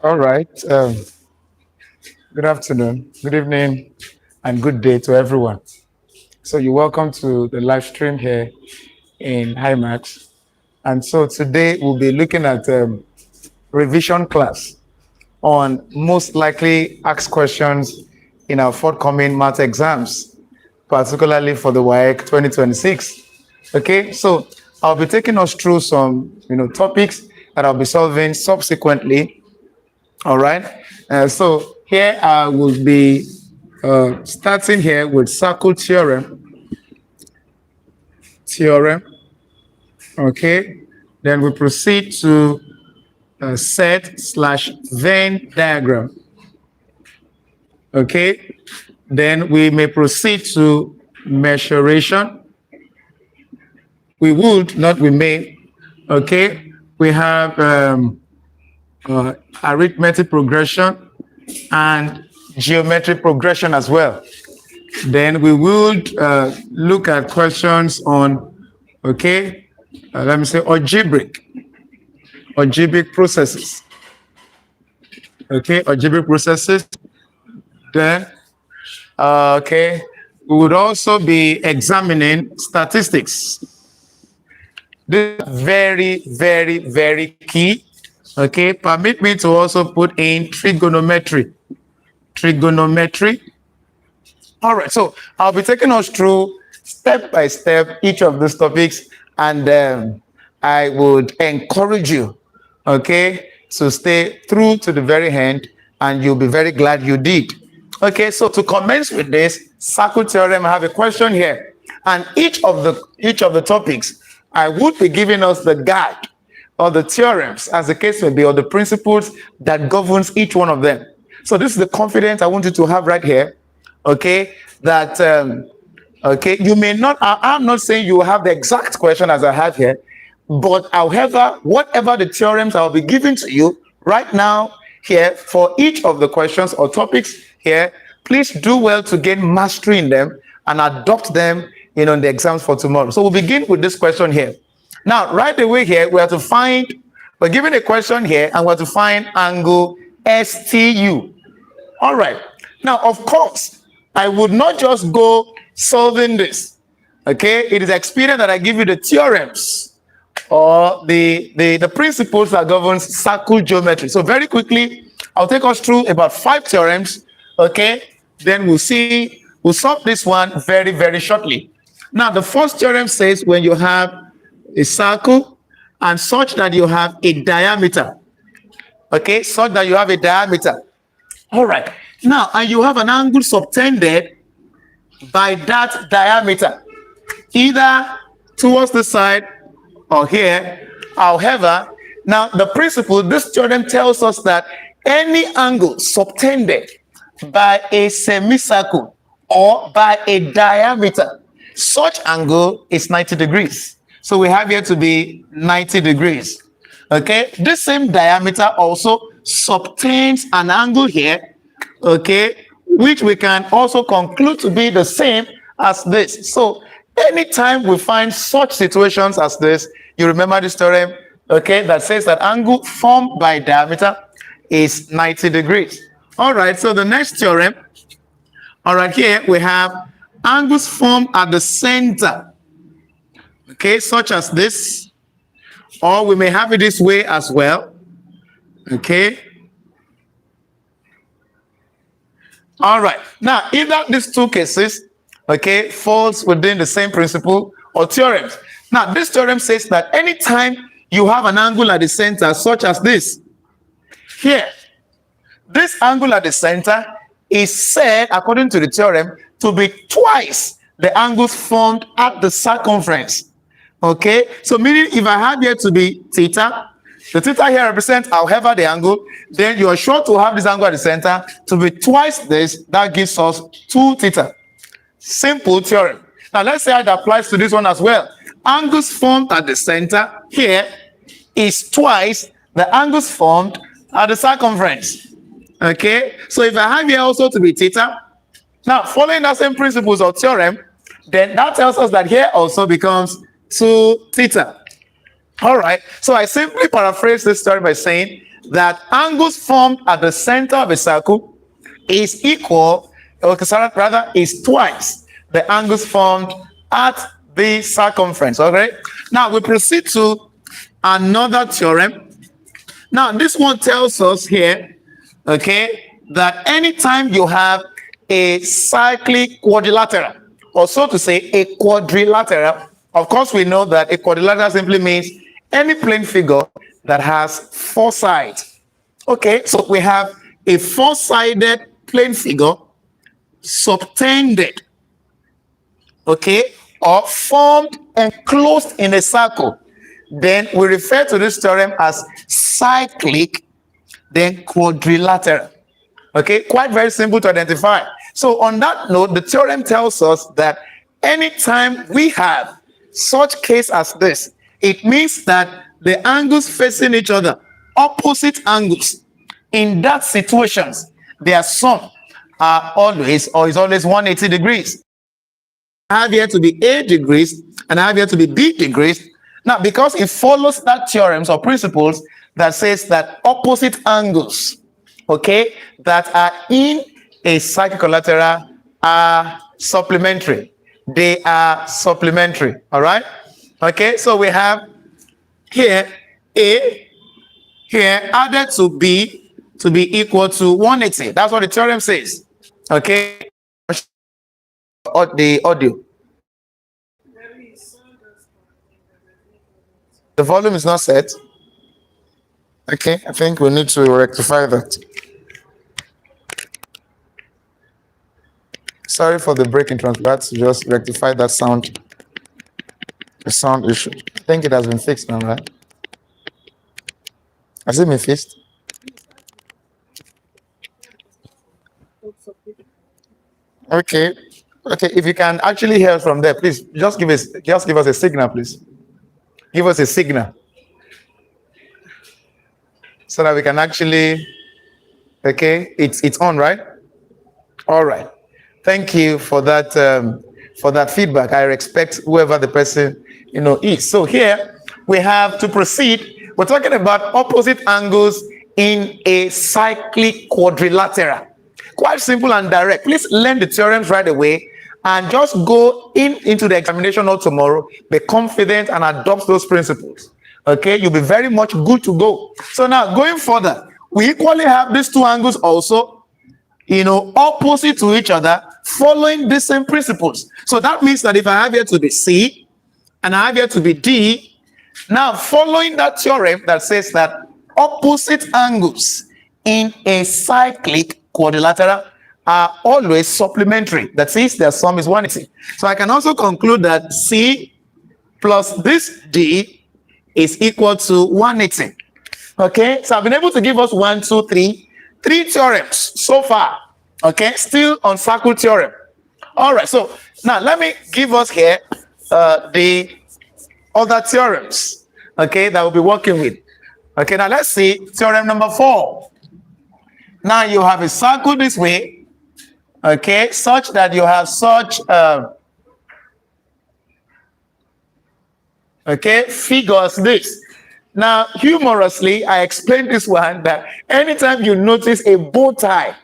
All right. Good afternoon, good evening, and good day to everyone. So you're welcome to the live stream here in hi-marks. And so today we'll be looking at revision class on most likely asked questions in our forthcoming math exams, particularly for the Waec 2026. Okay, so I'll be taking us through some topics that I'll be solving subsequently. All right. So here I will be starting here with circle theorem. Okay. Then we proceed to set/Venn diagram. Okay. Then we may proceed to mensuration. We would, not we may. Okay. We have arithmetic progression and geometric progression as well. Then we would look at questions on, let me say algebraic processes. Okay, algebraic processes. Then, we would also be examining statistics. This is very, very, very key. Okay, permit me to also put in trigonometry. All right, so I'll be taking us through step by step each of these topics, and I would encourage you, to stay through to the very end, and you'll be very glad you did. Okay, so to commence with this circle theorem, I have a question here, and each of the topics, I would be giving us the guide or the theorems, as the case may be, or the principles that governs each one of them. So this is the confidence I want you to have right here, that, you may not, I'm not saying you will have the exact question as I have here, but however, whatever the theorems I'll be giving to you right now here for each of the questions or topics here, please do well to gain mastery in them and adopt them in the exams for tomorrow. So we'll begin with this question here. Now, right away here, we're given a question here, and we're to find angle STU. All right. Now, of course, I would not just go solving this. Okay. It is expedient that I give you the theorems or the principles that govern circle geometry. So very quickly, I'll take us through about 5 theorems. Okay. Then we'll solve this one very, very shortly. Now, the first theorem says when you have a circle and such that you have a diameter. Okay, such that you have a diameter. All right. Now, and you have an angle subtended by that diameter, either towards the side or here. However, now the principle, this theorem tells us that any angle subtended by a semicircle or by a diameter, such angle is 90 degrees. So we have here to be 90 degrees. Okay, this same diameter also subtends an angle here, which we can also conclude to be the same as this. So anytime we find such situations as this, you remember this theorem, that says that angle formed by diameter is 90 degrees. All right, so the next theorem, all right, here we have angles formed at the center. Okay, such as this, or we may have it this way as well. Okay. All right. Now, either these two cases, falls within the same principle or theorems. Now, this theorem says that anytime you have an angle at the center, such as this, here, this angle at the center is said, according to the theorem, to be twice the angles formed at the circumference. Okay, so meaning if I have here to be theta, the theta here represents, however, the angle, then you are sure to have this angle at the center to be twice this. That gives us 2 theta. Simple theorem. Now let's say it applies to this one as well. Angles formed at the center here is twice the angles formed at the circumference. Okay, so if I have here also to be theta, now following that same principles or theorem, then that tells us that here also becomes 2 theta. All right. So I simply paraphrase this story by saying that angles formed at the center of a circle is equal, or rather is twice the angles formed at the circumference. Okay. Now we proceed to another theorem. Now this one tells us here, okay, that anytime you have a cyclic quadrilateral, or so to say a quadrilateral, of course we know that a quadrilateral simply means any plane figure that has four sides. Okay, so we have a four-sided plane figure subtended, okay, or formed enclosed in a circle. Then we refer to this theorem as cyclic, then quadrilateral. Okay, quite very simple to identify. So on that note, the theorem tells us that anytime we have such case as this, it means that the angles facing each other, opposite angles, in that situations, their sum are always or is always 180 degrees. I have here to be A degrees and I have here to be B degrees. Now, because it follows that theorems or principles that says that opposite angles, okay, that are in a cyclic quadrilateral are supplementary. They are supplementary. All right. Okay. So we have here A here added to B to be equal to 180. That's what the theorem says. Okay. The audio. The volume is not set. Okay, I think we need to rectify that. Sorry for the break in transfer. Just rectify that sound. The sound issue. I think it has been fixed now, right? Has it been fixed? Okay. Okay, if you can actually hear from there, please just give us a signal, please. Give us a signal so that we can actually, okay, it's on, right? All right. Thank you for that feedback. I respect whoever the person is. So here we have to proceed. We're talking about opposite angles in a cyclic quadrilateral. Quite simple and direct. Please learn the theorems right away and just go into the examination of tomorrow. Be confident and adopt those principles. Okay, you'll be very much good to go. So now going further, we equally have these two angles also, opposite to each other, following the same principles. So that means that if I have here to be C and I have here to be D, now following that theorem that says that opposite angles in a cyclic quadrilateral are always supplementary. That is, their sum is 180. So I can also conclude that C plus this D is equal to 180. Okay, so I've been able to give us 1, 2, 3 theorems so far. Okay, still on circle theorem. All right, so now let me give us here the other theorems, okay, that we'll be working with. Okay, now let's see theorem number 4. Now you have a circle this way, okay, such that you have such figures this. Now, humorously, I explained this one that anytime you notice a bow tie,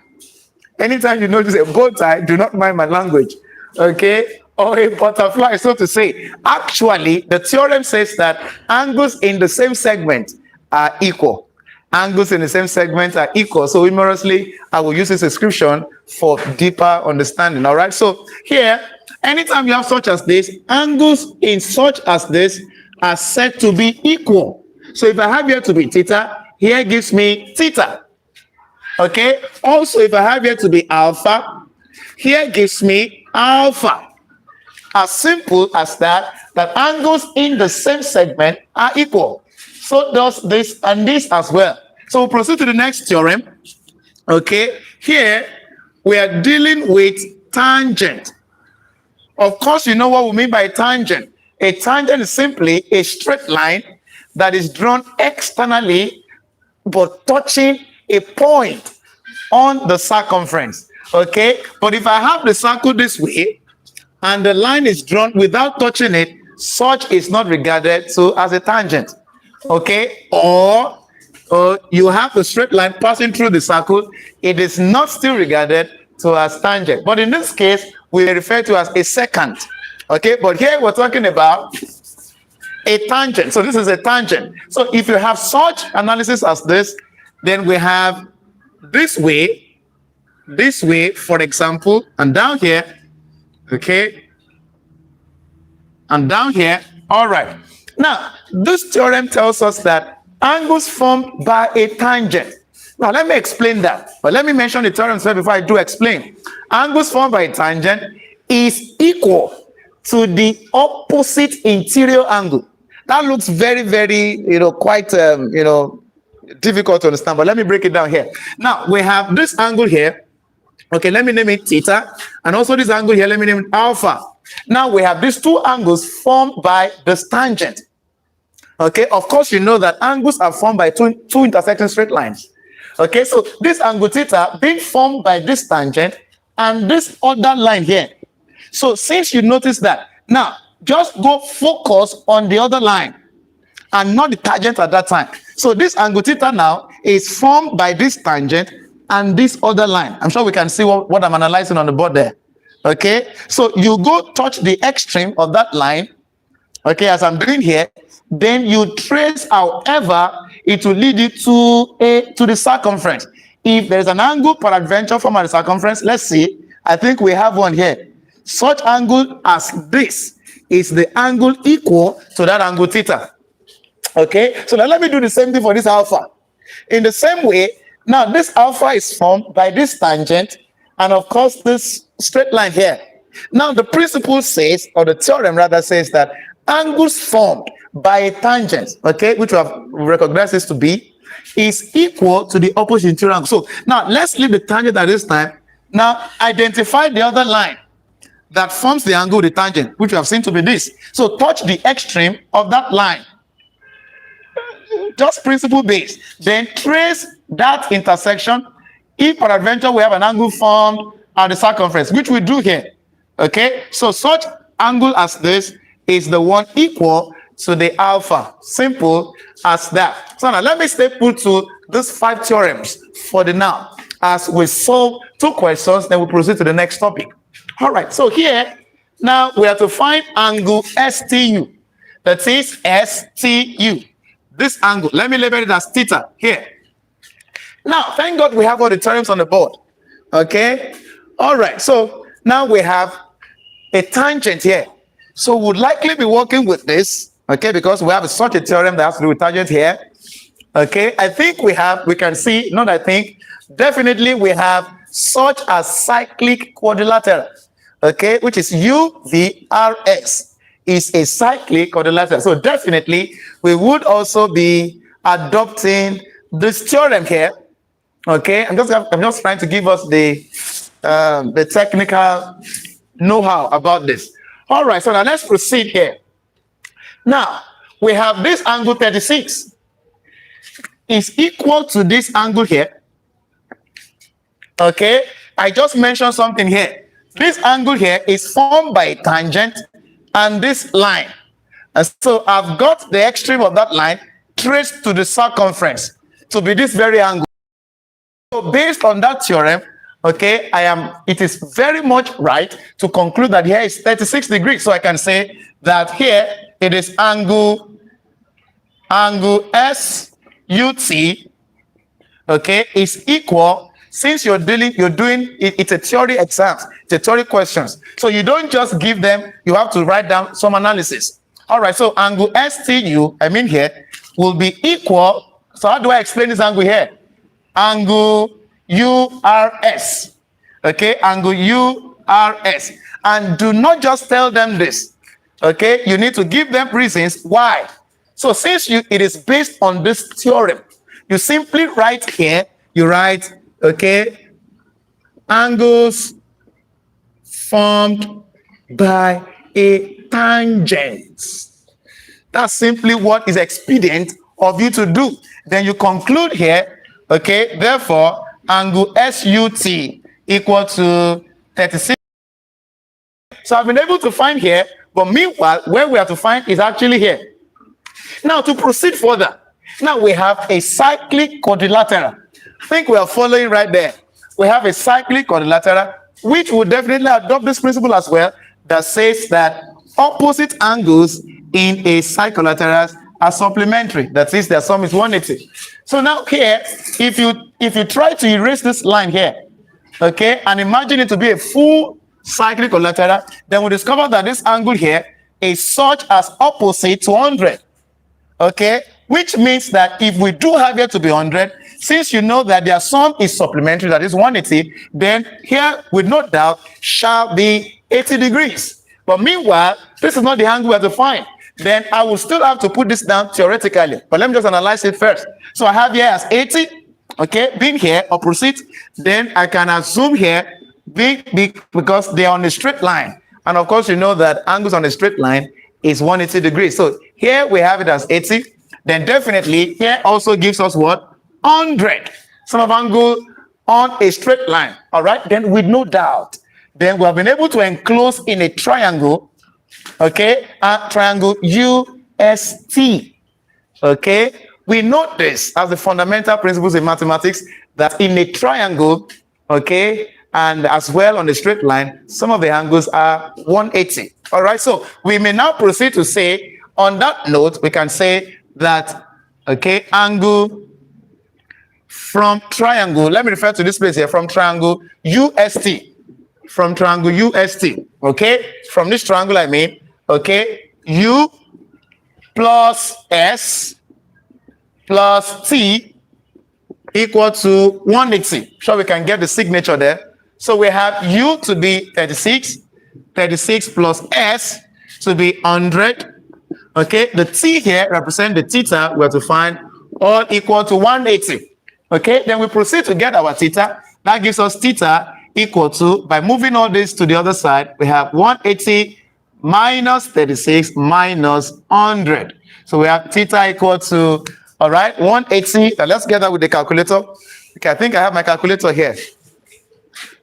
do not mind my language, okay, or a butterfly, so to say. Actually, the theorem says that angles in the same segment are equal. Angles in the same segment are equal. So humorously, I will use this description for deeper understanding. All right. So here, anytime you have such as this, angles in such as this are said to be equal. So if I have here to be theta, here gives me theta. Okay. Also, if I have here to be alpha, here gives me alpha. As simple as that angles in the same segment are equal. So does this and this as well. So we'll proceed to the next theorem. Okay. Here, we are dealing with tangent. Of course, you know what we mean by tangent. A tangent is simply a straight line that is drawn externally but touching a point on the circumference. Okay, but if I have the circle this way and the line is drawn without touching it, such is not regarded as a tangent. okay, or you have a straight line passing through the circle, it is not still regarded to as tangent. But in this case, we refer to as a secant. Okay, but here we're talking about a tangent. So this is a tangent. So if you have such analysis as this, then we have this way, for example, and down here, okay, and down here. All right. Now, this theorem tells us that angles formed by a tangent. Now, let me explain that. But let me mention the theorem first before I do explain. Angles formed by a tangent is equal to the opposite interior angle. That looks very, very, quite, difficult to understand. But let me break it down here. Now, we have this angle here. Okay, let me name it theta. And also this angle here, let me name it alpha. Now we have these two angles formed by this tangent. Okay, of course, you know that angles are formed by two intersecting straight lines. Okay, so this angle theta being formed by this tangent and this other line here. So since you notice that, now just go focus on the other line and not the tangent at that time. So this angle theta now is formed by this tangent and this other line. I'm sure we can see what I'm analyzing on the board there. Okay, so you go touch the extreme of that line, okay, as I'm doing here, then you trace however it will lead you to the circumference. If there's an angle peradventure from the circumference, let's see, I think we have one here. Such angle as this is the angle equal to that angle theta. Okay, so now let me do the same thing for this alpha. In the same way, now this alpha is formed by this tangent and of course this straight line here. Now the principle says, or the theorem rather says, that angles formed by a tangent, okay, which we have recognized this to be, is equal to the opposite interior angle. So now let's leave the tangent at this time. Now identify the other line that forms the angle with the tangent, which we have seen to be this. So touch the extreme of that line. Just principle based. Then trace that intersection. If peradventure we have an angle formed at the circumference, which we do here. Okay, so such angle as this is the one equal to the alpha. Simple as that. So now let me stay put to these 5 theorems for the now. As we solve 2 questions, then we proceed to the next topic. All right, so here now we have to find angle STU. That is STU. This angle, let me label it as theta here. Now, thank God we have all the theorems on the board. Okay, all right, so now we have a tangent here. So we'll likely be working with this, okay, because we have such a theorem that has to do with tangent here. Okay, I think we can see, not I think, definitely we have such a cyclic quadrilateral, okay, which is UVRS, is a cyclic quadrilateral. So definitely we would also be adopting this theorem here. Okay, I'm just trying to give us the technical know-how about this. All right, so now let's proceed here. Now we have this angle 36 is equal to this angle here. Okay, I just mentioned something here. This angle here is formed by a tangent and this line. And so I've got the extreme of that line traced to the circumference to be this very angle. So based on that theorem, okay, it is very much right to conclude that here is 36 degrees. So I can say that here it is angle SUT, okay, is equal. Since you're doing it's a theory exams, it's a theory questions. So you don't just give them, you have to write down some analysis. All right, so angle STU, here, will be equal. So how do I explain this angle here? Angle URS. Okay, angle URS. And do not just tell them this. Okay, you need to give them reasons why. So since it is based on this theorem, you simply write here, you write, okay, angles formed by a tangent. That's simply what is expedient of you to do. Then you conclude here, okay, therefore, angle SUT equal to 36. So I've been able to find here, but meanwhile, where we have to find is actually here. Now to proceed further, now we have a cyclic quadrilateral. I think we are following right there. We have a cyclic quadrilateral, which will definitely adopt this principle as well, that says that opposite angles in a cyclilateral are supplementary. That is, their sum is 180. So now here, if you try to erase this line here, okay, and imagine it to be a full cyclic quadrilateral, then we discover that this angle here is such as opposite to 100. Okay, which means that if we do have here to be 100, since you know that their sum is supplementary, that is 180, then here with no doubt shall be 80 degrees. But meanwhile, this is not the angle we have to find. Then I will still have to put this down theoretically. But let me just analyze it first. So I have here as 80, okay, being here opposite. Then I can assume here because they are on a straight line. And of course, you know that angles on a straight line is 180 degrees. So here we have it as 80. Then definitely here also gives us what? 100. Sum of angle on a straight line. All right. Then with no doubt, then we have been able to enclose in a triangle. Okay, a triangle UST. Okay, we know this as the fundamental principles in mathematics, that in a triangle, okay, and as well on a straight line, some of the angles are 180. All right, so we may now proceed to say, on that note, we can say that, okay, angle from triangle, let me refer to this place here, from triangle UST. From triangle UST, okay, from this triangle I mean, okay, U plus S plus T equal to 180. Sure, we can get the signature there. So we have U to be 36, 36 plus S to be 100. Okay, the T here represents the theta we have to find, all equal to 180. Okay, then we proceed to get our theta. That gives us theta equal to, by moving all this to the other side, we have 180 minus 36 minus 100. So we have theta equal to, all right, 180. Now let's get that with the calculator. Okay, I think I have my calculator here.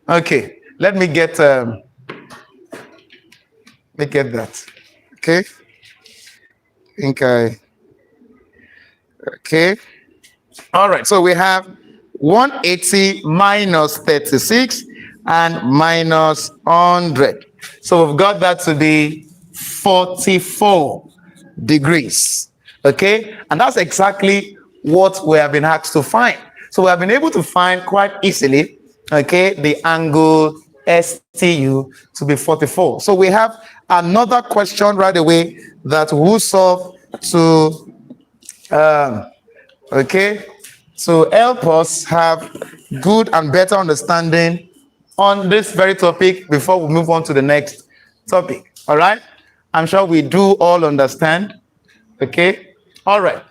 Okay, let me get that. Okay. Okay. All right, so we have 180 minus 36 and minus 100. So we've got that to be 44 degrees. Okay, and that's exactly what we have been asked to find. So we have been able to find quite easily, okay, the angle STU to be 44. So we have another question right away that we'll solve to, okay, to help us have good and better understanding on this very topic before we move on to the next topic. All right, I'm sure we do all understand. Okay, all right,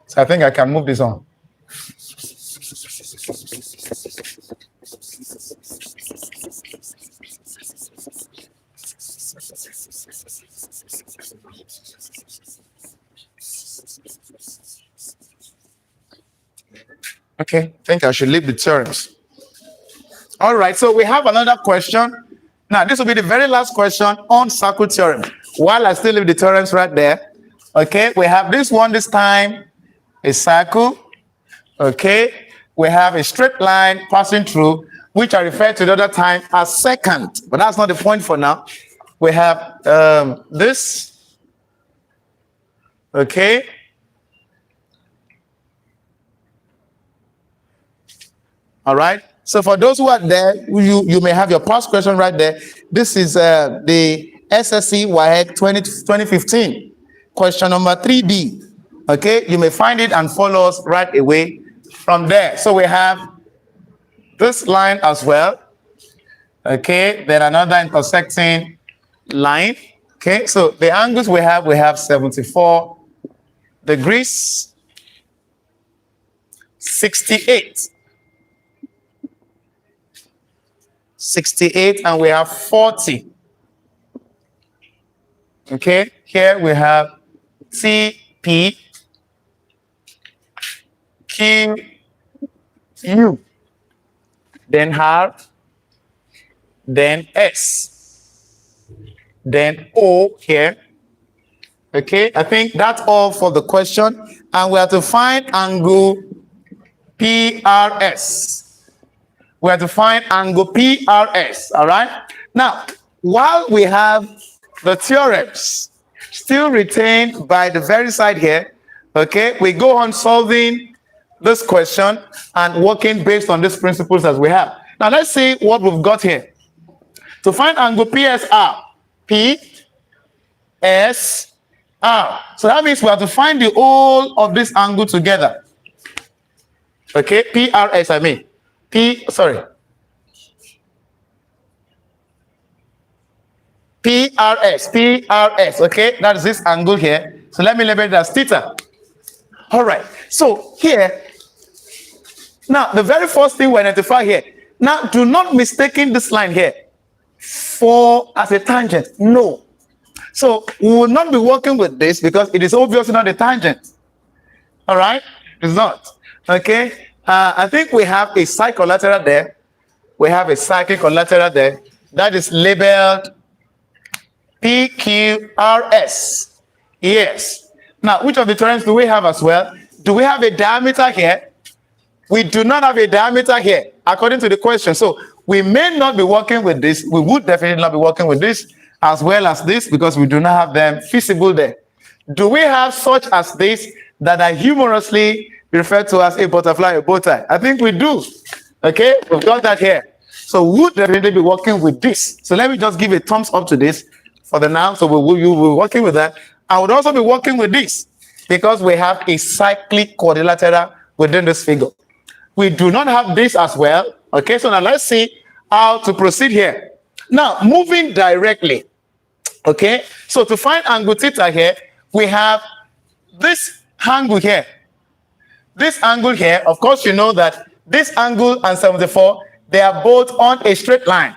so I think I can move this on. Okay, I think I should leave the theorems. All right, so we have another question. Now, this will be the very last question on circle theorem. While I still leave the theorems right there, okay, we have this one this time, a circle. Okay, we have a straight line passing through, which I referred to the other time as secant, but that's not the point for now. We have this, okay. All right. So for those who are there, you may have your past question right there. This is the SSC Waec 2015, question number 3D. Okay, you may find it and follow us right away from there. So we have this line as well. Okay, then another intersecting line. Okay, so the angles we have 74 degrees, 68. 68, and we have 40. Okay, here we have TP, Q, U, then R, then S, then O here, Okay, I think that's all for the question. And we have to find angle PRS. We have to find angle PRS, all right? Now, while we have the theorems still retained by the very side here, okay, we go on solving this question and working based on these principles as we have. Now, let's see what we've got here. To find angle PSR, PSR. So that means we have to find the whole of this angle together. Okay, PRS, I mean. PRS, okay, that is this angle here. So let me label it as theta. All right, so here, now the very first thing we identify here, now do not mistaken this line here for as a tangent, no. So we will not be working with this because it is obviously not a tangent. All right, it's not, okay. I think we have a side collateral there. We have a cyclic collateral there that is labeled PQRS. Yes. Now, which of the terms do we have as well? Do we have a diameter here? We do not have a diameter here, according to the question. So we may not be working with this. We would definitely not be working with this as well as this because we do not have them feasible there. Do we have such as this that are humorously referred to as a butterfly, a bow tie? I think we do. Okay, we've got that here. So we would definitely be working with this. So let me just give a thumbs up to this for the now. So you will be working with that. I would also be working with this because we have a cyclic quadrilateral within this figure. We do not have this as well. Okay, so now let's see how to proceed here. Now, moving directly. Okay, so to find angle theta here, we have this angle here. This angle here, of course, you know that this angle and 74, they are both on a straight line.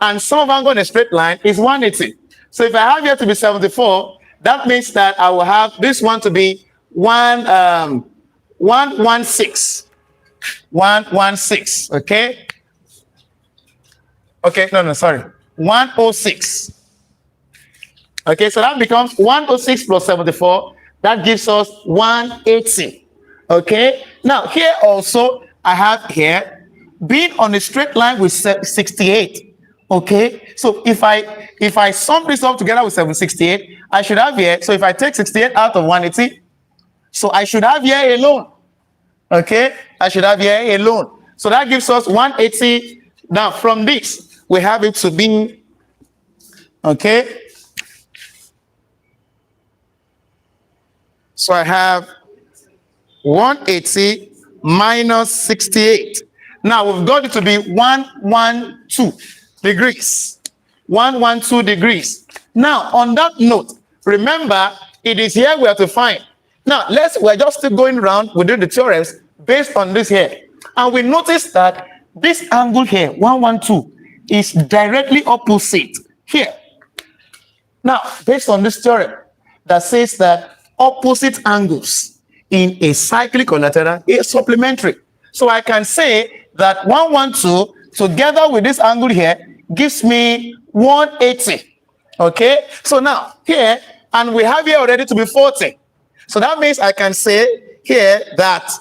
And sum of angle on a straight line is 180. So if I have here to be 74, that means that I will have this one to be 116. 116, okay? Okay, no, sorry. 106. Okay, so that becomes 106 plus 74. That gives us 180. Okay, now here also I have here being on a straight line with 68. Okay, so if I sum this up together with 768, I should have here. So if I take 68 out of 180, so I should have here alone. Okay, I should have here alone. So that gives us 180. Now from this we have it to be okay. So I have 180 minus 68. Now we've got it to be 112 degrees. 112 degrees. Now on that note, remember it is here we have to find. Now we're just still going around within the theorems based on this here. And we notice that this angle here, 112, is directly opposite here. Now, based on this theorem that says that opposite angles in a cyclic collateral is supplementary. So I can say that 112 together with this angle here gives me 180. Okay, so now here, and we have here already to be 40. So that means I can say here that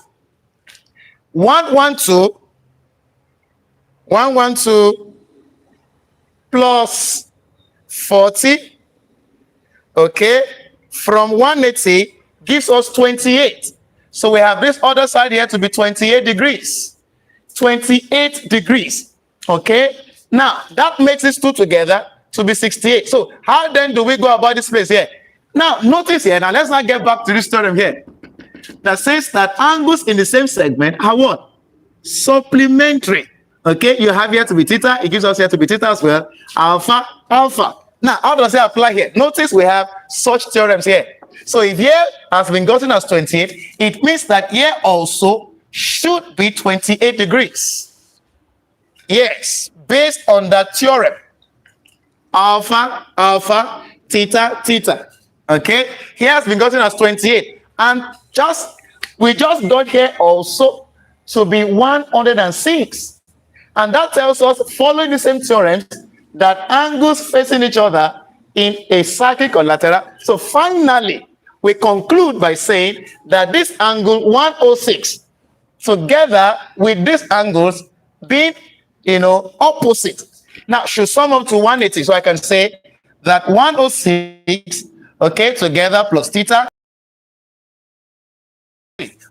112 plus 40, okay, from 180 gives us 28. So we have this other side here to be 28 degrees. 28 degrees, okay? Now, that makes these two together to be 68. So how then do we go about this place here? Now, notice here, now let's not get back to this theorem here. That says that angles in the same segment are what? Supplementary. Okay, you have here to be theta. It gives us here to be theta as well. Alpha, alpha. Now, how does it apply here? Notice we have such theorems here. So if here has been gotten as 28, it means that here also should be 28 degrees. Yes, based on that theorem. Alpha, alpha, theta, theta. Okay, here has been gotten as 28. And we just got here also to be 106. And that tells us, following the same theorem, that angles facing each other in a cyclic quadrilateral. So finally, we conclude by saying that this angle 106 together with these angles being, opposite, now should sum up to 180. So I can say that 106, okay, together plus theta.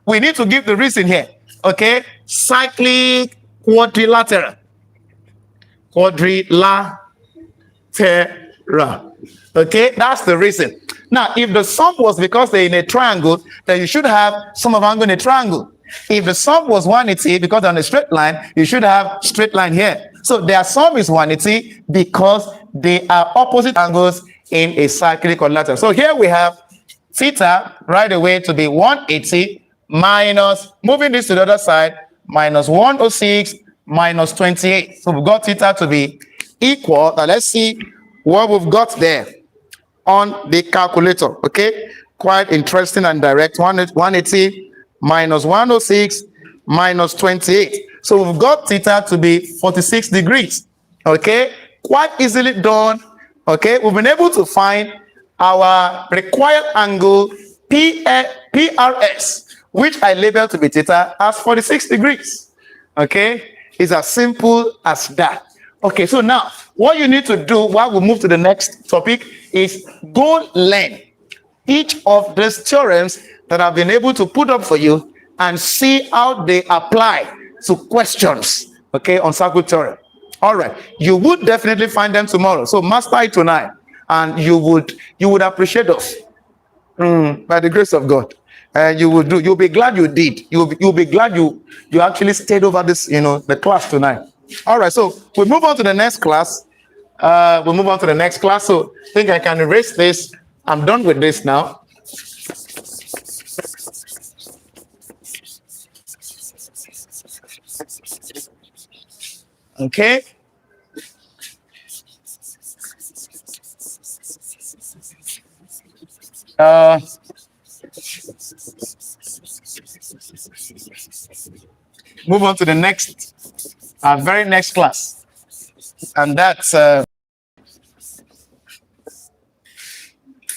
We need to give the reason here, okay? Cyclic quadrilateral. Quadrilateral. Okay, that's the reason. Now, if the sum was because they're in a triangle, then you should have sum of angle in a triangle. If the sum was 180 because on a straight line, you should have straight line here. So their sum is 180 because they are opposite angles in a cyclic quadrilateral. So here we have theta right away to be 180 minus, moving this to the other side, minus 106 minus 28. So we've got theta to be equal. Now let's see what we've got there on the calculator. Okay, quite interesting and direct. 180 minus 106 minus 28. So we've got theta to be 46 degrees. Okay, quite easily done. Okay, we've been able to find our required angle PRS, which I labeled to be theta as 46 degrees. Okay, it's as simple as that. Okay, so now what you need to do while we move to the next topic is go learn each of these theorems that I've been able to put up for you and see how they apply to questions, okay, on circuit theorem. All right, you would definitely find them tomorrow. So master it tonight, and you would appreciate us by the grace of God. You'll be glad you did. You'll be glad you actually stayed over this, the class tonight. All right, so we move on to the next class. So I think I can erase this. I'm done with this now. Okay. Move on to the next, very next class, and that's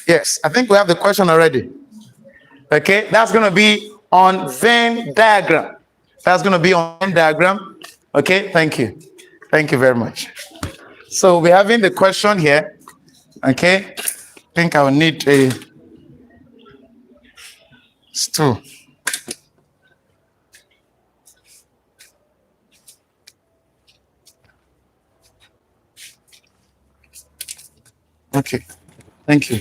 yes, I think we have the question already. Okay, that's going to be on Venn diagram. Okay, thank you very much. So we're having the question here. Okay, I think I will need a stool. Okay, thank you.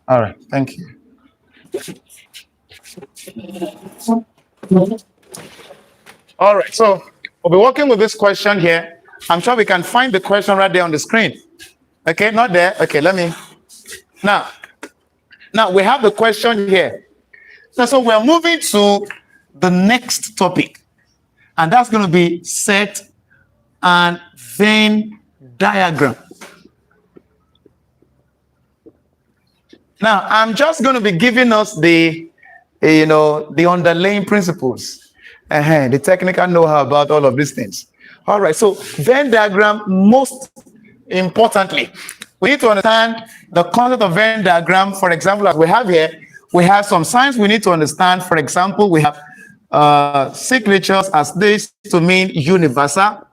All right, thank you. All right, so we'll be working with this question here. I'm sure we can find the question right there on the screen. Okay, not there. Okay, let me. Now we have the question here. So we're moving to the next topic, and that's going to be set and Venn diagram. Now, I'm just going to be giving us the underlying principles, the technical know-how about all of these things. All right, so Venn diagram, most importantly, we need to understand the concept of Venn diagram. For example, as we have here, we have some signs we need to understand. For example, we have signatures as this to mean universal.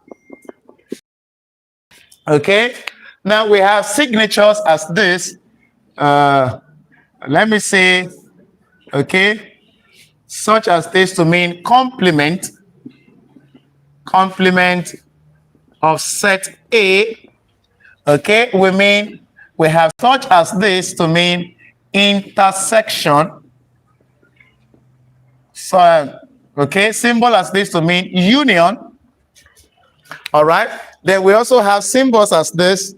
Okay, now we have signatures as this. Let me say, okay, such as this to mean complement of set A. Okay, we have such as this to mean intersection. So, okay, symbol as this to mean union. All right, then we also have symbols as this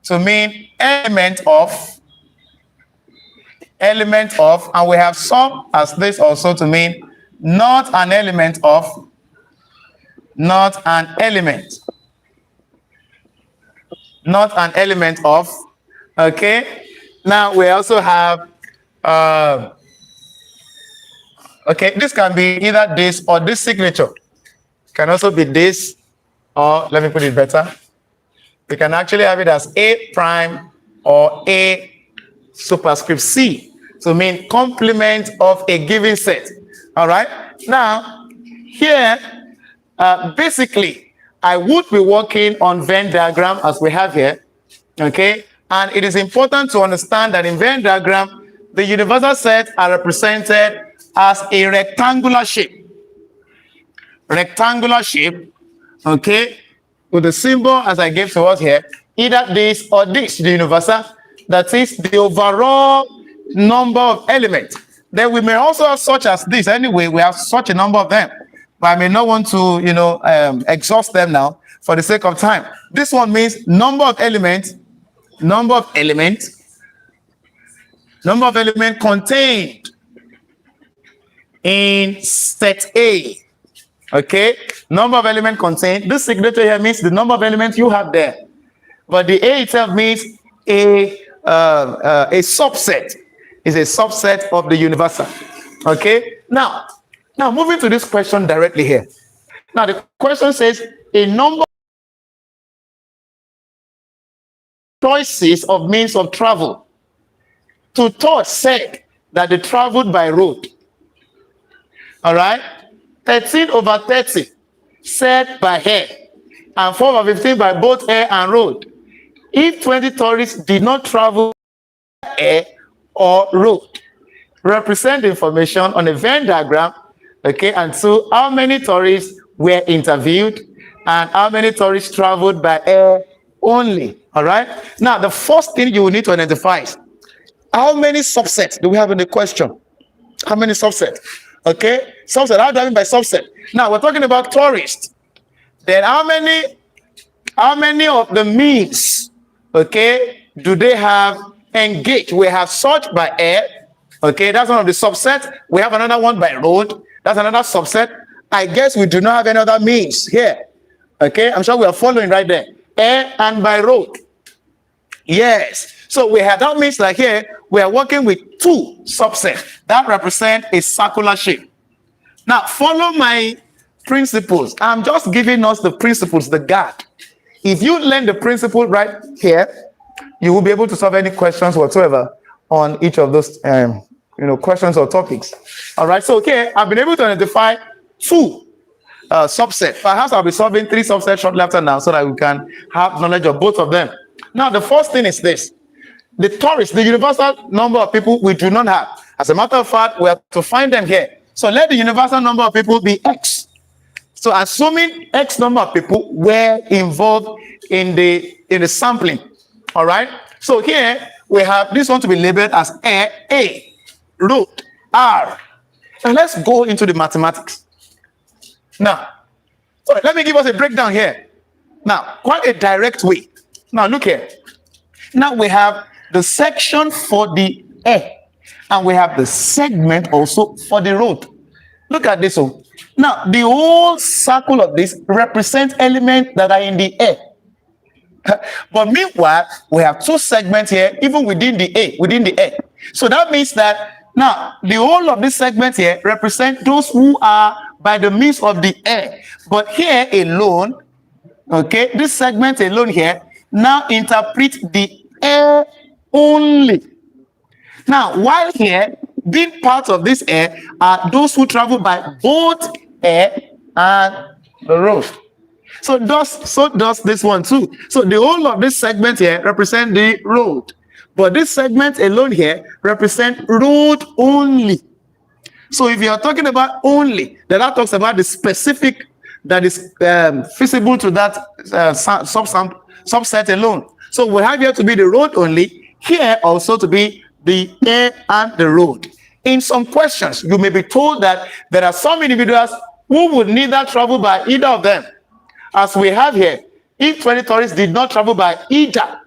to mean element of, and we have some as this also to mean not an element of, okay. Now we also have okay, this can be either this or this signature. can also be this, or let me put it better. We can actually have it as A prime or A superscript C to mean complement of a given set. All right. Now, here, basically, I would be working on Venn diagram as we have here. Okay. And it is important to understand that in Venn diagram, the universal sets are represented as a rectangular shape. Rectangular shape, okay, with the symbol as I gave to us here, either this or this, the universal, that is the overall number of elements. Then we may also have such as this. Anyway, we have such a number of them, but I may not want to, exhaust them now for the sake of time. This one means number of elements contained in set A. Okay, number of elements contained. This signature here means the number of elements you have there, but the A itself means a subset. Is a subset of the universal. Okay. Now moving to this question directly here. Now the question says a number of choices of means of travel. Two-thirds said that they traveled by road. All right. 13/30 said by air, and 4/15 by both air and road. If 20 tourists did not travel by air or road, represent the information on a Venn diagram. Okay, and so how many tourists were interviewed and how many tourists traveled by air only. All right. Now, the first thing you will need to identify is how many subsets do we have in the question? How many subsets? Okay, subset. How do I mean by subset? Now we're talking about tourists. Then how many of the means, okay, do they have engaged? We have search by air. Okay, that's one of the subsets. We have another one by road. That's another subset. I guess we do not have any other means here. Okay, I'm sure we are following right there. Air and by road. Yes. So we have, that means like here, we are working with two subsets that represent a circular shape. Now, follow my principles. I'm just giving us the principles, the guide. If you learn the principle right here, you will be able to solve any questions whatsoever on each of those, questions or topics. All right. So here, I've been able to identify two subsets. Perhaps I'll be solving three subsets shortly after now so that we can have knowledge of both of them. Now, the first thing is this. The tourists, the universal number of people we do not have. As a matter of fact, we have to find them here. So let the universal number of people be X. So assuming X number of people were involved in the sampling. All right. So here we have this one to be labeled as A, root, R. And let's go into the mathematics. Now, so let me give us a breakdown here. Now, quite a direct way. Now look here. Now we have the section for the air, and we have the segment also for the road. Look at this one. Now, the whole circle of this represents elements that are in the air. But meanwhile, we have two segments here, even within the air. So that means that now the whole of this segment here represent those who are by the means of the air. But here alone, okay, this segment alone here now interpret the air only. Now, while here, being part of this air are those who travel by both air and the road. So does this one too. So the whole of this segment here represent the road. But this segment alone here represent road only. So if you are talking about only, then that talks about the specific that is feasible to that subset alone. So we have here to be the road only, here also to be the air and the road. In some questions, you may be told that there are some individuals who would neither travel by either of them. As we have here, if 20 tourists did not travel by either.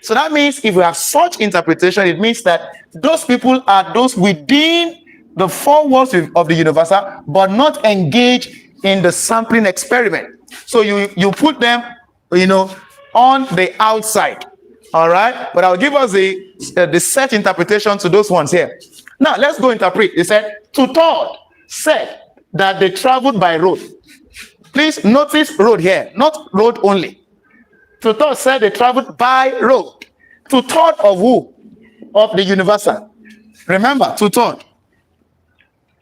So that means if we have such interpretation, it means that those people are those within the four walls of the universal, but not engaged in the sampling experiment. So you put them, on the outside. All right. But I'll give us the set interpretation to those ones here. Now let's go interpret. It said, two-thirds said that they traveled by road. Please notice road here, not road only. Two-thirds said they traveled by road. Two-thirds of who? Of the universal. Remember, two-thirds.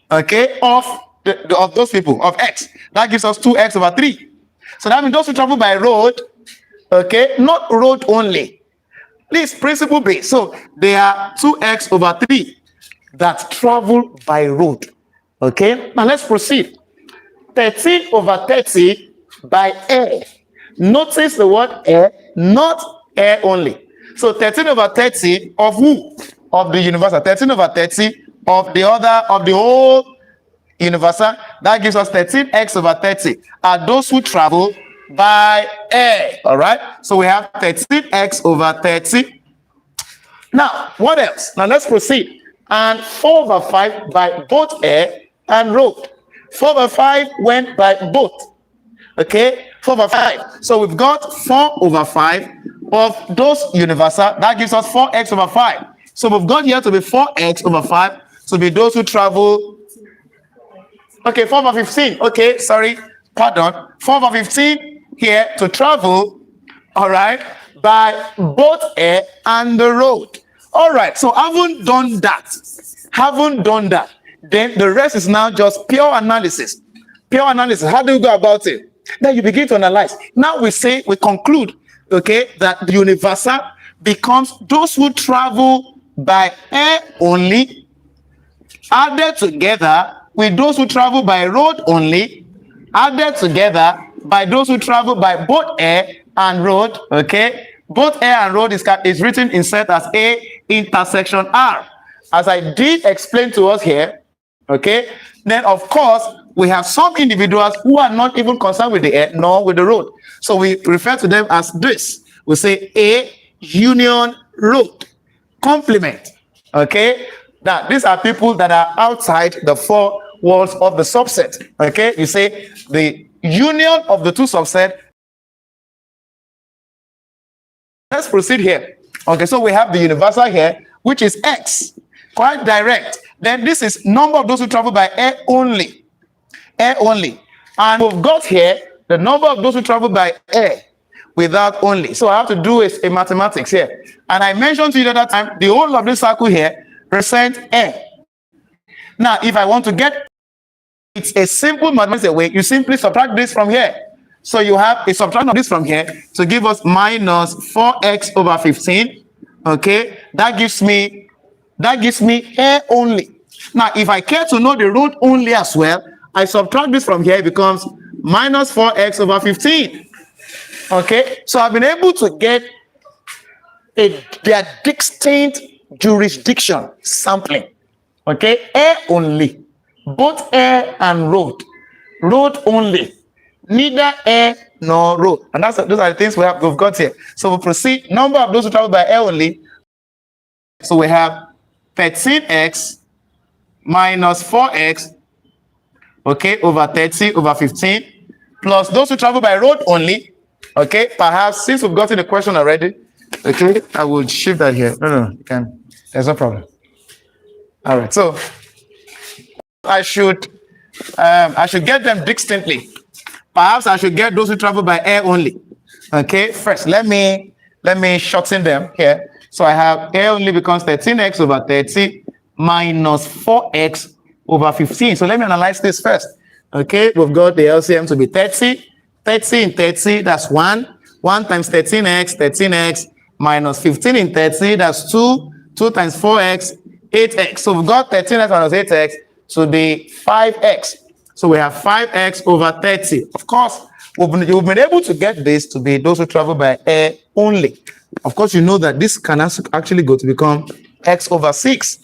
Okay, of those people, of x. That gives us 2x over 3. So that means those who travel by road, okay, not road only. This principle base. So there are 2x over 3 that travel by road. Okay, now let's proceed. 13 over 30 by air. Notice the word air, not air only. So 13 over 30 of who? Of the universal. 13 over 30 of the other, of the whole universal. That gives us 13x over 30 are those who travel by air. All right. So we have 13x over 30. Now, what else? Now let's proceed. And 4 over 5 by both air and road. 4 over 5 went by both. Okay, 4 over 5. So we've got 4 over 5 of those universal. That gives us 4x over 5. So we've got here to be 4x over 5 to be those who travel. Okay, 4 over 15. Okay, sorry, pardon. 4 over 15 here to travel, all right, by both air and the road. All right, so haven't done that. Then the rest is now just pure analysis. Pure analysis. How do you go about it? Then you begin to analyze. Now we conclude, okay, that the universal becomes those who travel by air only, added together with those who travel by road only, added together by those who travel by both air and road, okay? Both air and road is written in set as A intersection R. As I did explain to us here, okay? Then, of course, we have some individuals who are not even concerned with the air nor with the road. So we refer to them as this. We say A union road. Complement. Okay? Now, these are people that are outside the 4 walls of the subset. Okay? You say the union of the 2 subsets. Let's proceed here. Okay, so we have the universal here, which is X. Quite direct. Then this is number of those who travel by air only. Air only. And we've got here the number of those who travel by air without only. So I have to do a mathematics here. And I mentioned to you that time, the whole of this circle here represents air. Now, if I want to get, it's a simple mathematical way. You simply subtract this from here. So you have a subtraction of this from here to give us minus 4x over 15. Okay, that gives me air only. Now, if I care to know the road only as well, I subtract this from here, it becomes minus 4x over 15. Okay, so I've been able to get their distinct jurisdiction sampling. Okay, air only, both air and road. Road only, neither air nor road. And those are the things we've got here. So we'll proceed. Number of those who travel by air only. So we have 13x minus 4x, okay, over 30 over 15, plus those who travel by road only, okay, perhaps since we've gotten the question already, okay, I will shift that here. No, you can, there's no problem. All right, so I should get them distinctly. Perhaps I should get those who travel by air only. Okay, first, let me shorten them here. So I have air only becomes 13x over 30 minus 4x over 15. So let me analyze this first. Okay, we've got the LCM to be 30. 30 in 30, that's 1. 1 times 13x minus 15 in 30, that's 2. 2 times 4x, 8x. So we've got 13x minus 8x to be 5x. So we have 5x over 30. Of course, you've been able to get this to be those who travel by air only. Of course, you know that this can actually go to become x over 6.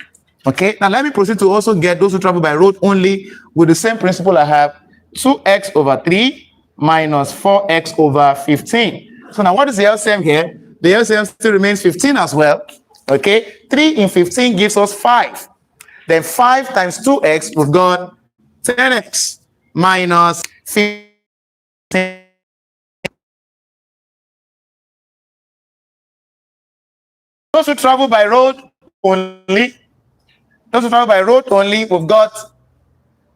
Okay, now let me proceed to also get those who travel by road only with the same principle I have. 2x over 3 minus 4x over 15. So now what is the LCM here? The LCM still remains 15 as well. Okay, 3 in 15 gives us 5. Then 5 times 2x, we've got 10x minus 15. Those who travel by road only, we've got,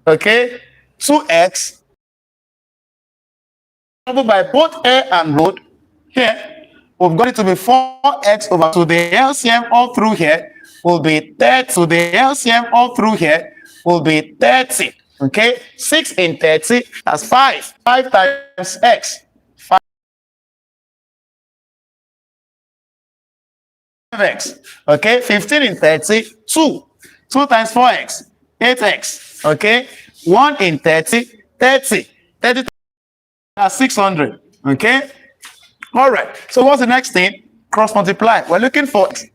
okay, 2x travel by both air and road, here, we've got it to be 4x over, so the LCM all through here will be 30. So the LCM all through here will be 30. Okay, 6 in 30, that's 5. 5 times x. 5x. Okay, 15 in 30, 2. 2 times 4x, 8x. Okay, 1 in 30, 30. 30 times 600. Okay, all right. So what's the next thing? Cross multiply. We're looking for x.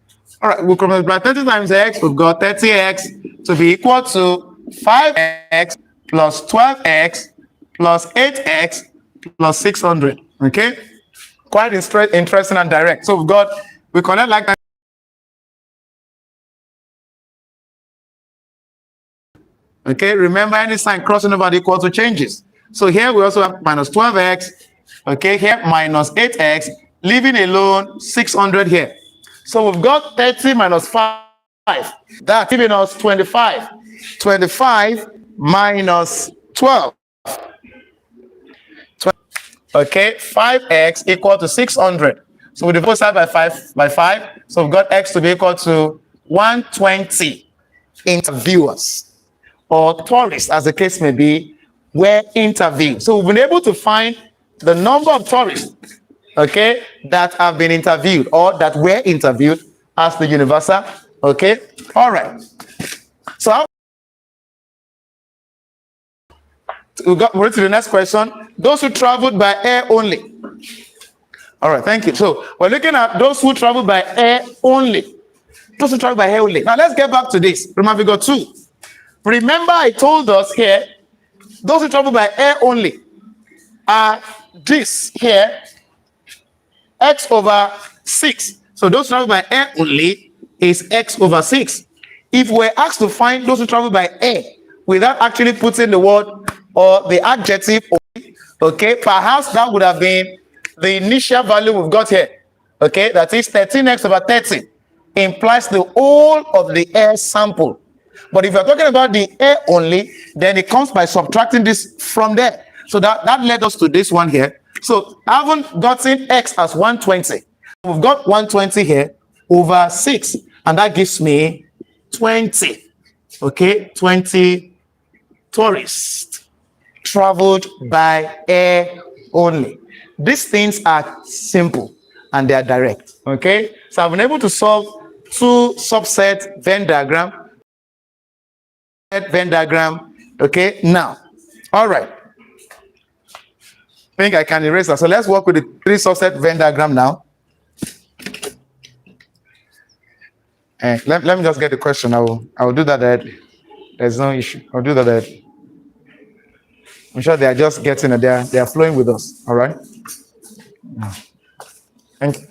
All right, we'll cross multiply 30 times x. We've got 30x to be equal to 5x plus 12x plus 8x plus 600. Okay, quite interesting and direct. So we connect like that. Okay, remember any sign crossing over the equal to changes. So here we also have minus 12x. Okay, here minus 8x, leaving alone 600 here. So we've got 30 minus 5. That's giving us 25. 25 minus 12. Okay, 5x equal to 600. So we divide side by 5. So we've got x to be equal to 120 interviewers or tourists, as the case may be, were interviewed. So we've been able to find the number of tourists, okay, that have been interviewed or that were interviewed as the universal. Okay, all right. So we're to the next question. Those who traveled by air only. All right, thank you. So we're looking at those who traveled by air only. Those who traveled by air only. Now let's get back to this. Remember, we got 2. Remember, I told us here, those who travel by air only are this here, x over 6. So those who travel by air only is x over 6. If we're asked to find those who travel by air without actually putting the word or the adjective only, okay, perhaps that would have been the initial value we've got here. Okay, that is 13x over 30 implies the whole of the air sample. But if you're talking about the air only, then it comes by subtracting this from there. So that led us to this one here. So I haven't gotten x as 120. We've got 120 here over 6. And that gives me 20. Okay, 20 tourists traveled by air only. These things are simple and they are direct. Okay, so I've been able to solve 2 subset Venn diagram. Venn diagram. Okay, now, all right. I think I can erase that. So let's work with the 3 subset Venn diagram now. Let me just get the question. I will do that directly. There's no issue. I'll do that directly. I'm sure they are just getting it. They are flowing with us. All right. Thank you.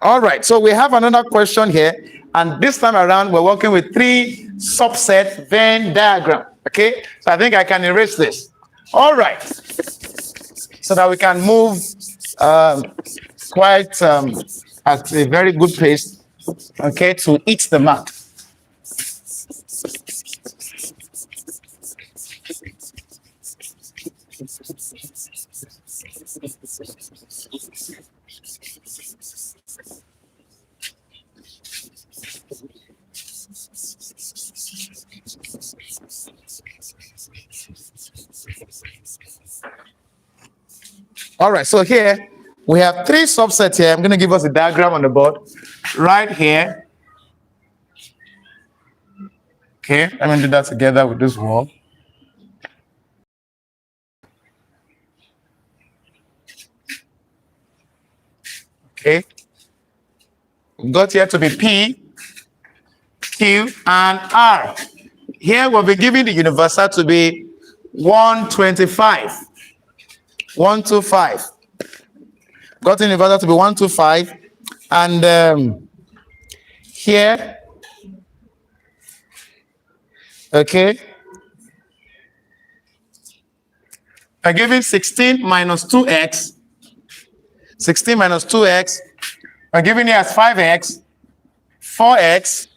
All right. So we have another question here, and this time around we're working with 3 subset Venn diagram. Okay. So I think I can erase this. All right. So that we can move quite at a very good pace. Okay, to eat the mark. All right, so here we have 3 subsets here. I'm going to give us a diagram on the board right here. Okay, let me do that together with this wall. Okay, we've got here to be P, Q, and R. Here we'll be giving the universal to be 125. 125. Got the universal to be 125. And here, okay, I'm giving 16 minus 2x. 16 minus 2x. I'm giving it as 5x, 4x,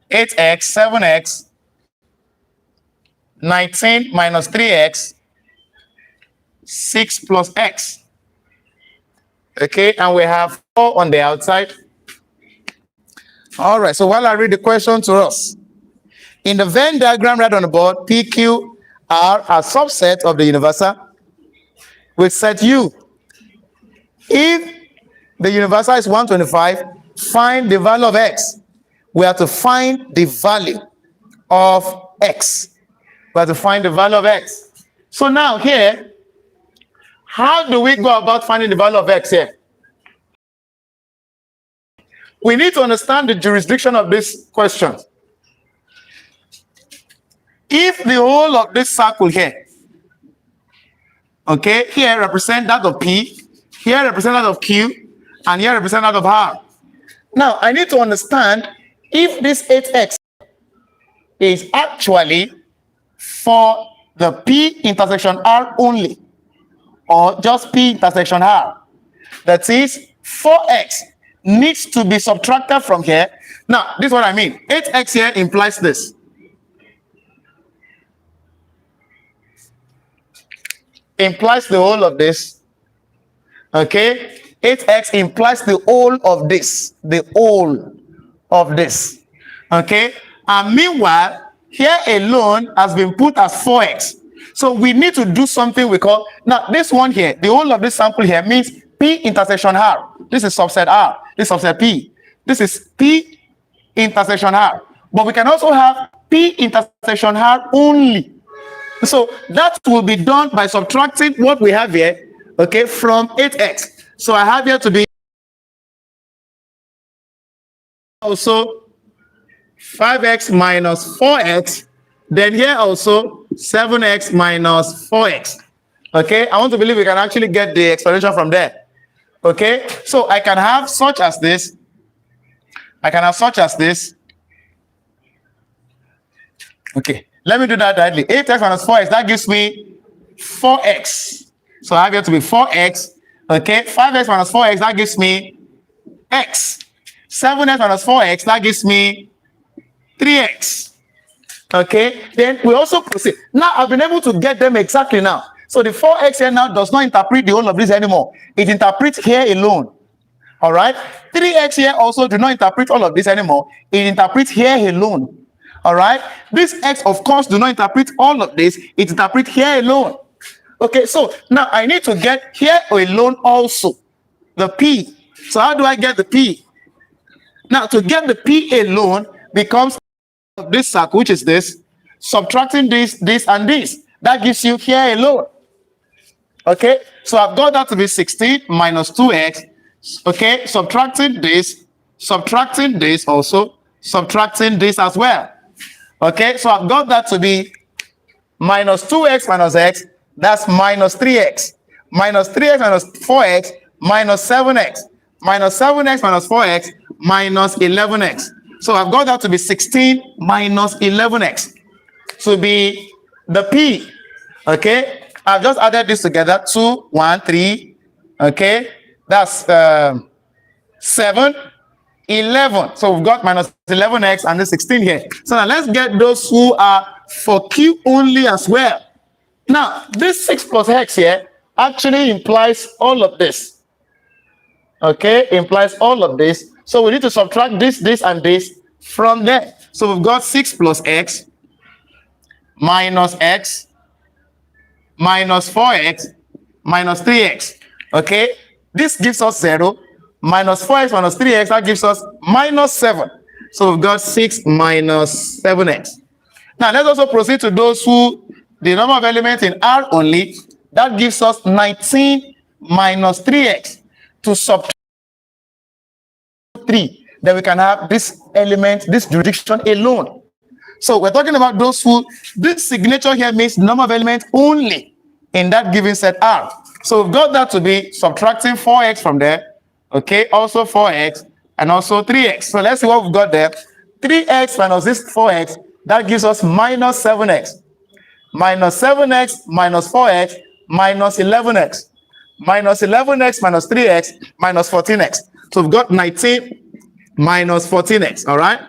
8x, 7x, 19 minus 3x, 6 plus x. Okay, and we have 4 on the outside. All right, so while I read the question to us, in the Venn diagram right on the board, PQ are a subset of the universal with set U. If the universal is 125, find the value of x. We have to find the value of x. We have to find the value of x. So now here, how do we go about finding the value of x here? We need to understand the jurisdiction of this question. If the whole of this circle here, okay, here represent that of P, here represent that of Q, and here represent that of R. Now, I need to understand if this 8x is actually for the P intersection R only, or just P intersection R. That is, 4x needs to be subtracted from here. Now, this is what I mean. 8x here implies this. Implies the whole of this. Okay? 8x implies the whole of this. The whole of this. Okay? And meanwhile, here alone has been put as 4x. So we need to do something we call, now this one here, the whole of this sample here means P intersection R. This is subset R. This is subset P. This is P intersection R. But we can also have P intersection R only. So that will be done by subtracting what we have here, okay, from 8x. So I have here to be also 5x minus 4x. Then here also 7x minus 4x. Okay, I want to believe we can actually get the explanation from there. Okay, so I can have such as this. I can have such as this. Okay, let me do that directly. 8x minus 4x, that gives me 4x. So I have here to be 4x. Okay, 5x minus 4x, that gives me x. 7x minus 4x, that gives me 3x. Okay, then we also proceed. Now I've been able to get them exactly now. So the 4x here now does not interpret the whole of this anymore. It interprets here alone. All right. 3x here also do not interpret all of this anymore. It interprets here alone. All right. This x, of course, do not interpret all of this. It interprets here alone. Okay. So now I need to get here alone also. The P. So how do I get the P? Now to get the P alone becomes this circle, which is this, subtracting this, this, and this. That gives you here alone. Okay, so I've got that to be 16 minus 2x. Okay, subtracting this also, subtracting this as well. Okay, so I've got that to be minus 2x minus x. That's minus 3x. Minus 3x minus 4x minus 7x. Minus 7x minus 4x minus 11x. So I've got that to be 16 minus 11x. To be the P. Okay, I've just added this together. 2, 1, 3. Okay, that's 7, 11. So we've got minus 11x and the 16 here. So now let's get those who are for Q only as well. Now, this 6 plus x here actually implies all of this. Okay, implies all of this. So we need to subtract this, this, and this from there. So we've got 6 plus x minus x minus 4x minus 3x. Okay, this gives us 0. Minus 4x minus 3x, that gives us minus 7. So we've got 6 minus 7x. Now let's also proceed to those who, the number of elements in R only, that gives us 19 minus 3x. To subtract 3, then we can have this element, this jurisdiction alone. So we're talking about those who, this signature here means number of elements only in that given set R. So we've got that to be subtracting 4x from there. Okay, also 4x and also 3x. So let's see what we've got there. 3x minus this 4x, that gives us minus 7x. Minus 7x minus 4x minus 11x. Minus 11x minus 3x minus 14x. So we've got 19 minus 14x, all right?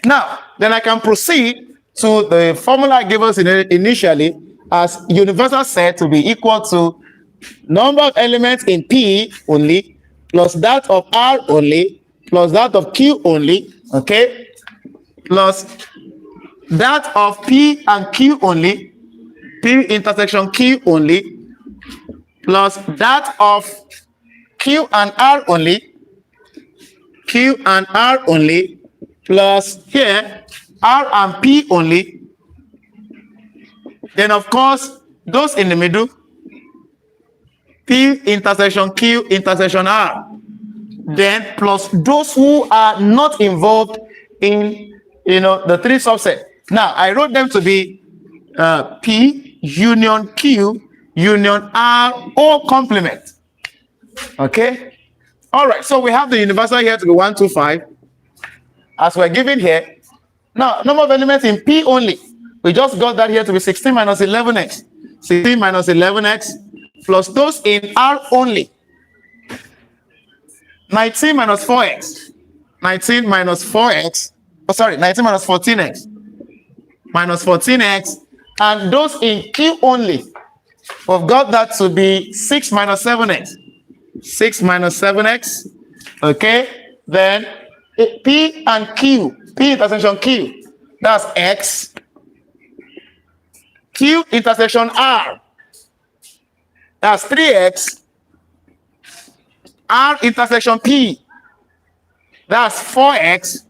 Now, then I can proceed to the formula I gave us initially as universal set to be equal to number of elements in P only plus that of R only plus that of Q only, okay, plus that of P and Q only, P intersection Q only, plus that of Q and R only, Q and R only, plus here R and P only. Then of course those in the middle, P intersection Q intersection R. Then plus those who are not involved in, the three subsets. Now I wrote them to be P union Q union R or complement. Okay. All right. So we have the universal here to be 1, 2, 5, as we're given here. Now number of elements in P only. We just got that here to be 16 minus 11x. 16 minus 11x plus those in R only. 19 minus 4x. 19 minus 4x. Oh, sorry, 19 minus 14x. Minus 14x. And those in Q only. We've got that to be 6 minus 7x. 6 minus 7x. Okay. Then P and Q. P intersection Q. That's x. Q intersection R. That's 3x. R intersection P. That's 4x.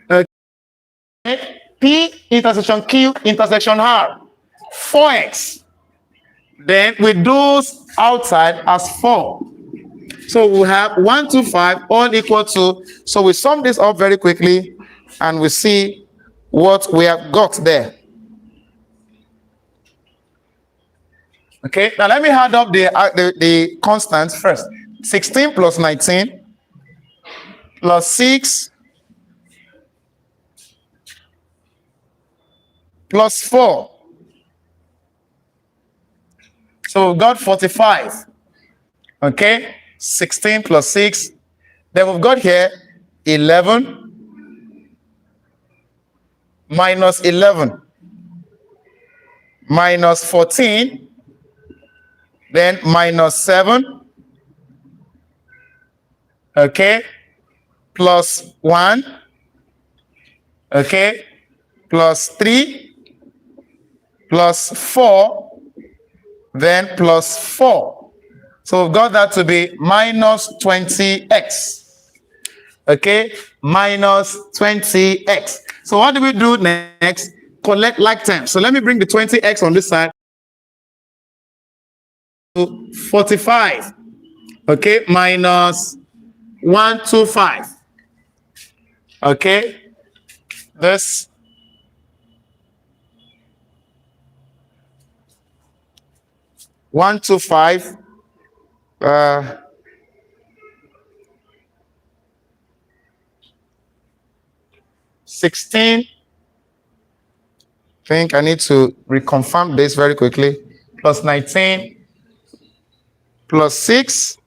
Okay. P intersection Q intersection R. 4x. Then with those outside as 4. So we have 1, 2, 5 all equal to. So we sum this up very quickly and we see what we have got there. Okay, now let me add up the constants first. 16 plus 19 plus 6 plus 4. So we've got 45. Okay, 16 plus 6. Then we've got here 11 minus 11 minus 14. Then minus 7, okay, plus 1, okay, plus 3, plus 4, then plus 4. So we've got that to be minus 20x, okay, minus 20x. So what do we do next? Collect like terms. So let me bring the 20x on this side. 45, okay, minus 125, okay, this 125, 16. I think I need to reconfirm this very quickly. Plus 19. Plus 6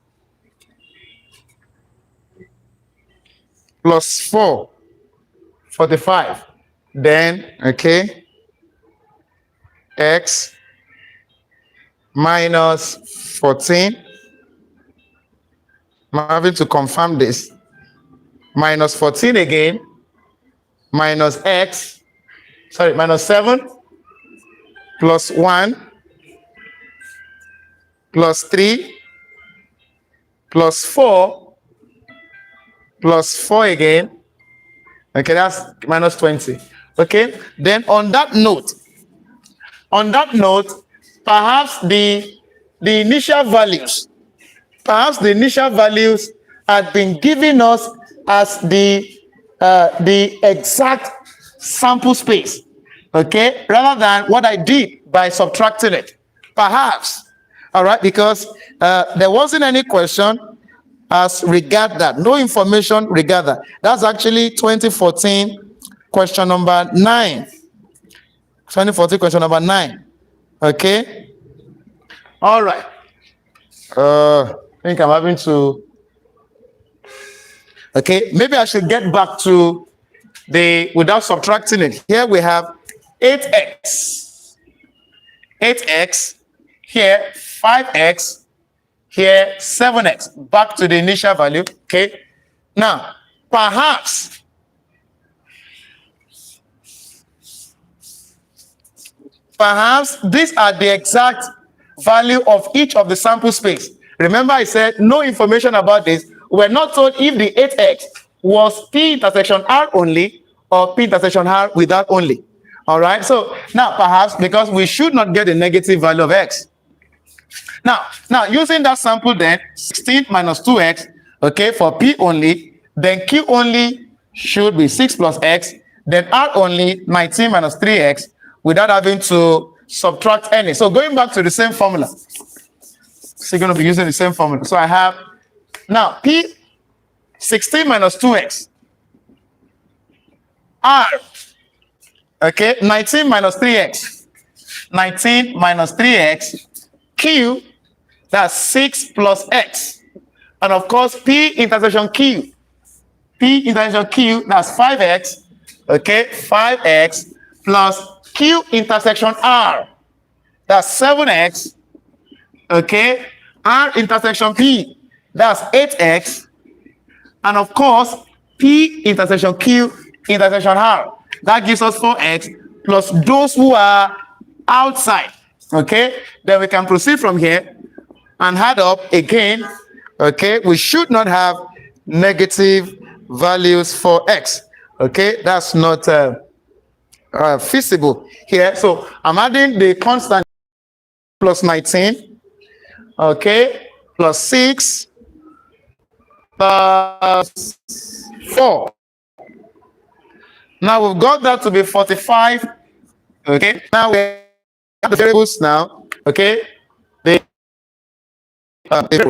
plus 4, 45. Then, okay, x minus 14. I'm having to confirm this. Minus 14 again, minus x, sorry, minus 7 plus 1 plus 3 plus 4 plus 4 again. Okay, that's minus 20. Okay, then on that note, perhaps the initial values had been given us as the exact sample space, okay, rather than what I did by subtracting it. Perhaps. All right, because there wasn't any question as regard that, no information regard that. That's actually 2014 question number 9. 2014 question number 9. Okay. All right. I think I'm having to. Okay, maybe I should get back to without subtracting it. Here we have 8x, 8x, here 5x, here 7x, back to the initial value. Okay, now perhaps these are the exact value of each of the sample space. Remember I said no information about this. We're not told if the 8x was P intersection R only or P intersection R without only. All right, so now perhaps because we should not get a negative value of x. Now using that sample then, 16 minus 2x, okay, for P only, then Q only should be 6 plus x, then R only 19 minus 3x, without having to subtract any. So going back to the same formula. So you're going to be using the same formula. So I have now P 16 minus 2x. R, okay, 19 minus 3x. 19 minus 3x. Q, that's 6 plus x. And of course, P intersection Q. P intersection Q, that's 5x. Okay, 5x plus Q intersection R, that's 7x. Okay, R intersection P, that's 8x. And of course, P intersection Q intersection R, that gives us 4x plus those who are outside. Okay, then we can proceed from here and add up again. Okay, we should not have negative values for x. Okay, that's not feasible here. So I'm adding the constant plus 19, okay, plus 6 plus 4. Now we've got that to be 45. Okay, now we have the variables now. Okay, the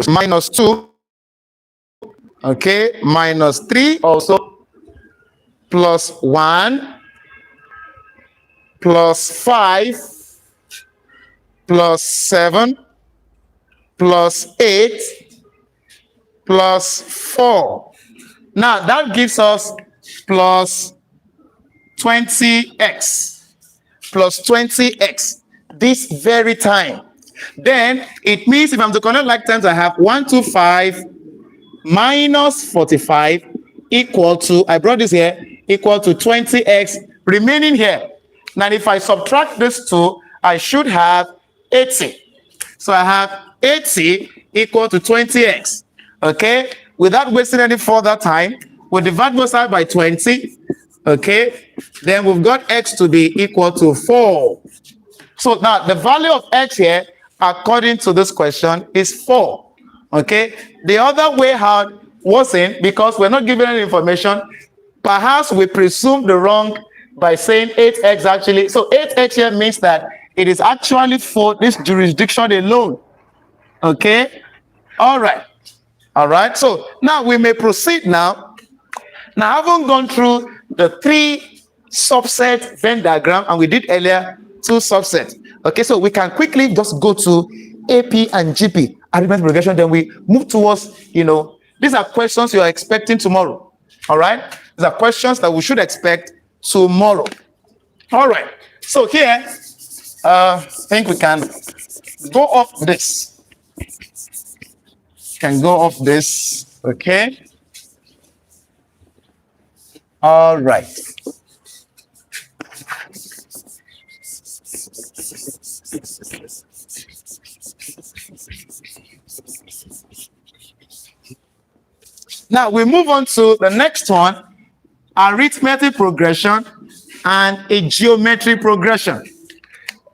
minus 2, okay, minus 3 also, plus 1, plus 5, plus 7, plus 8, plus 4. Now that gives us plus 20x, plus 20x this very time. Then it means if I'm to connect like terms, I have 125 minus 45 equal to, I brought this here, equal to 20x remaining here. Now, if I subtract this 2, I should have 80. So I have 80 equal to 20x. Okay? Without wasting any further time, we'll divide both sides by 20. Okay? Then we've got x to be equal to 4. So now the value of x here, according to this question, is 4. Okay? The other way out wasn't, because we're not given any information. Perhaps we presume the wrong by saying 8x actually. So 8x here means that it is actually for this jurisdiction alone. Okay? All right. All right. So now we may proceed now. Now, I haven't gone through the 3 subset Venn diagram, and we did earlier 2 subsets. Okay, so we can quickly just go to AP and GP, arithmetic progression. Then we move towards, these are questions you are expecting tomorrow. All right? These are questions that we should expect tomorrow. All right. So here, I think we can go off this. Can go off this. Okay. All right. Now we move on to the next one, arithmetic progression and a geometric progression.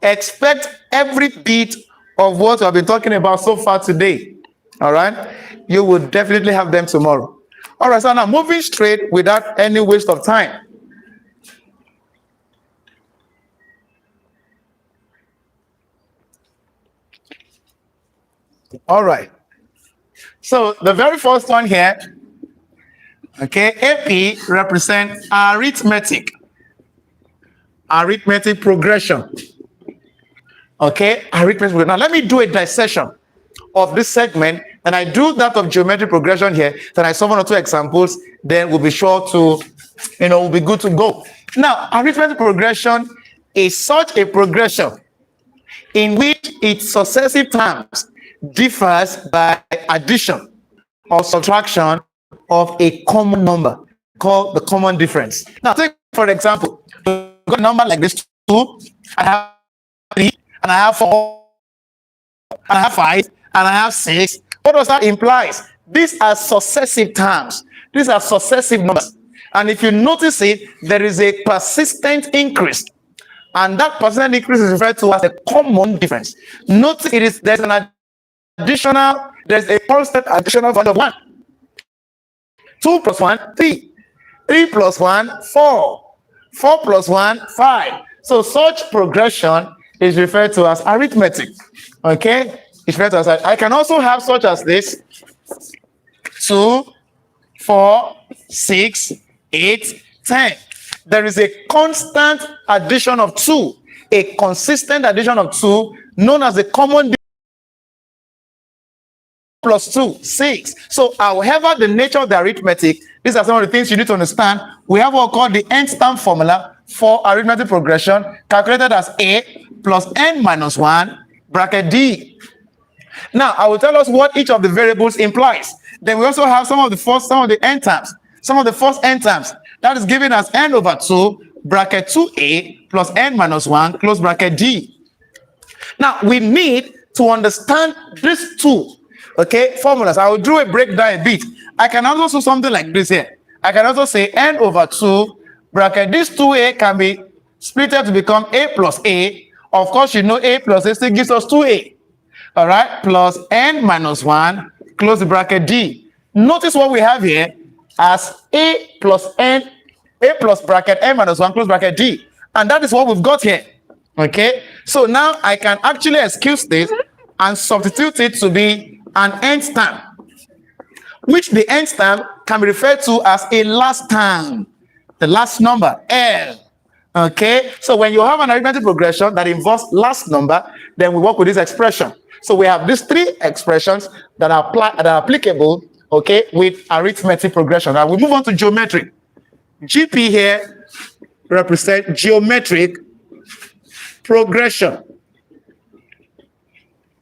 Expect every bit of what I've been talking about so far today. All right? You will definitely have them tomorrow. All right, so now moving straight without any waste of time. All right. So the very first one here, okay, AP represents arithmetic progression. Okay, arithmetic progression. Now let me do a dissection of this segment and I do that of geometric progression here, then I solve one or two examples, then we'll be sure to, we'll be good to go. Now, arithmetic progression is such a progression in which its successive terms differs by addition or subtraction of a common number called the common difference. Now, take for example, we've got a number like this 2, I have 3, and I have 4, and I have 5, and I have 6. What does that imply? These are successive terms. These are successive numbers. And if you notice it, there is a persistent increase. And that persistent increase is referred to as a common difference. Note there's a constant additional value of 1. 2 plus 1, 3. 3 plus 1, 4. 4 plus 1, 5. So such progression is referred to as arithmetic. Okay? It's referred to as, I can also have such as this: 2, 4, 6, 8, 10. There is a constant addition of 2, a consistent addition of 2, known as the common plus 2, 6. So, however, the nature of the arithmetic, these are some of the things you need to understand. We have what we call the nth term formula for arithmetic progression, calculated as A plus n minus 1 bracket D. Now, I will tell us what each of the variables implies. Then we also have some of the n terms. Some of the first n terms. That is given as n over 2 bracket 2a plus n minus 1 close bracket D. Now, we need to understand these two, formulas. I will do a breakdown a bit. I can also do something like this here. I can also say n over 2 bracket this 2a can be split to become a plus a. Of course, you know a plus a still gives us 2a. All right, plus n minus 1 close the bracket D. Notice what we have here as a plus bracket n minus 1 close bracket D. And that is what we've got here. Okay, so now I can actually excuse this and substitute it to be an nth term, which the nth term can be referred to as a last term, the last number, L. Okay, so when you have an arithmetic progression that involves last number, then we work with this expression. So we have these three expressions that are applicable, with arithmetic progression. Now we move on to geometric. GP here represents geometric progression.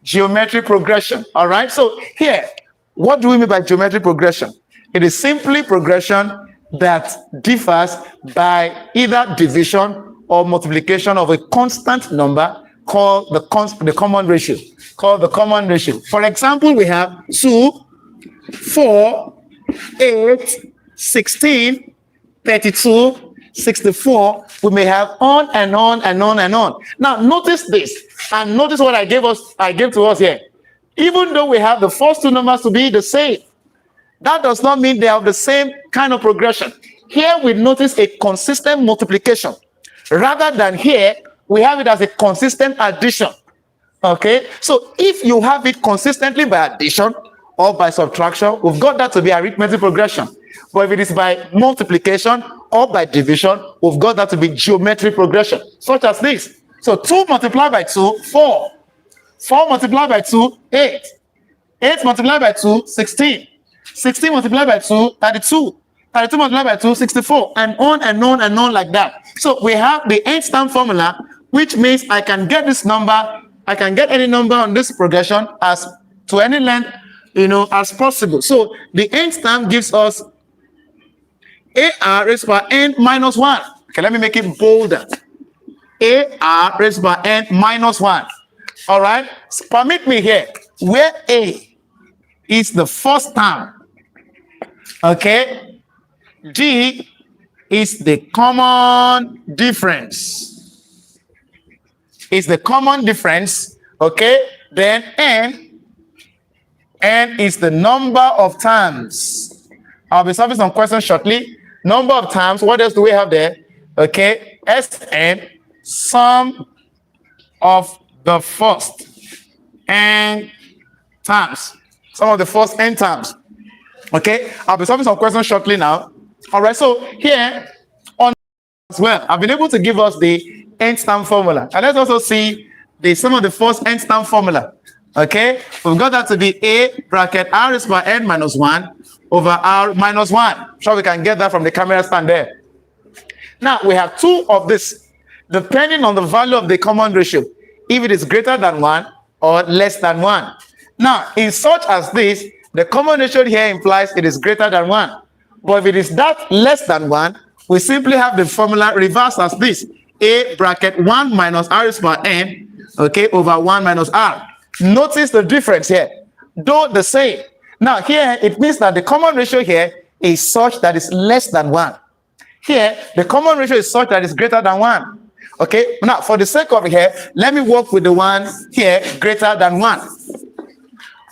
Geometric progression. All right. So here, what do we mean by geometric progression? It is simply progression that differs by either division or multiplication of a constant number called the common ratio. For example, we have 2, 4, 8, 16, 32, 64. We may have on and on and on and on. Now, notice this, and notice what I gave to us here. Even though we have the first two numbers to be the same, that does not mean they have the same kind of progression. Here we notice a consistent multiplication, rather than here we have it as a consistent addition. So if you have it consistently by addition or by subtraction, we've got that to be arithmetic progression. But if it is by multiplication or by division, we've got that to be geometric progression, such as this. So 2 multiplied by 2, 4. 4 multiplied by 2, 8. 8 multiplied by 2, 16. 16 multiplied by 2, 32. 32 multiplied by 2, 64. And on and on and on like that. So we have the nth term formula, which means I can get this number, I can get any number on this progression as to any length, as possible. So the nth term gives us AR raised by n minus 1. Okay, let me make it bolder. AR raised by n minus 1. All right, so permit me here, where A is the first term, D is the common difference. Is the common difference, then N is the number of terms. I'll be solving some questions shortly. Number of terms, what else do we have there? Sn, sum of the first n terms. Some of the first n terms. I'll be solving some questions shortly now. All right, so here on as well, I've been able to give us the nth term formula. And let's also see some of the first nth term formula. Okay, we've got that to be A bracket R is by N minus 1 over R minus 1. So we can get that from the camera stand there. Now we have two of this, depending on the value of the common ratio, if it is greater than 1 or less than 1. Now, in such as this, the common ratio here implies it is greater than 1. But if it is that less than 1, we simply have the formula reversed as this. A bracket 1 minus R is by N, okay, over 1 minus R. Notice the difference here, though the same. Now here, it means that the common ratio here is such that it's less than 1. Here, the common ratio is such that it's greater than 1. Okay, now for the sake of it here, let me work with the one here greater than 1.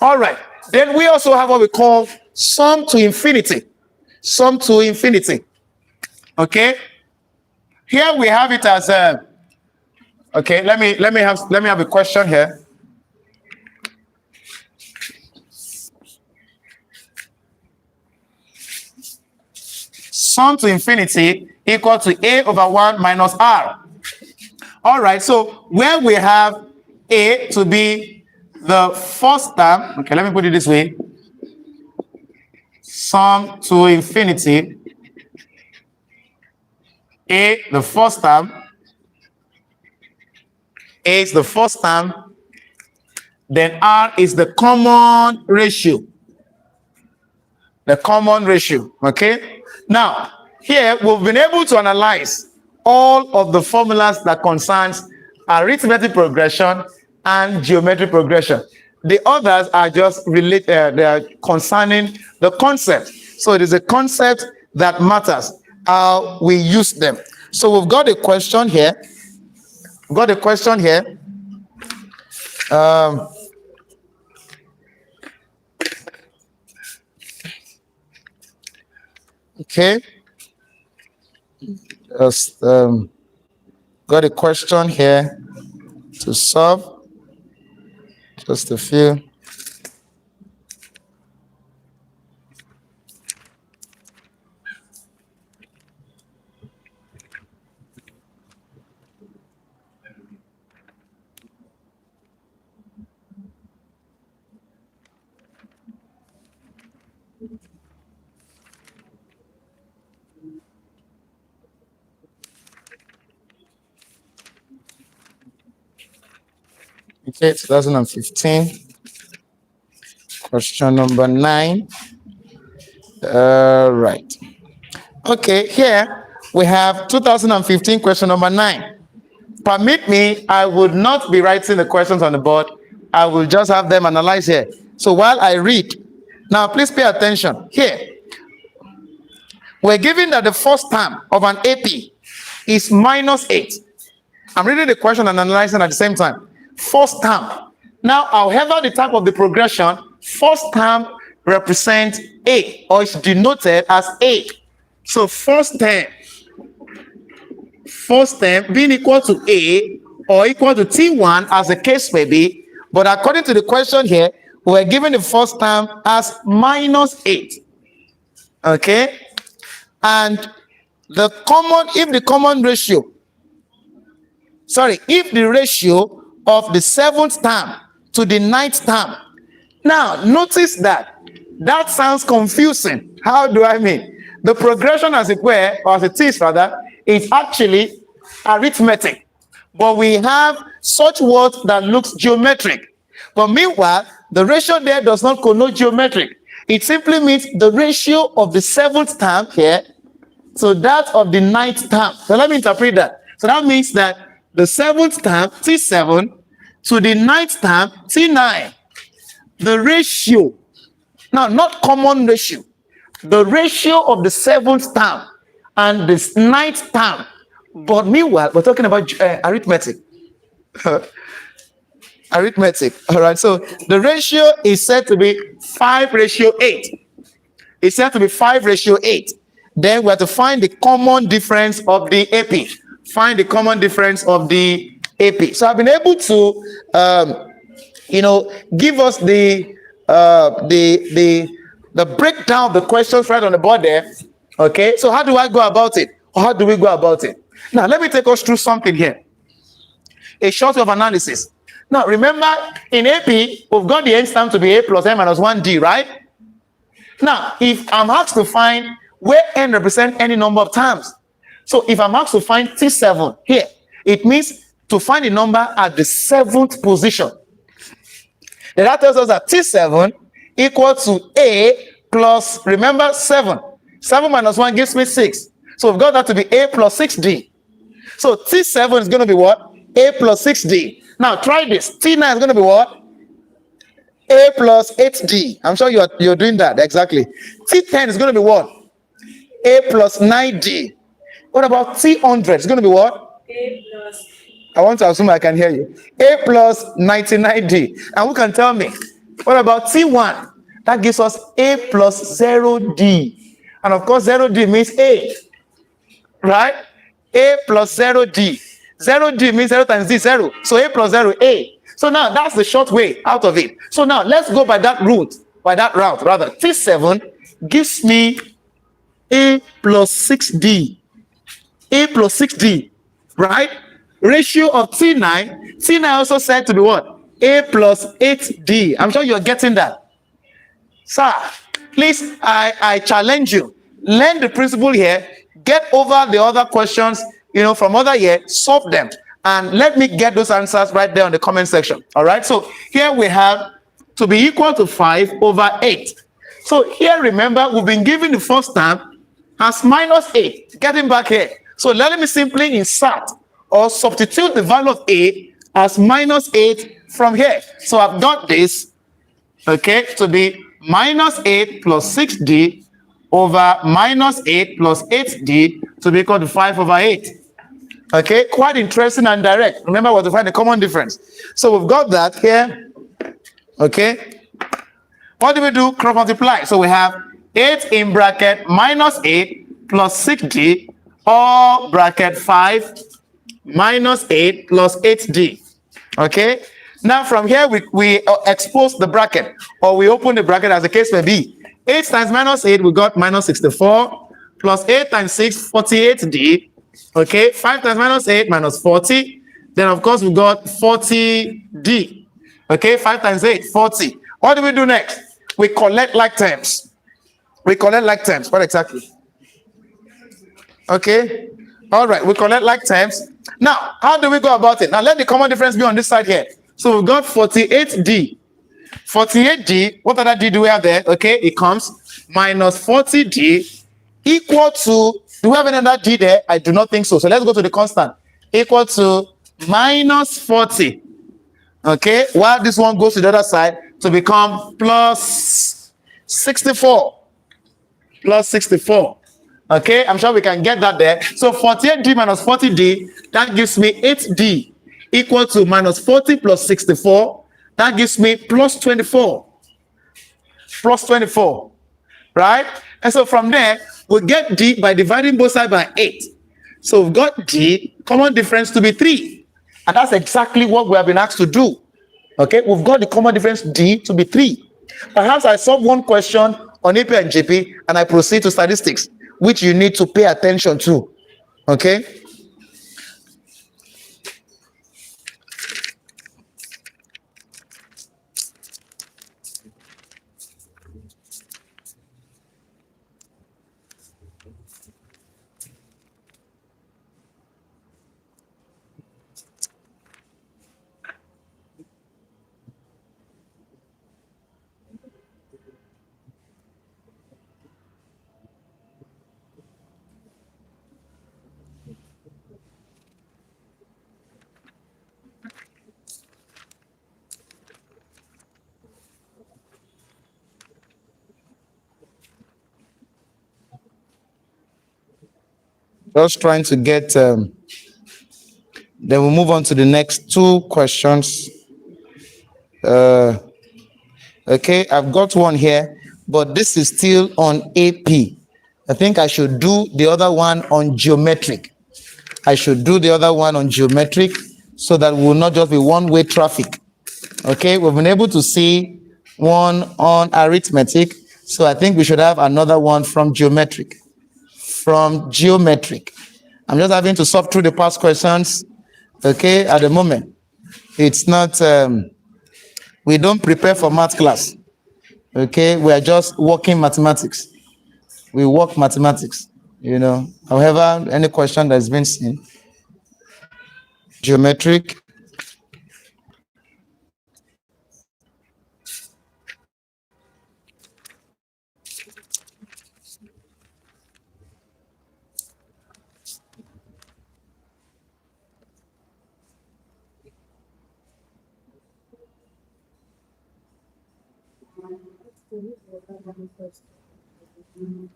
All right, then we also have what we call sum to infinity. Sum to infinity. Okay, here we have it as okay, let me have a question here. Sum to infinity equal to A over 1 minus R. All right, so where we have A to be the first term, okay, let me put it this way. Sum to infinity, A, the first term, A is the first term, then R is the common ratio. The common ratio, okay? Now, here we've been able to analyze all of the formulas that concerns arithmetic progression and geometric progression. The others are just related, they are concerning the concept. So it is a concept that matters, how we use them. So we've got a question here. We've got a question here. Okay. Just got a question here to solve. Just a few. Okay, 2015. Question number 9. Right. Okay, here we have 2015 question number 9. Permit me, I would not be writing the questions on the board. I will just have them analyzed here. So while I read, now please pay attention. Here, we're given that the first term of an AP is minus 8. I'm reading the question and analyzing at the same time. First term. Now, however the type of the progression, first term represents A, or it's denoted as A. So first term being equal to A or equal to T1 as the case may be, but according to the question here, we're given the first term as minus 8. Okay? And if the ratio of the 7th term to the 9th term. Now, notice that sounds confusing. How do I mean? The progression as it were, or as it is rather, is actually arithmetic. But we have such words that looks geometric. But meanwhile, the ratio there does not connote geometric. It simply means the ratio of the 7th term here to that of the 9th term. So let me interpret that. So that means that the 7th term, T7, to the 9th term, T9. The ratio, now not common ratio, the ratio of the 7th term and the 9th term. But meanwhile, we're talking about arithmetic. Arithmetic. All right, so the ratio is said to be 5:8. It's said to be 5:8. Then we have to find the common difference of the AP. Find the common difference of the AP. So I've been able to, give us the breakdown of the questions right on the board there. Okay, so how do I go about it? Or how do we go about it? Now, let me take us through something here. A short of analysis. Now, remember, in AP, we've got the n term to be a plus n minus 1d, right? Now, if I'm asked to find where n represents any number of terms, so if I'm asked to find T7 here, it means to find a number at the 7th position. Then that tells us that T7 equal to A plus, remember, 7. 7 minus 1 gives me 6. So we've got that to be A plus 6D. So T7 is going to be what? A plus 6D. Now try this. T9 is going to be what? A plus 8D. I'm sure you're doing that. Exactly. T10 is going to be what? A plus 9D. What about T100? It's going to be what? A plus. I want to assume I can hear you. A plus 99D. And who can tell me? What about T1? That gives us A plus 0D. And of course, 0D means A. Right? A plus 0D. 0D means 0 times D, 0. So A plus 0, A. So now that's the short way out of it. So now let's go by that route. T7 gives me A plus 6D. A plus 6D. Right? Ratio of T9. T9 also said to be what? A plus 8D. I'm sure you're getting that. Sir, please, I challenge you. Learn the principle here. Get over the other questions, from other year. Solve them. And let me get those answers right there on the comment section. All right. So here we have to be equal to 5 over 8. So here, remember, we've been given the first term as minus 8. Getting back here. So let me simply insert or substitute the value of A as minus 8 from here. So I've got this, okay, to be minus 8 plus 6D over minus 8 plus 8D to be equal to 5 over 8. Okay, quite interesting and direct. Remember, we have to find the common difference. So we've got that here. Okay. What do we do? Cross multiply. So we have 8 in bracket minus 8 plus 6D or bracket 5 minus 8 plus 8D. Okay. Now from here, we expose the bracket or we open the bracket as the case may be. 8 times minus 8, we got minus 64 plus 8 times 6, 48D. Okay, 5 times minus 8 minus 40. Then, of course, we got 40D. Okay, 5 times 8, 40. What do we do next? We collect like terms. What exactly? Okay, all right, we collect like terms. Now, how do we go about it? Now, let the common difference be on this side here. So we've got 48D. 48D, what other D do we have there? Okay, it comes minus 40D equal to, do we have another D there? I do not think so. So let's go to the constant. Equal to minus 40. Okay, while this one goes to the other side to become plus 64. Plus 64. Okay, I'm sure we can get that there. So 48D minus 40D, that gives me 8D equal to minus 40 plus 64. That gives me plus 24. Plus 24. Right? And so from there, we get D by dividing both sides by 8. So we've got D, common difference, to be 3. And that's exactly what we have been asked to do. Okay? We've got the common difference D to be 3. Perhaps I solve one question on AP and GP and I proceed to statistics, which you need to pay attention to. Okay? Just trying to get, then we'll move on to the next 2 questions. Okay, I've got one here, but this is still on AP. I think I should do the other one on geometric. So that we will not just be one-way traffic. Okay, we've been able to see one on arithmetic, so I think we should have another one from geometric. I'm just having to sort through the past questions, okay, at the moment. It's not, we don't prepare for math class. Okay, we are just working mathematics. We work mathematics, you know. However, any question that's been seen, geometric.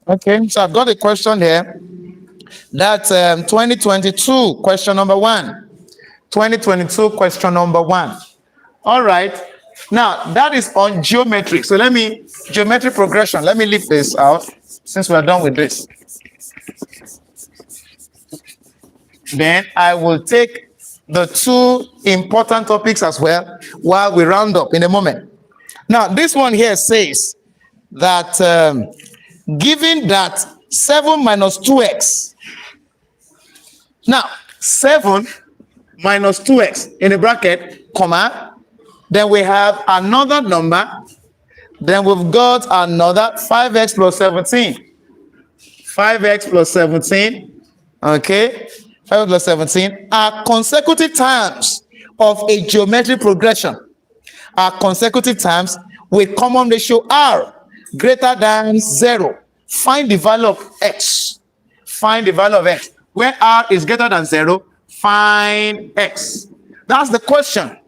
Okay, so I've got a question here. That's 2022, question number 1. 2022, question number 1. All right. Now, that is on geometry. So geometry progression. Let me leave this out since we're done with this. Then I will take the 2 important topics as well while we round up in a moment. Now, this one here says that given that 7 minus 2x. Now, 7 minus 2x in a bracket, comma, then we have another number, then we've got another 5x plus 17. 5x plus 17, okay, 5 plus 17 are consecutive terms of a geometric progression. Are consecutive terms with common ratio r greater than 0. Find the value of x. Find the value of x. Where r is greater than 0, find x. That's the question.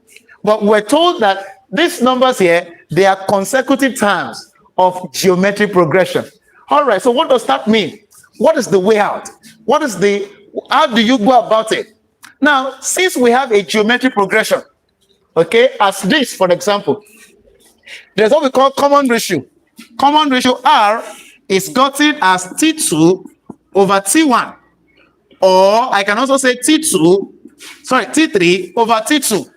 But we're told that these numbers here, they are consecutive terms of geometric progression. All right, so what does that mean? What is the way out? How do you go about it? Now, since we have a geometric progression, okay, as this, for example, there's what we call common ratio. Common ratio r is gotten as T2 over T1. Or I can also say T3 over T2.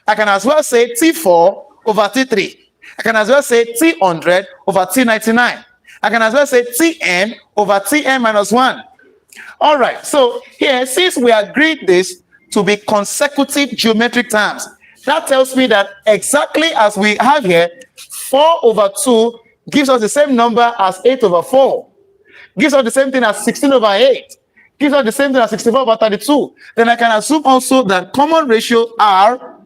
I can as well say T4 over T3. I can as well say T100 over T99. I can as well say Tn over Tn minus 1. All right, so here, since we agreed this to be consecutive geometric terms, that tells me that exactly as we have here, 4 over 2 gives us the same number as 8 over 4. Gives us the same thing as 16 over 8. Gives us the same thing as 64 over 32. Then I can assume also that common ratio r,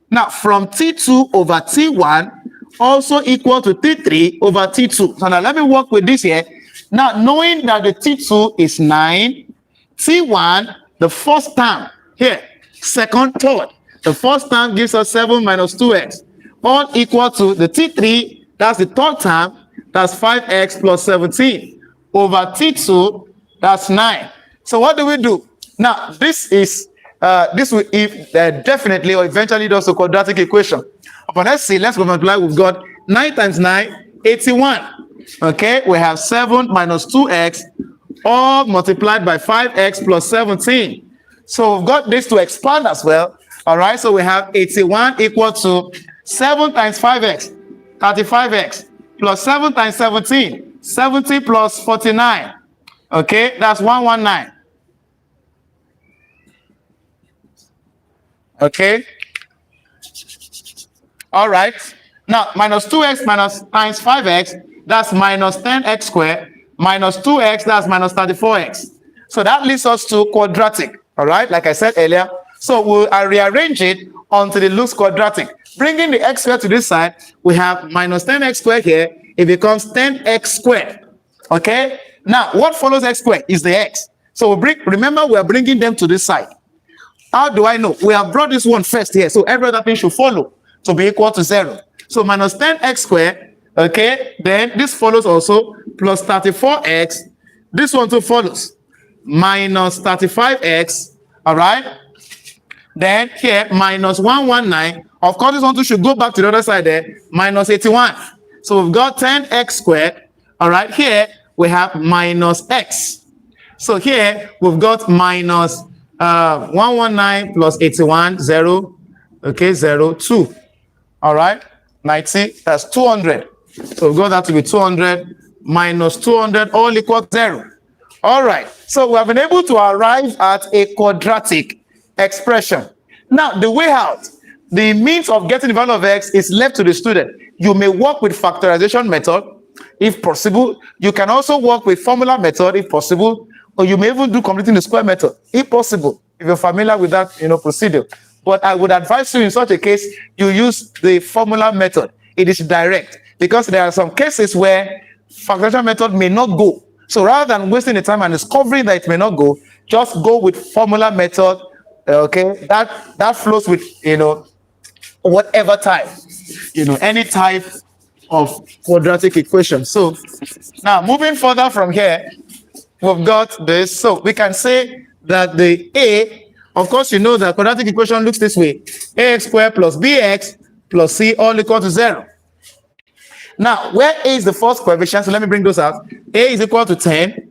now from T2 over T1, also equal to T3 over T2. So now let me work with this here. Now, knowing that the T2 is 9, T1, the first term, here, second, third. The first term gives us 7 minus 2x, all equal to the T3, that's the third term, that's 5x plus 17, over T2, that's 9. So what do we do? Now, this will definitely or eventually does a quadratic equation. But let's see, let's multiply. We've got 9 times 9, 81. Okay, we have 7 minus 2x, all multiplied by 5x plus 17. So we've got this to expand as well. All right, so we have 81 equal to 7 times 5x, 35x, plus 7 times 17, 70 plus 49. Okay, that's 119. Okay. All right. Now, minus 2x minus times 5x, that's minus 10x squared, minus 2x, that's minus 34x. So that leads us to quadratic. All right, like I said earlier. So I rearrange it until it looks quadratic. Bringing the x squared to this side, we have minus 10x squared here. It becomes 10x squared. Okay. Now, what follows x squared is the x. So remember, we are bringing them to this side. How do I know? We have brought this one first here. So every other thing should follow to be equal to 0. So minus 10x squared. Okay. Then this follows also plus 34x. This one too follows. Minus 35x. All right. Then here, minus 119. Of course, this one too should go back to the other side there. Minus 81. So we've got 10x squared. All right. Here, we have minus x. So here, we've got minus 119 plus 81, 0. Okay, 0, 2. All right. 90, that's 200. So we've got that to be 200 minus 200, all equal to 0. All right. So we have been able to arrive at a quadratic expression. Now, the way out, the means of getting the value of x is left to the student. You may work with factorization method if possible. You can also work with formula method if possible, or you may even do completing the square method if possible, if you're familiar with that procedure. But I would advise you in such a case, you use the formula method. It is direct, because there are some cases where factorization method may not go. So rather than wasting the time and discovering that it may not go, just go with formula method. Okay, that flows with whatever type, any type of quadratic equation. So now moving further from here, we've got this. So we can say that the A, of course, the quadratic equation looks this way: ax squared plus bx plus c all equal to 0. Now, where A is the first coefficient, so let me bring those out. A is equal to 10,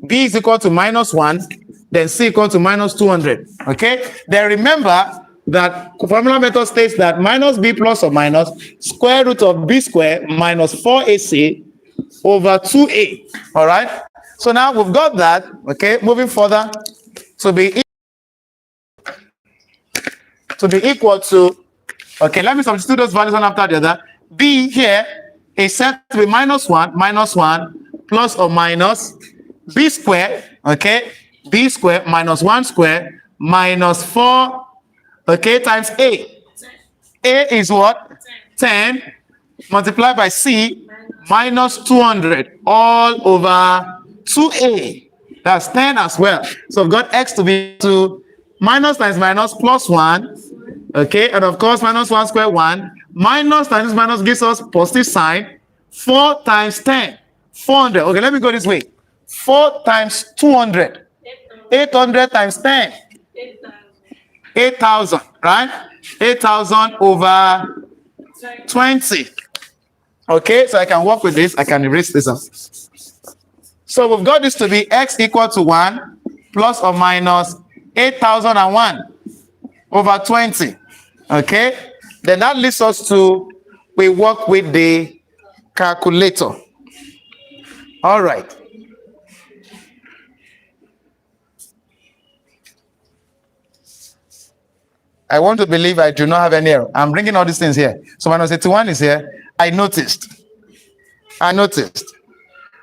B is equal to -1, then C equal to -200. Okay? Then remember that formula method states that minus B plus or minus square root of B squared minus 4AC over 2A. All right? So now we've got that. Okay? Moving further, to be equal to, okay, let me substitute those values one after the other. B here is set to be -1 plus or minus B squared, okay, B squared minus 1 squared minus 4, okay, times A. A is what? 10 multiplied by C minus 200 all over 2A. That's 10 as well. So I've got x to be to minus times minus plus 1, okay, and of course minus 1 squared 1, minus times minus gives us positive sign. 4 times 10, 400. Okay, let me go this way. 4 times 200, 800 times 10, 8,000, right? 8,000 over 20. Okay, so I can work with this. I can erase this out. So we've got this to be x equal to 1 plus or minus 8,001 over 20. Okay, then that leads us to, we work with the calculator. All right. I want to believe I do not have any error. I'm bringing all these things here. So minus 81 is here. I noticed.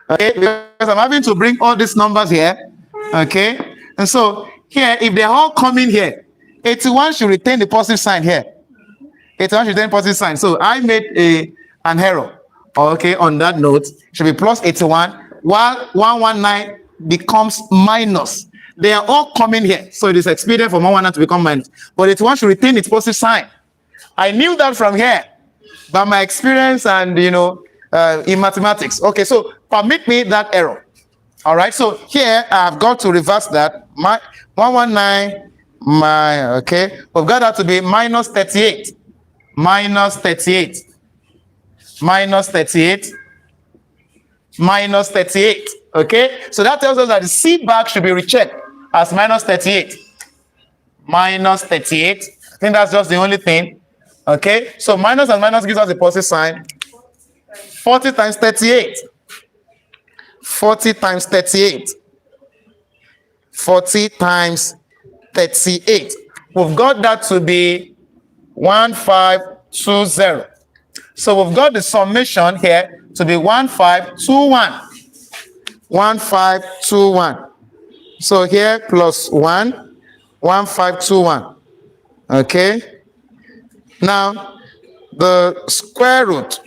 Okay, because I'm having to bring all these numbers here. Okay, and so here, if they're all coming here, 81 should retain the positive sign here. 81 should retain positive sign. So I made an error. Okay, on that note, it should be plus 81, while 119 becomes minus. They are all coming here, so it is expedient for 119 to become minus. But 81 should retain its positive sign. I knew that from here, by my experience and in mathematics. Okay, so permit me that error. All right, so here I've got to reverse that. My 119, okay, we've got that to be minus 38, minus 38. Minus 38, minus 38, okay? So that tells us that the C back should be rechecked as minus 38. Minus 38, I think that's just the only thing, okay? So minus and minus gives us a positive sign. 40 times 38. 40 times 38. 40 times 38. We've got that to be 1520. So we've got the summation here to be 1521. 1521. So here plus 1, 1521. Okay. Now the square root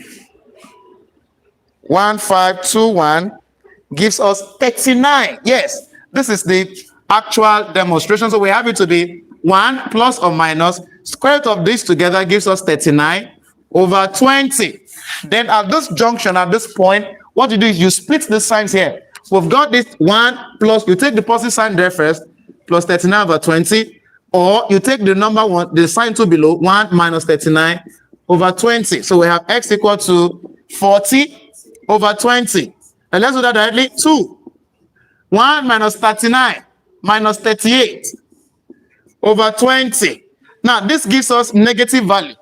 1521 gives us 39. Yes, this is the actual demonstration. So we have it to be 1 plus or minus square root of this together gives us 39 over 20. Then at this junction, at this point, what you do is you split the signs here. We've got this 1 plus, you take the positive sign there first, plus 39 over 20, or you take the number 1, the sign 2 below, 1 minus 39 over 20. So we have x equal to 40 over 20. And let's do that directly. 2. 1 minus 39 minus 38 over 20. Now, this gives us negative value.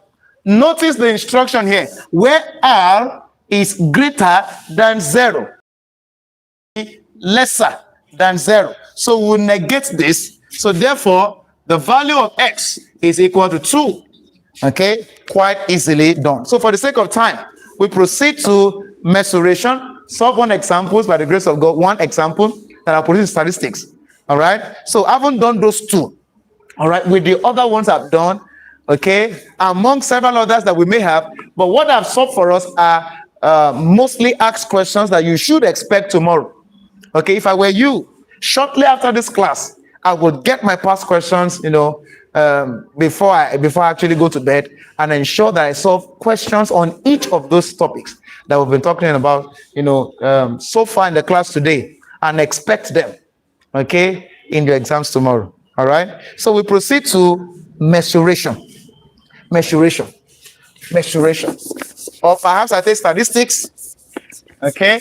Notice the instruction here, where r is greater than 0, lesser than 0. So we'll negate this. So therefore, the value of x is equal to 2. Okay, quite easily done. So for the sake of time, we proceed to mensuration. Solve one examples by the grace of God, one example that are producing statistics. All right. So I haven't done those two. All right, with the other ones I've done, okay, among several others that we may have. But what I've solved for us are mostly asked questions that you should expect tomorrow. Okay, if I were you, shortly after this class, I would get my past questions, before I actually go to bed, and ensure that I solve questions on each of those topics that we've been talking about, so far in the class today, and expect them, okay, in your exams tomorrow. All right. So we proceed to mensuration, mensuration, mensuration, or perhaps I take statistics. Okay.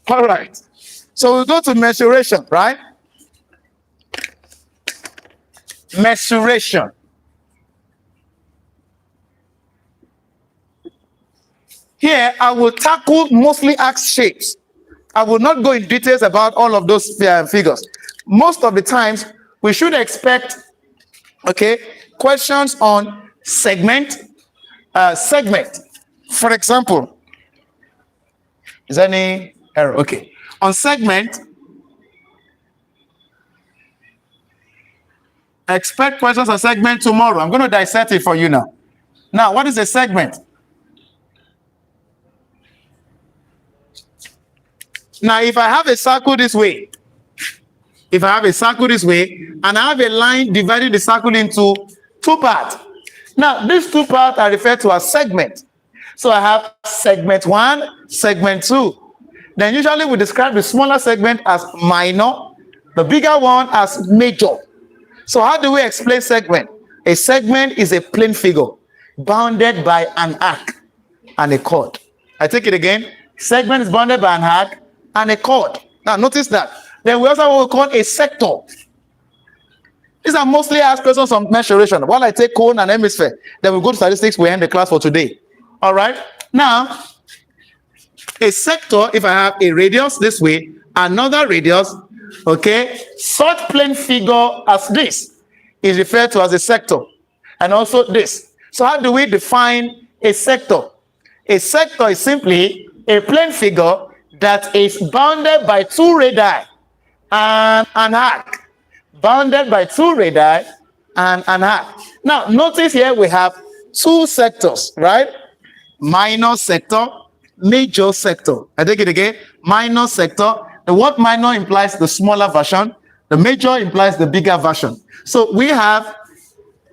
All right. So we go to mensuration, right? Mensuration. Here, I will tackle mostly asked shapes. I will not go in details about all of those figures. Most of the times, we should expect, okay, questions on segment. For example, is there any error? Okay. On segment, expect questions on segment tomorrow. I'm going to dissect it for you now. Now, what is a segment? Now, if I have a circle this way, and I have a line dividing the circle into two parts. Now, these two parts are referred to as segment. So I have segment 1, segment 2. Then usually we describe the smaller segment as minor, the bigger one as major. So how do we explain segment? A segment is a plane figure bounded by an arc and a chord. I take it again. Segment is bounded by an arc and a chord. Now notice that. Then we also have what we call a sector. These are mostly asked questions on mensuration. While I take cone and hemisphere, then we go to statistics. We end the class for today. All right. Now, a sector, if I have a radius this way, another radius, okay, such plane figure as this is referred to as a sector, and also this. So how do we define a sector? A sector is simply a plane figure that is bounded by two radii and an arc. Bounded by two radii and an arc. Now, notice here we have two sectors, right? Minor sector, major sector. I take it again. Minor sector. The word minor implies the smaller version. The major implies the bigger version. So we have,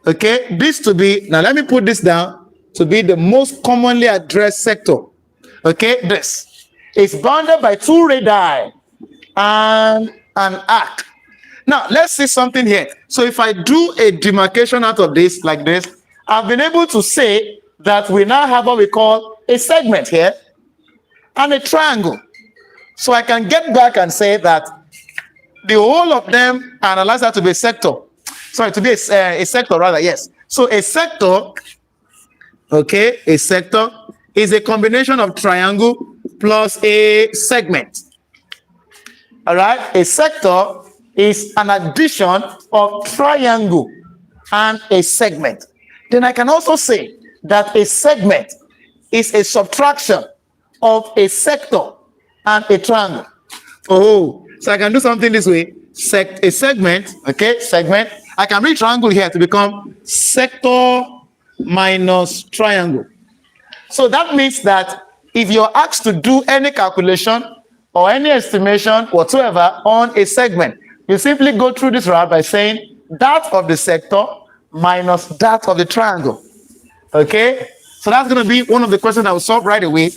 okay, this to be, now let me put this down to be the most commonly addressed sector. Okay, this is bounded by two radii and an arc. Now, let's see something here. So if I do a demarcation out of this, like this, I've been able to say that we now have what we call a segment here and a triangle. So I can get back and say that the whole of them are analyzed out to be a sector. Sorry, to be a sector rather, yes. So a sector, okay, a sector is a combination of triangle plus a segment. All right, a sector is an addition of triangle and a segment. Then I can also say that a segment is a subtraction of a sector and a triangle. Oh, so I can do something this way. A segment, okay, segment. I can read triangle here to become sector minus triangle. So that means that if you're asked to do any calculation or any estimation whatsoever on a segment, you simply go through this route by saying that of the sector minus that of the triangle. Okay? So that's going to be one of the questions I will solve right away.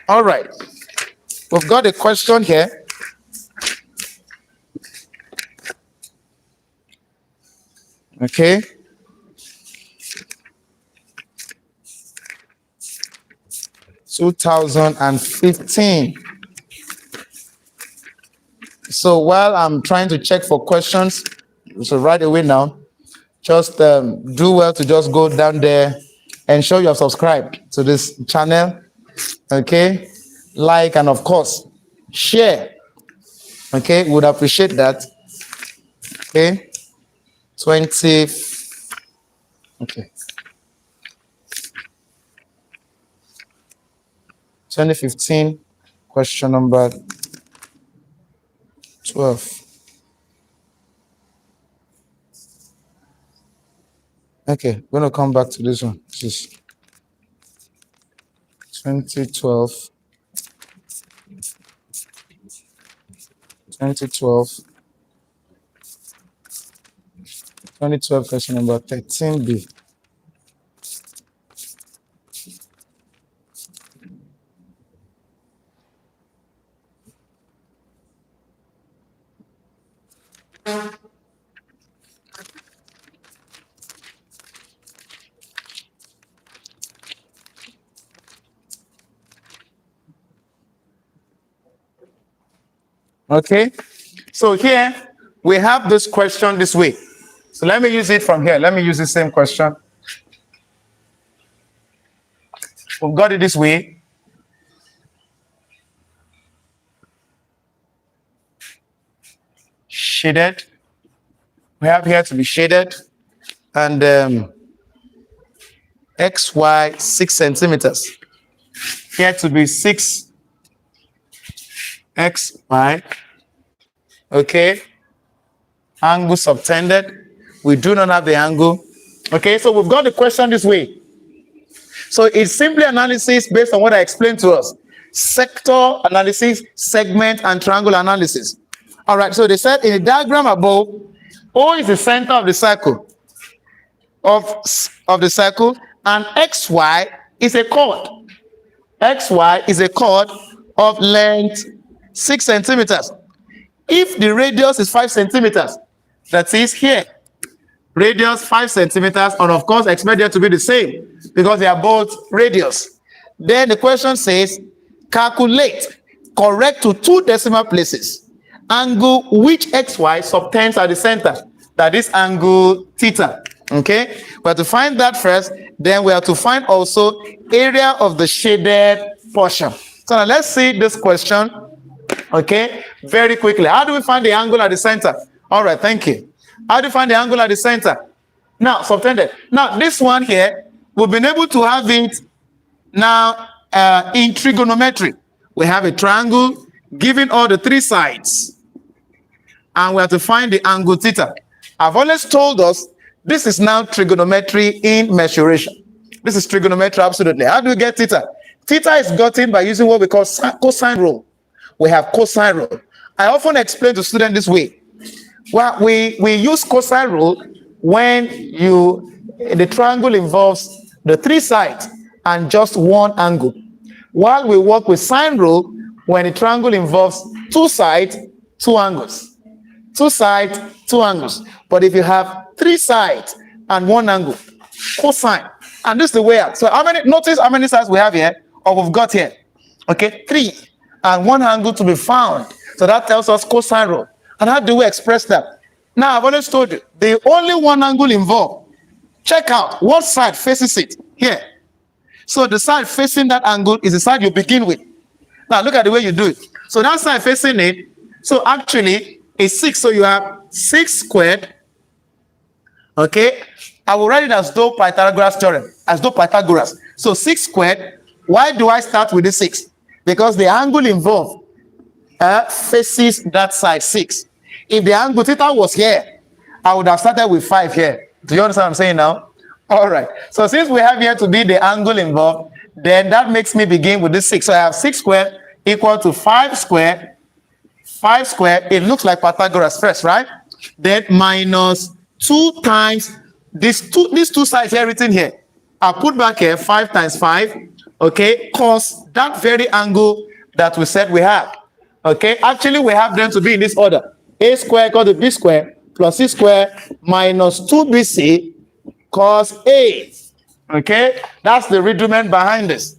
All right. We've got a question here. Okay. (2015). So while I'm trying to check for questions, so right away now, just do well to just go down there and show you have subscribed to this channel. Okay, like, and of course share. Okay, would appreciate that. Okay, 20. Okay, 2015, question number 12. Okay, we're gonna come back to this one. This is 2012. 2012. 2012, question number 13B. Okay, so here we have this question this way. So let me use it from here. Let me use the same question. We've got it this way. Shaded. We have here to be shaded. And XY 6 centimeters. Here to be 6 XY. Okay. Angle subtended. We do not have the angle. Okay, so we've got the question this way. So it's simply analysis based on what I explained to us. Sector analysis, segment, and triangle analysis. All right, so they said in the diagram above, O is the center of the circle, of the circle, and XY is a chord. XY is a chord of length 6 centimeters. If the radius is 5 centimeters, that is here, radius 5 centimeters, and of course expect them to be the same because they are both radius. Then the question says, calculate, correct to 2 decimal places, angle which XY subtends at the center, that is angle theta. Okay, we have to find that first, then we have to find also area of the shaded portion. So now let's see this question, okay, very quickly. How do we find the angle at the center? All right, thank you. How do you find the angle at the center? Now, subtended. Now, this one here, we've been able to have it now in trigonometry. We have a triangle giving all the 3 sides. And we have to find the angle theta. I've always told us this is now trigonometry in measuration. This is trigonometry, absolutely. How do we get theta? Theta is gotten by using what we call cosine rule. We have cosine rule. I often explain to students this way. Well, we use cosine rule when the triangle involves the 3 sides and just 1 angle. While we work with sine rule when the triangle involves 2 sides, 2 angles. 2 sides, 2 angles. But if you have 3 sides and 1 angle, cosine. And this is the way out. So notice how many sides we have here, or we've got here. Okay, 3 and 1 angle to be found. So that tells us cosine rule. And how do we express that? Now, I've always told you, the only 1 angle involved. Check out what side faces it here. So the side facing that angle is the side you begin with. Now, look at the way you do it. So that side facing it, so actually, it's 6. So you have 6 squared. Okay? I will write it as though Pythagoras theorem, as though Pythagoras. So 6 squared. Why do I start with the 6? Because the angle involved faces that side 6. If the angle theta was here, I would have started with 5 here. Do you understand what I'm saying now? All right. So since we have here to be the angle involved, then that makes me begin with this 6. So I have 6 squared equal to 5 squared. 5 squared, it looks like Pythagoras first, right? Then minus 2 times these two sides here written here. I'll put back here 5 times 5, okay, cos that very angle that we said we have. Okay, actually we have them to be in this order. A square equal to B square plus C square minus 2BC cos A. Okay, that's the rudiment behind this.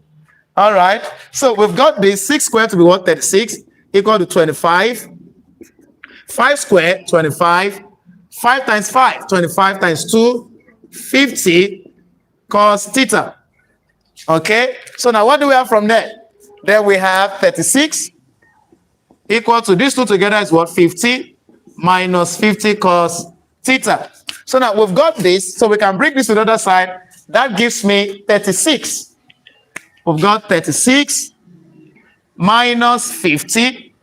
All right, so we've got this 6 squared to be what? 36 equal to 25 5 squared, 25. 5 times 5, 25 times 2, 50 cos theta. Okay, so now what do we have from there? Then we have 36 equal to these two together is what? 50 minus 50 cos theta. So now we've got this, so we can bring this to the other side. That gives me 36. We've got 36 minus 50,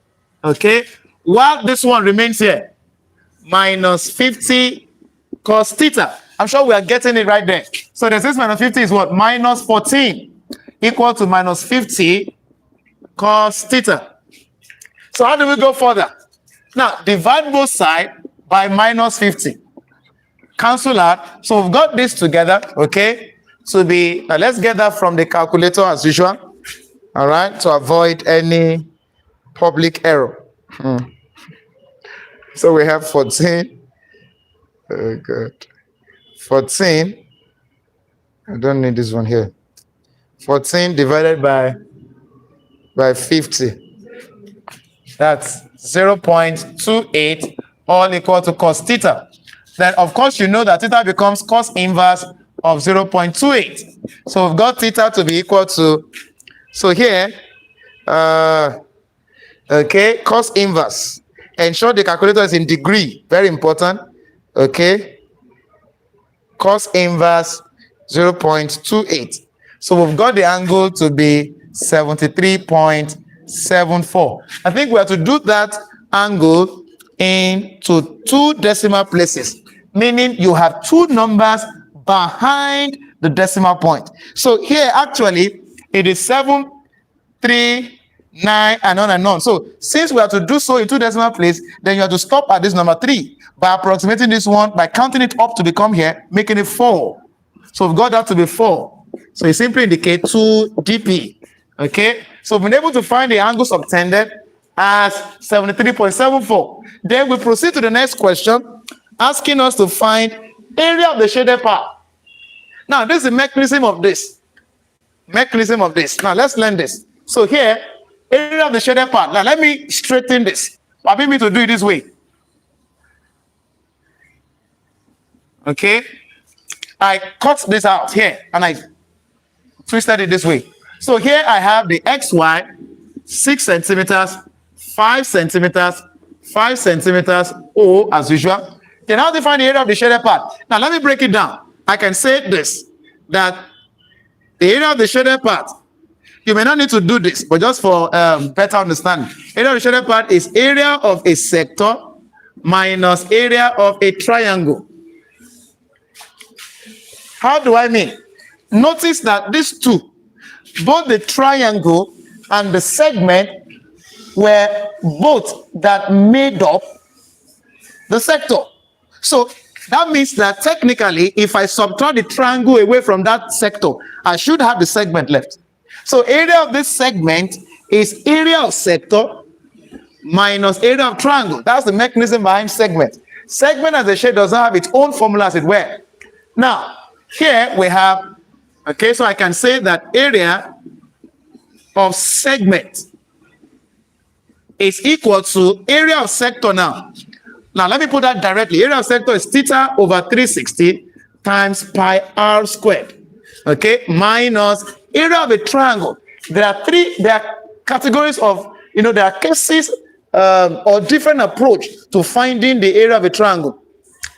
okay, while this one remains here, minus 50 cos theta. I'm sure we are getting it right there. So the 6 minus 50 is what? Minus 14 equal to minus 50 cos theta. So how do we go further? Now, divide both sides by minus 50. Cancel out. So we've got this together, okay, to be, now let's get that from the calculator as usual, all right, to avoid any public error. So we have 14. Oh, good. 14. I don't need this one here. 14 divided by 50. That's 0.28, all equal to cos theta. Then, of course, you know that theta becomes cos inverse of 0.28. So we've got theta to be equal to, so here, okay, cos inverse. Ensure the calculator is in degree. Very important. Okay. Cos inverse 0.28. So we've got the angle to be 73.74. I think we have to do that angle into 2 decimal places, meaning you have 2 numbers behind the decimal point. So here, actually, it is 7, 3, 9, and on and on. So since we have to do so in 2 decimal places, then you have to stop at this number 3 by approximating this one, by counting it up to become here, making it 4. So we've got that to be 4. So you simply indicate 2 dp. Okay, so we've been able to find the angle subtended as 73.74. Then we proceed to the next question, asking us to find area of the shaded part. Now, this is the mechanism of this. Now, let's learn this. So here, area of the shaded part. Now, let me straighten this. Permit me to do it this way. Okay, I cut this out here and I twisted it this way. So here I have the xy 6 centimeters, 5 centimeters, 5 centimeters, O as usual. Then how do you find the area of the shaded part? Now let me break it down. I can say this, that the area of the shaded part, you may not need to do this, but just for better understanding, area of the shaded part is area of a sector minus area of a triangle. How do I mean? Notice that these two, both the triangle and the segment, were both that made up the sector. So that means that technically, if I subtract the triangle away from that sector, I should have the segment left. So area of this segment is area of sector minus area of triangle. That's the mechanism behind segment. Segment as a shade does not have its own formula, as it were. Now, here we have, okay, so I can say that area of segment is equal to area of sector now. Now, let me put that directly. Area of sector is theta over 360 times pi r squared, okay, minus area of a triangle. There are categories of, there are cases or different approach to finding the area of a triangle.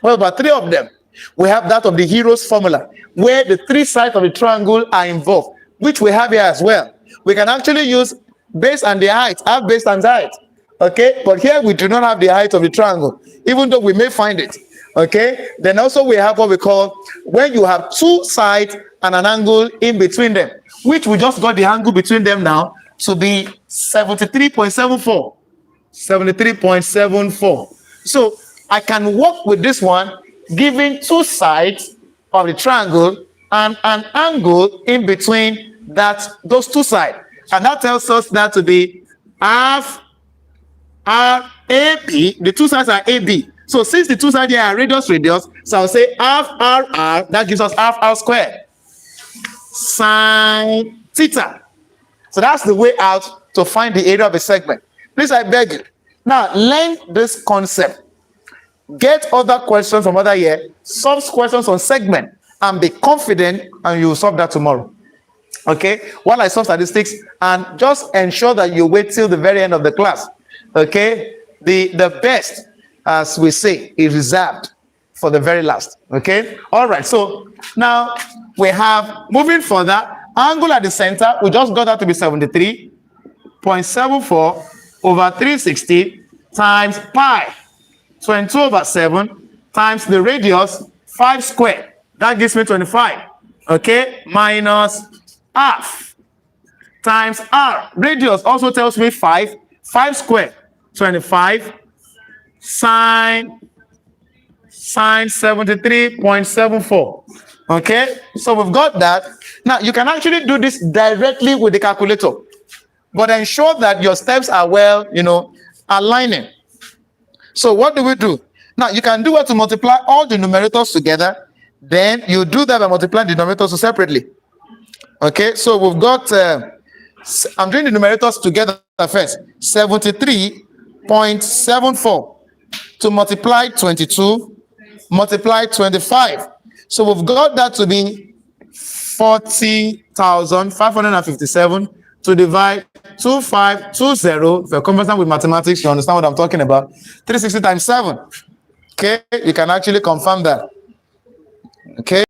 Well, about 3 of them. We have that of the hero's formula, where the 3 sides of the triangle are involved, which we have here as well. We can actually use base and the height, half base and height. Okay, but here we do not have the height of the triangle, even though we may find it. Okay, then also we have what we call when you have 2 sides and an angle in between them, which we just got the angle between them now to be 73.74. 73.74. So I can work with this one, giving 2 sides of the triangle and an angle in between those 2 sides. And that tells us that to be half RAB. The 2 sides are AB. So since the 2 sides here are radius, so I'll say half RR, that gives us half R squared. Sine theta. So that's the way out to find the area of a segment. Please, I beg you, Now, learn this concept. Get other questions from other year, solve questions on segment, and be confident, and you will solve that tomorrow. Okay, while I solve statistics, and just ensure that you wait till the very end of the class. Okay, the best, as we say, is reserved for the very last. Okay, all right. So now we have, moving further, angle at the center. We just got that to be 73.74 over 360 times pi 22 over 7 times the radius 5 squared. That gives me 25. Okay, minus half times r. Radius also tells me 5. 5 squared, 25 sine 73.74. Okay, so we've got that. Now you can actually do this directly with the calculator, but ensure that your steps are well, aligning. So what do we do? Now you can do it to multiply all the numerators together. Then you do that by multiplying the denominators separately. Okay, so we've got, I'm doing the numerators together first. 73.74 to multiply 22, multiply 25. So we've got that to be 40,557 to divide 2520. If you're conversant with mathematics, you understand what I'm talking about. 360 times 7. Okay, you can actually confirm that. Okay.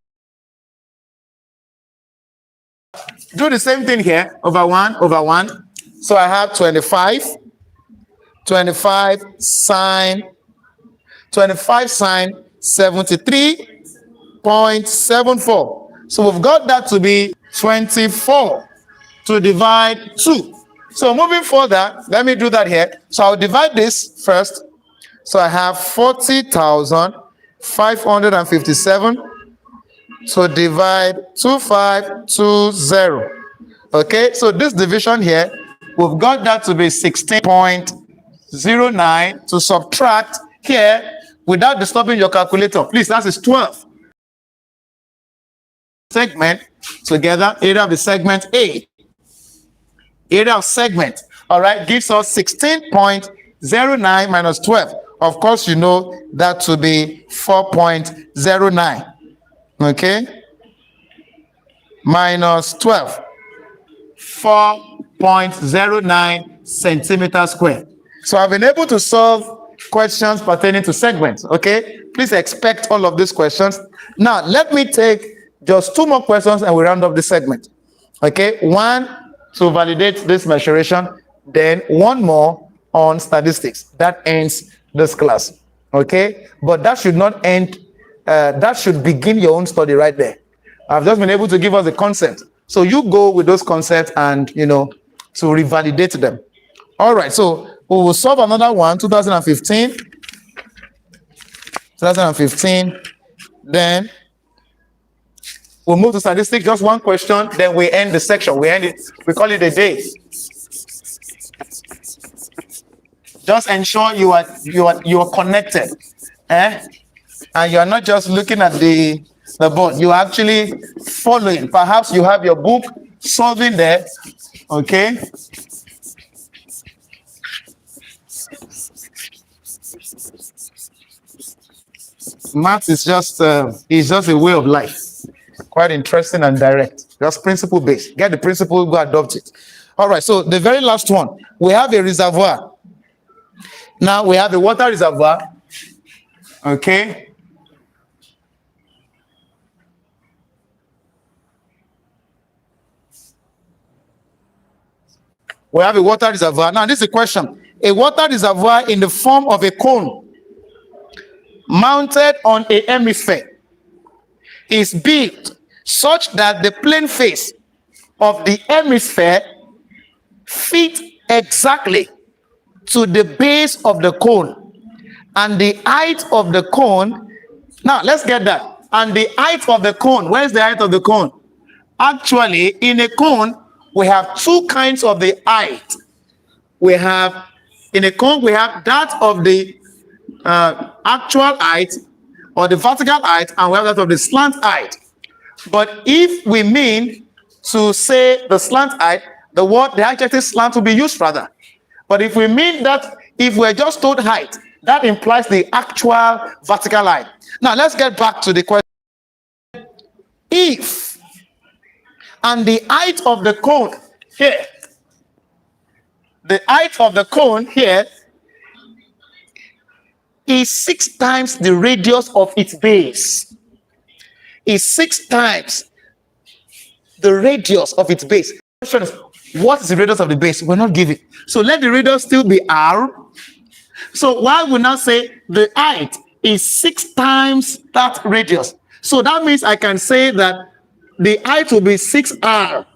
Do the same thing here, over 1 over 1. So I have 25 sine 73.74. So we've got that to be 24 to divide 2. So moving further, let me do that here. So I'll divide this first. So I have 40,557 to divide 2520. Okay, so this division here, we've got that to be 16.09 to subtract here without disturbing your calculator. Please, that is 12. Segment together, area of the segment A. Area of segment, all right, gives us 16.09 minus 12. Of course, you know that to be 4.09. Okay, minus 12, 4.09 centimeters squared. So I've been able to solve questions pertaining to segments. Okay, please expect all of these questions. Now let me take just 2 more questions and we round up the segment. Okay, one to validate this measuration, then 1 more on statistics. That ends this class. Okay, but that should not end. That should begin your own study right there. I've just been able to give us the concept. So you go with those concepts and, to revalidate them. All right, so we will solve another one, 2015. Then we'll move to statistics, just 1 question, then we end the section. We end it, we call it a day. Just ensure you are connected. And you are not just looking at the board, you are actually following. Perhaps you have your book solving there. Okay. Math is just a way of life. Quite interesting and direct. Just principle based. Get the principle, go adopt it. All right. So the very last one, we have a reservoir. Now we have a water reservoir. Okay. We have a water reservoir. Now, this is a question. A water reservoir in the form of a cone mounted on a hemisphere is built such that the plane face of the hemisphere fit exactly to the base of the cone, and the height of the cone. Now, let's get that. And the height of the cone. Where's the height of the cone? Actually, in a cone, we have 2 kinds of the height. We have, in a cone, we have that of the actual height or the vertical height, and we have that of the slant height. But if we mean to say the slant height, the adjective slant will be used rather. But if we mean that If we're just told height, that implies the actual vertical line. Now, let's get back to the question. If, and the height of the cone here, the height of the cone here is 6 times the radius of its base. Is 6 times the radius of its base. The question is, what is the radius of the base? We're not given. So let the radius still be r. So why we now say the height is 6 times that radius? So that means I can say that the height will be 6r.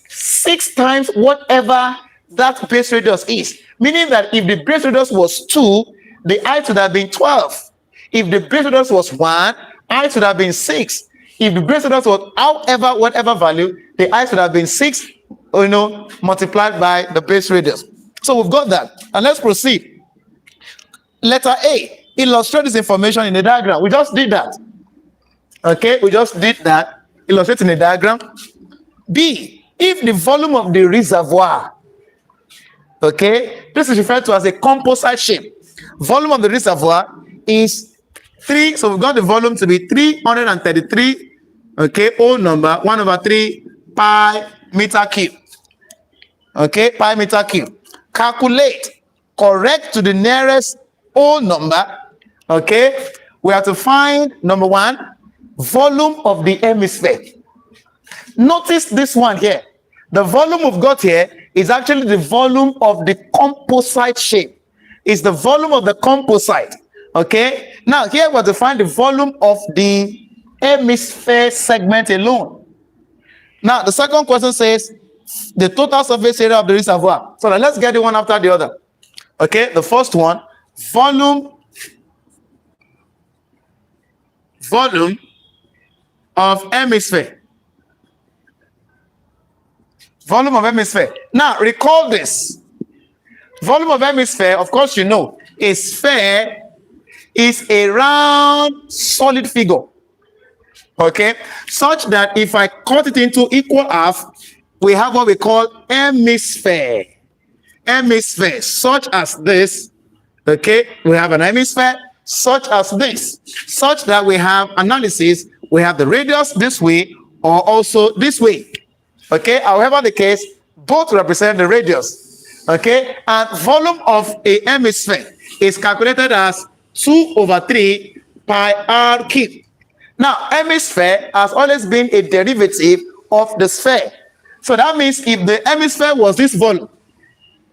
6 times whatever that base radius is. Meaning that if the base radius was 2, the height would have been 12. If the base radius was 1, height would have been 6. If the base radius was whatever value, the height would have been 6, multiplied by the base radius. So we've got that. And let's proceed. Letter A, illustrate this information in the diagram. We just did that. Okay, we just did that. Illustrate in the diagram. B, if the volume of the reservoir, okay, this is referred to as a composite shape. Volume of the reservoir is 3, so we've got the volume to be 333, okay, whole number, 1/3 pi meter cube. Okay, pi meter cube. Calculate, correct to the nearest whole number. Okay, we have to find, number 1, volume of the hemisphere. Notice this one here. The volume we've got here is actually the volume of the composite shape. It's the volume of the composite. Okay, now here we have to find the volume of the hemisphere segment alone. Now the second question says the total surface area of the reservoir. So now let's get it one after the other. Okay, the first one, volume of hemisphere. Volume of hemisphere. Now recall this. Volume of hemisphere, of course you know, a sphere is a round solid figure. Okay, such that if I cut it into equal half, we have what we call hemisphere. Hemisphere, such as this. Okay, we have an hemisphere such as this, such that we have analysis, we have the radius this way or also this way. Okay, however the case, both represent the radius. Okay, and volume of a hemisphere is calculated as 2/3 pi r cube. Now, hemisphere has always been a derivative of the sphere. So that means if the hemisphere was this volume,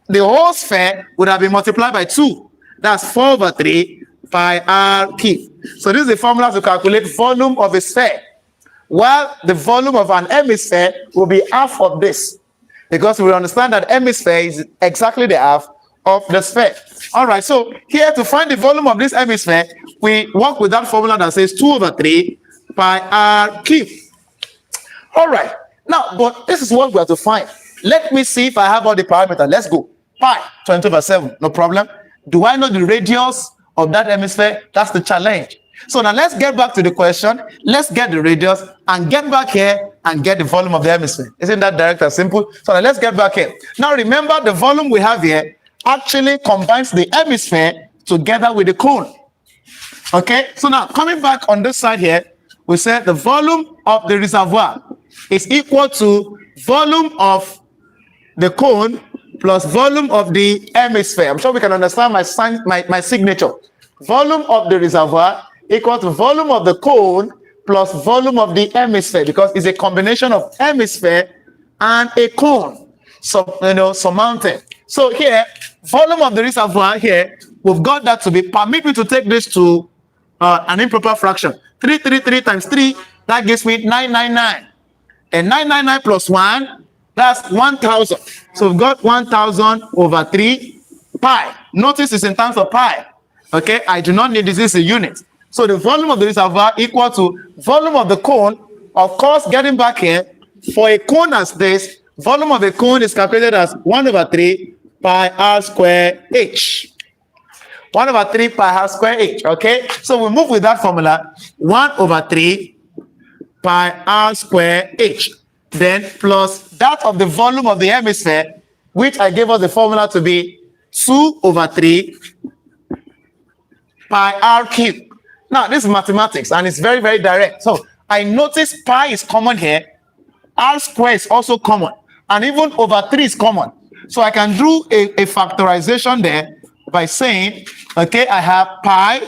the whole sphere would have been multiplied by 2. That's 4/3 pi r cube. So this is the formula to calculate volume of a sphere. While the volume of an hemisphere will be half of this. Because we understand that hemisphere is exactly the half of the sphere. All right, so here to find the volume of this hemisphere, we work with that formula that says 2/3 pi r cube. All right, now, but this is what we have to find. Let me see if I have all the parameters. Let's go. Pi, 22/7, no problem. Do I know the radius of that hemisphere? That's the challenge. So now let's get back to the question. Let's get the radius and get back here and get the volume of the hemisphere. Isn't that direct and simple? So now let's get back here. Now remember, the volume we have here actually combines the hemisphere together with the cone. Okay, so now coming back on this side here, we said the volume of the reservoir is equal to volume of the cone plus volume of the hemisphere. I'm sure we can understand my signature. Volume of the reservoir equal to volume of the cone plus volume of the hemisphere, because it's a combination of hemisphere and a cone, so surmounted. So here, volume of the reservoir here, we've got that to be, permit me to take this to an improper fraction. 333 times 3, that gives me 999. And 999 plus 1, that's 1000. So we've got 1000/3 pi. Notice it's in terms of pi. Okay, I do not need this is a unit. So the volume of the reservoir equal to volume of the cone. Of course, getting back here, for a cone as this, volume of a cone is calculated as 1/3 pi r square h. 1/3 pi r square h. Okay, so we move with that formula, 1/3 pi r square h. Then plus that of the volume of the hemisphere, which I gave us the formula to be 2 over 3 pi r cubed. Now, this is mathematics, and it's very, very direct. So, I notice pi is common here. R square is also common. And even over 3 is common. So, I can do a factorization there by saying, okay, I have pi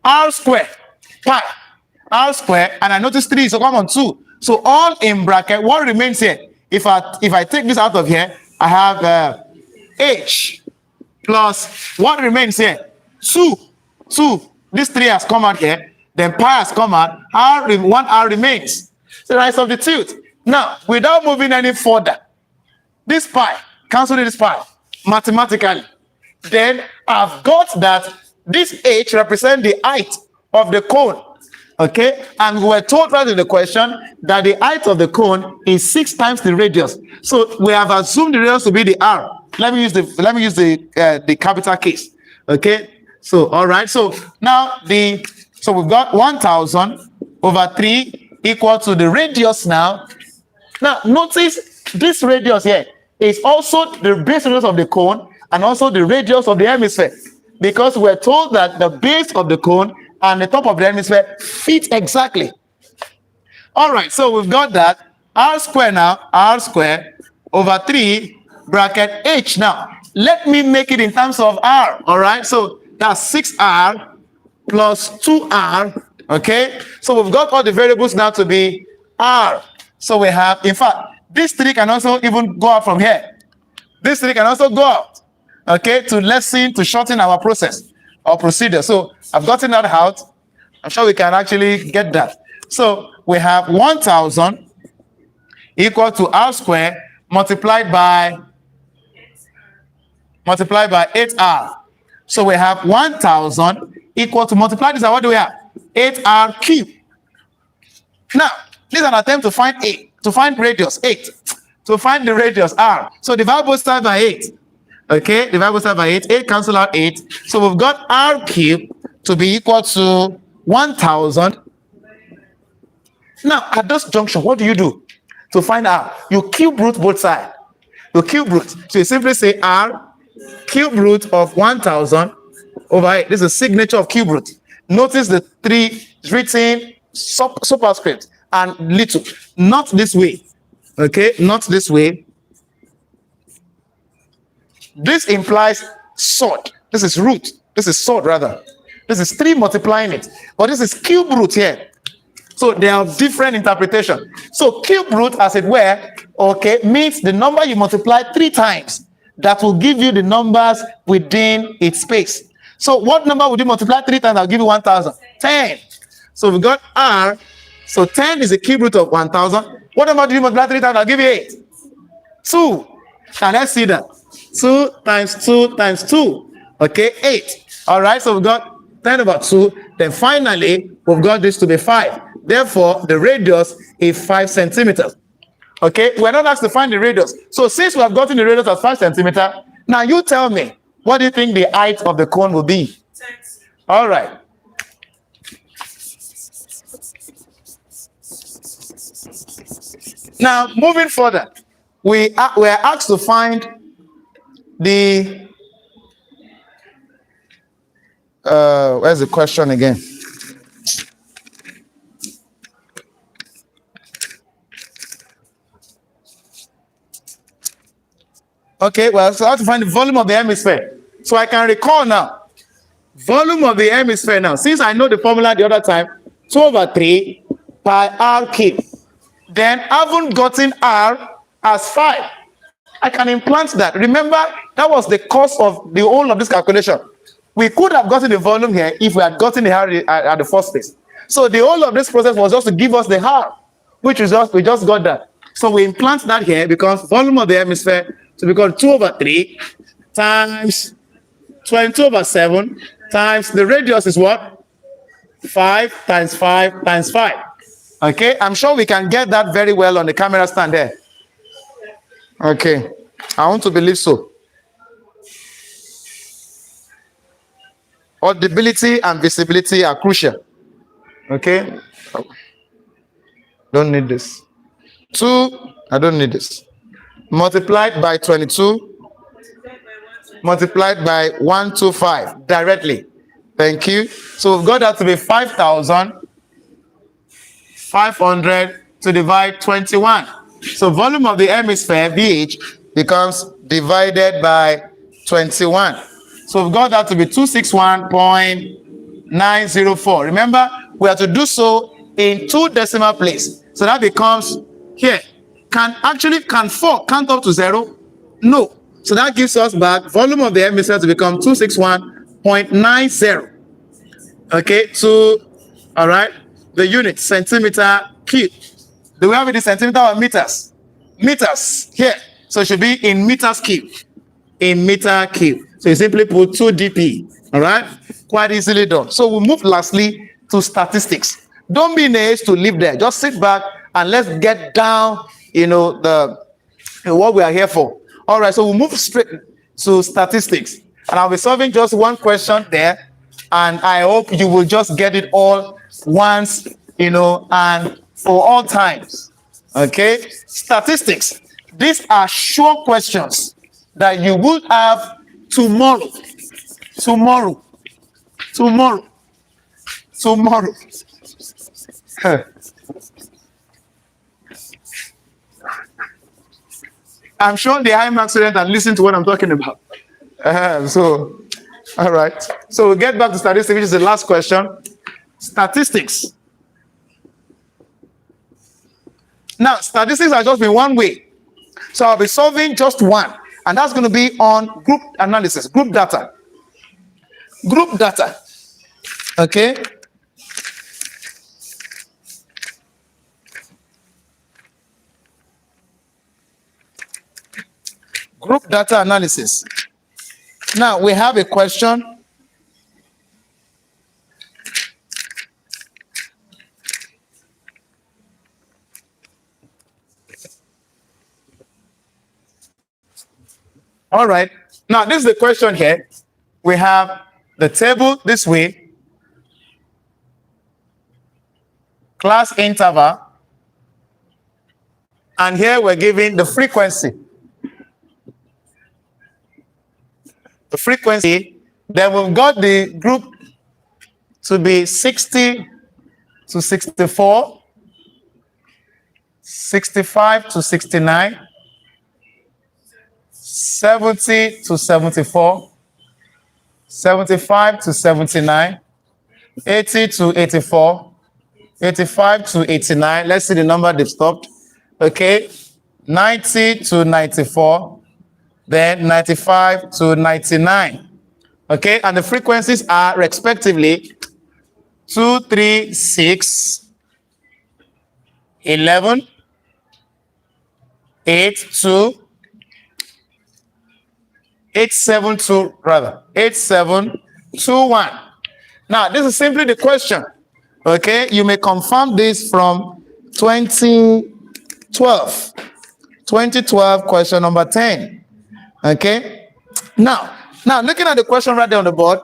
r square, pi r square, and I notice 3 is common too. So, all in bracket, what remains here? If I take this out of here, I have h plus what remains here? 2. This 3 has come out here, then pi has come out, one r remains. So I substitute. Now, without moving any further, this pi, cancel this pi, mathematically, then I've got that this h represents the height of the cone. Okay, and we were told right in the question that the height of the cone is 6 times the radius. So we have assumed the radius to be the r. Let me use the capital case. Okay, so all right. So now we've got 1,000 over 3 equal to the radius now. Now notice this radius here is also the base radius of the cone and also the radius of the hemisphere, because we're told that the base of the cone and the top of the hemisphere fit exactly. All right, so we've got that r square now, r square over 3 bracket h. Now, let me make it in terms of r. All right, so that's 6r plus 2r. Okay, so we've got all the variables now to be r. So we have, in fact, this 3 can also even go out from here. This 3 can also go out, okay, to shorten our process or procedure. So I've gotten that out. I'm sure we can actually get that. So we have 1,000 equal to r squared multiplied by 8r. So we have 1,000 equal to, multiply this, what do we have? 8r cubed. Now, this is an attempt to find radius 8, to find the radius r. So divide both sides by 8. Okay, divide both sides by 8. 8 cancel out 8. So we've got r cubed to be equal to 1,000. Now, at this junction, what do you do to find r? You cube root both sides. You cube root. So you simply say r cube root of 1,000 over 8. This is a signature of cube root. Notice the 3 written superscript and little. Not this way. Okay, not this way. This implies sword. This is root. This is sword rather. This is 3 multiplying it. But this is cube root here. So they have different interpretation. So cube root, as it were, okay, means the number you multiply 3 times. That will give you the numbers within its space. So what number would you multiply 3 times? I'll give you 1,000. 10. So we got r. So 10 is the cube root of 1,000. What number do you multiply 3 times? I'll give you 8. 2. Now let's see that. 2 times 2 times 2. Okay, 8. All right, so we've got 10 over 2. Then finally, we've got this to be 5. Therefore, the radius is 5 centimeters. Okay, we're not asked to find the radius. So since we have gotten the radius as 5 centimeters, now you tell me, what do you think the height of the cone will be? 6. All right. Now, moving further, we are asked to find the, where's the question again? Okay, well, so I have to find the volume of the hemisphere. So I can recall now. Volume of the hemisphere now. Since I know the formula the other time, 2 over 3 pi r cubed. Then I haven't gotten r as 5. I can implant that. Remember, that was the cost of the whole of this calculation. We could have gotten the volume here if we had gotten the r at the first place. So the whole of this process was just to give us the r, which is we just got that. So we implant that here because volume of the hemisphere to be equal to 2 over 3 times 22 over 7 times the radius is what? 5 times 5 times 5. Okay, I'm sure we can get that very well on the camera stand there. Okay, I want to believe so. Audibility and visibility are crucial. Okay, don't need this. 2, I don't need this. Multiplied by 22. multiplied by 125 directly. Thank you. So we've got that to be 5,500 to divide 21. So volume of the hemisphere, VH, becomes divided by 21. So we've got that to be 261.904. Remember, we have to do so in 2 decimal places. So that becomes here. Can 4 count up to 0? No. So that gives us back volume of the hemisphere to become 261.90. Okay, all right, the unit, centimeter cube. Do we have it in centimeter or meters? Meters, here. So it should be in meters cube. In meter cube. So you simply put 2 dp, all right? Quite easily done. So we'll move lastly to statistics. Don't be in a haste to live there. Just sit back and let's get down, what we are here for. All right, so we'll move straight to statistics. And I'll be solving just one question there. And I hope you will just get it all once, and for all times. Okay? Statistics. These are sure questions that you will have tomorrow. I'm sure the hi-mark students are listening to what I'm talking about. All right. So we'll get back to statistics, which is the last question. Statistics. Now, statistics has just been one way. So I'll be solving just one. And that's going to be on group analysis, group data. Group data. Okay. Group data analysis. Now we have a question. All right. Now this is the question here. We have the table this way. Class interval. And here we're giving the frequency. The frequency, then we've got the group to be 60 to 64, 65 to 69, 70 to 74, 75 to 79, 80 to 84, 85 to 89. Let's see the number they've stopped. Okay, 90 to 94. Then 95 to 99. Okay, and the frequencies are respectively 2, 3, 6, 11, 8, 2, 8, 7, 2, rather, 8, 7, 2, 1. Now, this is simply the question. Okay, you may confirm this from 2012. 2012, question number 10. Okay, now looking at the question right there on the board,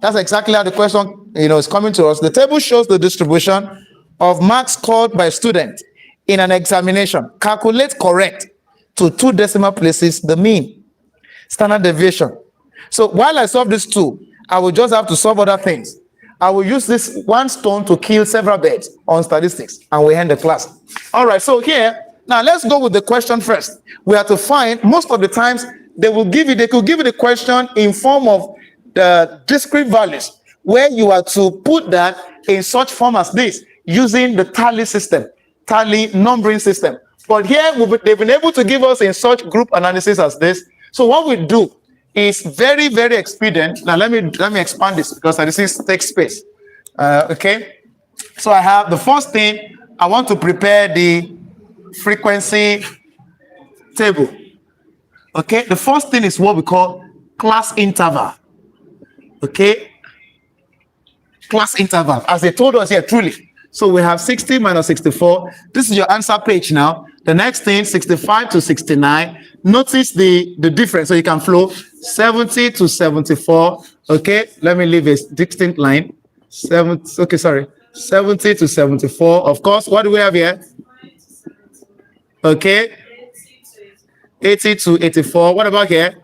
that's exactly how the question is coming to us. The table shows the distribution of marks scored by students in an examination. Calculate correct to 2 decimal places the mean standard deviation. So while I solve this 2, I will just have to solve other things. I will use this one stone to kill several birds on statistics, and we end the class. All right, so here now let's go with the question first. We have to find, most of the times they could give you the question in form of the discrete values, where you are to put that in such form as this, using the tally system, tally numbering system. But here they've been able to give us in such group analysis as this. So what we do is very, very expedient. Now let me expand this because this takes space. Okay. So I have the first thing, I want to prepare the frequency table. Okay, the first thing is what we call class interval. Okay, class interval, as they told us here, truly. So we have 60 minus 64. This is your answer page now. The next thing, 65 to 69. Notice the difference, so you can flow 70 to 74. Okay, let me leave a distinct line. 70 to 74. Of course, what do we have here? Okay. 80 to 84. What about here?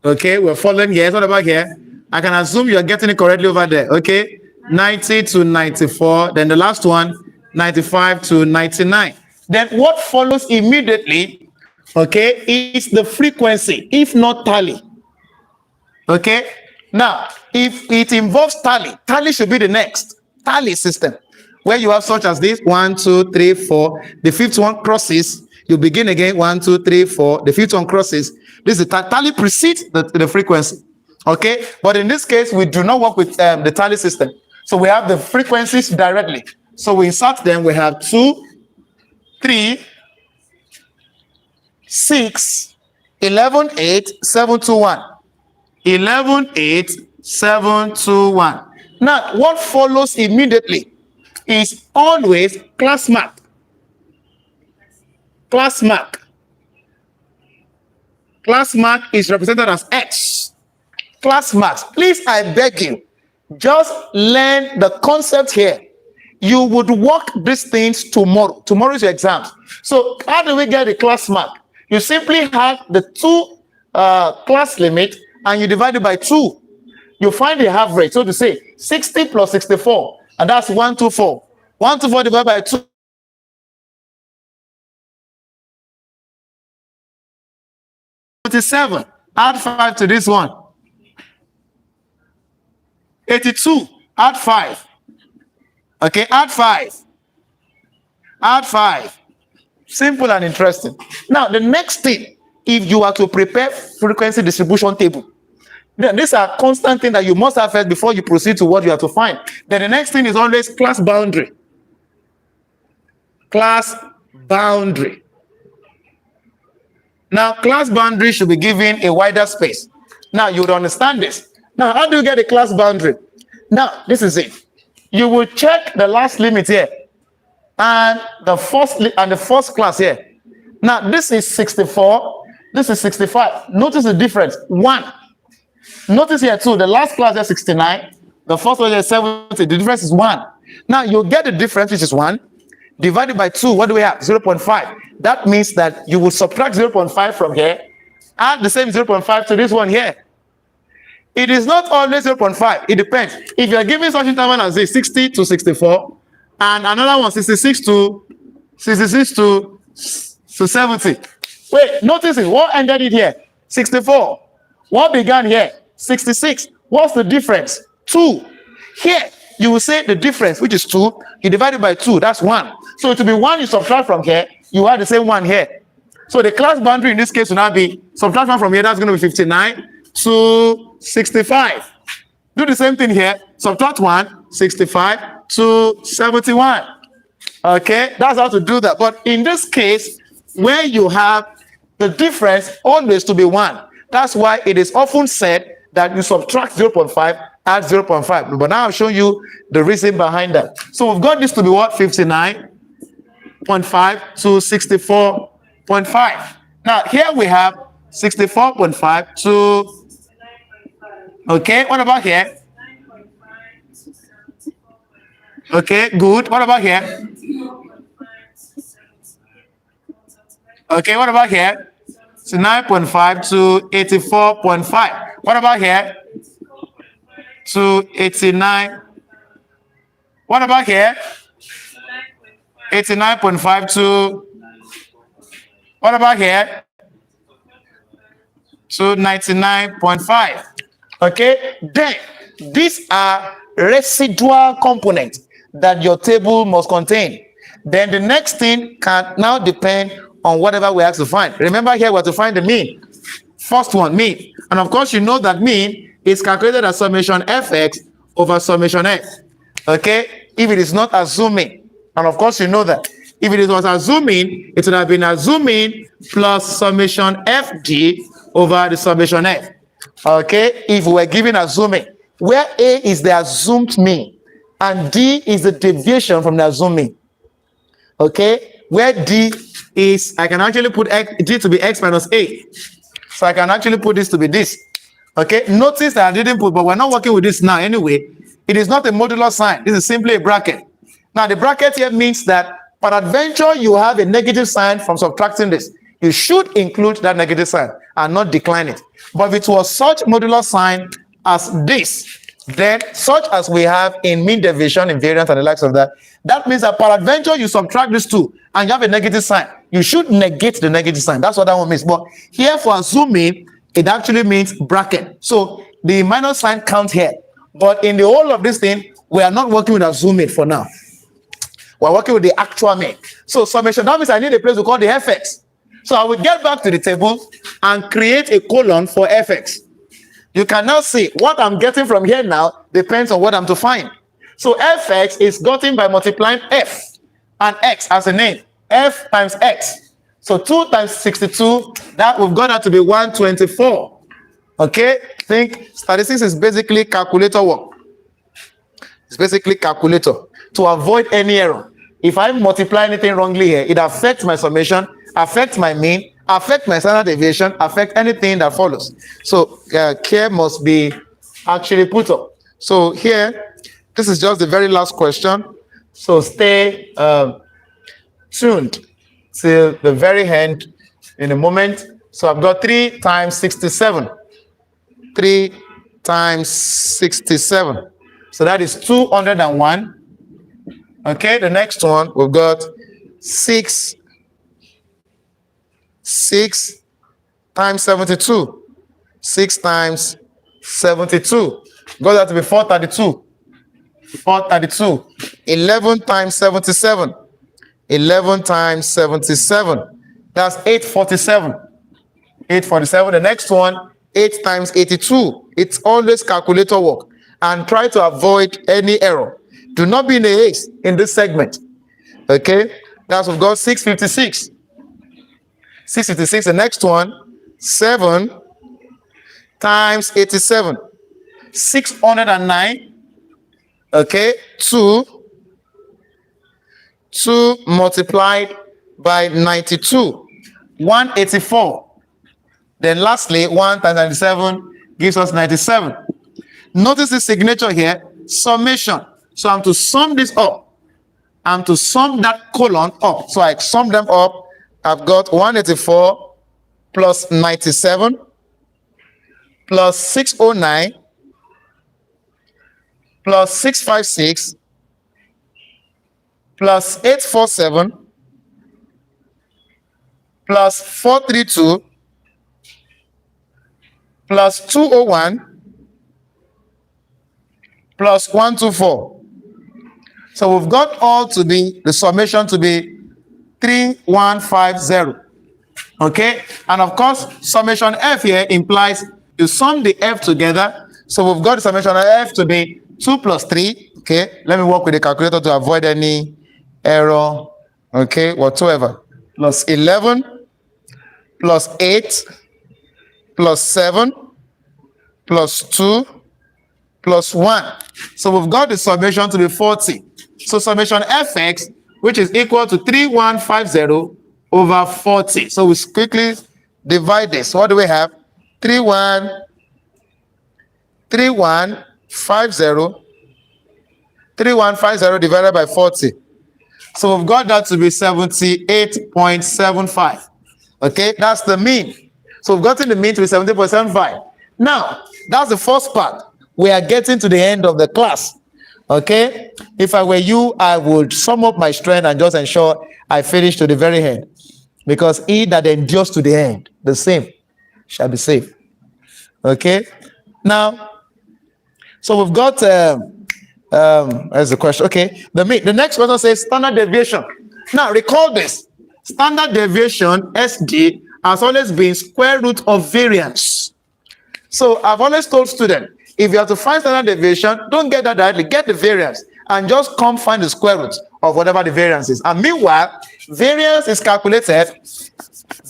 Okay, we're following here. What about here? I can assume you're getting it correctly over there. Okay, 90 to 94. Then the last one, 95 to 99. Then what follows immediately, okay, is the frequency, if not tally. Okay, now if it involves tally should be the next tally system, where you have such as this 1, 2, 3, 4. The fifth one crosses, you begin again 1, 2, 3, 4. The fifth one crosses. This is tally precedes the frequency. Okay, but in this case we do not work with the tally system, so we have the frequencies directly. So we insert them. We have 2, 3, 6, 11, 8, 7, 2, 1. 11, 8, 7, 2, 1. Now, what follows immediately is always class mark. Class mark. Class mark is represented as X. Class marks. Please, I beg you, just learn the concept here. You would work these things tomorrow. Tomorrow is your exam. So how do we get the class mark? You simply have the two class limit and you divide it by 2. You find the average. So to say 60 plus 64, and that's 124. 124 divided by 2. 27. Add 5 to this one. 82. Add 5. Okay, add 5. Add 5. Simple and interesting. Now, the next thing, if you are to prepare frequency distribution table, then these are constant things that you must have first before you proceed to what you have to find. Then the next thing is always class boundary. Class boundary. Now, class boundary should be given a wider space. Now, you would understand this. Now, how do you get a class boundary? Now, this is it. You will check the last limit here and the first class here. Now, this is 64. This is 65. Notice the difference. 1. Notice here too, the last class is 69. The first one is 70. The difference is 1. Now, you'll get the difference, which is 1. Divided by 2, what do we have? 0.5. That means that you will subtract 0.5 from here. Add the same 0.5 to this one here. It is not always 0.5. It depends. If you are giving such interval as this, 60 to 64, and another one, 66 to 70. Wait, notice it. What ended it here? 64. What began here? 66. What's the difference? 2. Here, you will say the difference, which is 2. You divide it by 2. That's 1. So it will be 1 you subtract from here. You have the same 1 here. So the class boundary in this case will now be subtract 1 from here. That's going to be 59 to 65. Do the same thing here. Subtract 1, 65 to 71. Okay, that's how to do that. But in this case, where you have the difference always to be 1, that's why it is often said that you subtract 0.5, add 0.5. But now I'll show you the reason behind that. So we've got this to be what? 59.5 to 64.5. Now here we have 64.5 to... Okay, what about here? Okay, good. What about here? Okay, what about here? So 9.5 to 84.5. What about here? To 89. What about here? 89.5 to... What about here? To 99.5. Okay, then these are residual components that your table must contain. Then the next thing can now depend on whatever we have to find. Remember here we have to find the mean. First one, mean. And of course you know that mean is calculated as summation fx over summation f. Okay, if it is not assuming, and of course you know that. If it was assuming, it would have been assuming plus summation fg over the summation f. Okay, if we were given assuming, where A is the assumed mean and D is the deviation from the assumed mean. Okay, where D is, I can actually put D to be x minus A. So I can actually put this to be this. Okay, notice that I didn't put, but we're not working with this now anyway. It is not a modular sign. This is simply a bracket. Now the bracket here means that peradventure you have a negative sign from subtracting this. You should include that negative sign. and not decline it. But if it was such modular sign as this, then such as we have in mean deviation, invariance, and the likes of that, that means that peradventure you subtract these two and you have a negative sign, you should negate the negative sign. That's what that one means. But here for assuming, it actually means bracket. So the minus sign counts here. But in the whole of this thing, we are not working with assuming for now. We're working with the actual mean. So summation, that means I need a place to call the fx. So I will get back to the table and create a colon for fx. You can now see what I'm getting from here now depends on what I'm to find. So fx is gotten by multiplying f and x as a name. F times x. So 2 times 62, that we've got that to be 124. Okay? Think statistics is basically calculator work. It's basically calculator to avoid any error. If I multiply anything wrongly here, it affects my summation, affects my mean, affects my standard deviation, affects anything that follows. So care must be actually put up. So here, this is just the very last question. So stay tuned till the very end in a moment. So I've got 3 times 67. 3 times 67. So that is 201. Okay, the next one, we've got 6 times 72. 6 times 72. Got that to be 432. 432. 11 times 77. 11 times 77. That's 847. 847. The next one, 8 times 82. It's always calculator work. And try to avoid any error. Do not be in a haste in this segment. Okay? That's we've got 656. 656. The next one, 7 times 87. 609. Okay? 2 multiplied by 92. 184. Then lastly, 1 times 97 gives us 97. Notice the signature here, summation. So I'm to sum this up. I'm to sum that colon up. So I sum them up. I've got 184 plus 97 plus 609 plus 656 plus 847 plus 432 plus 201 plus 124. So we've got all to be, the summation to be 3150. Okay? And of course, summation F here implies you sum the F together. So we've got the summation of F to be 2 plus 3. Okay? Let me work with the calculator to avoid any error. Okay? Whatsoever. Plus 11 plus 8 plus 7 plus 2 plus 1. So we've got the summation to be 40. So summation fx, which is equal to 3150 over 40. So we quickly divide this. What do we have? 3150 divided by 40. So we've got that to be 78.75. Okay, that's the mean. So we've gotten the mean to be 70.75. Now, that's the first part. We are getting to the end of the class. Okay? If I were you, I would sum up my strength and just ensure I finish to the very end. Because he that endures to the end, the same shall be saved. Okay? Now, so we've got, there's the question. Okay. The next question says standard deviation. Now, recall this. Standard deviation, SD, has always been square root of variance. So I've always told students, if you have to find standard deviation, don't get that directly, get the variance and just come find the square root of whatever the variance is. And meanwhile, variance is calculated.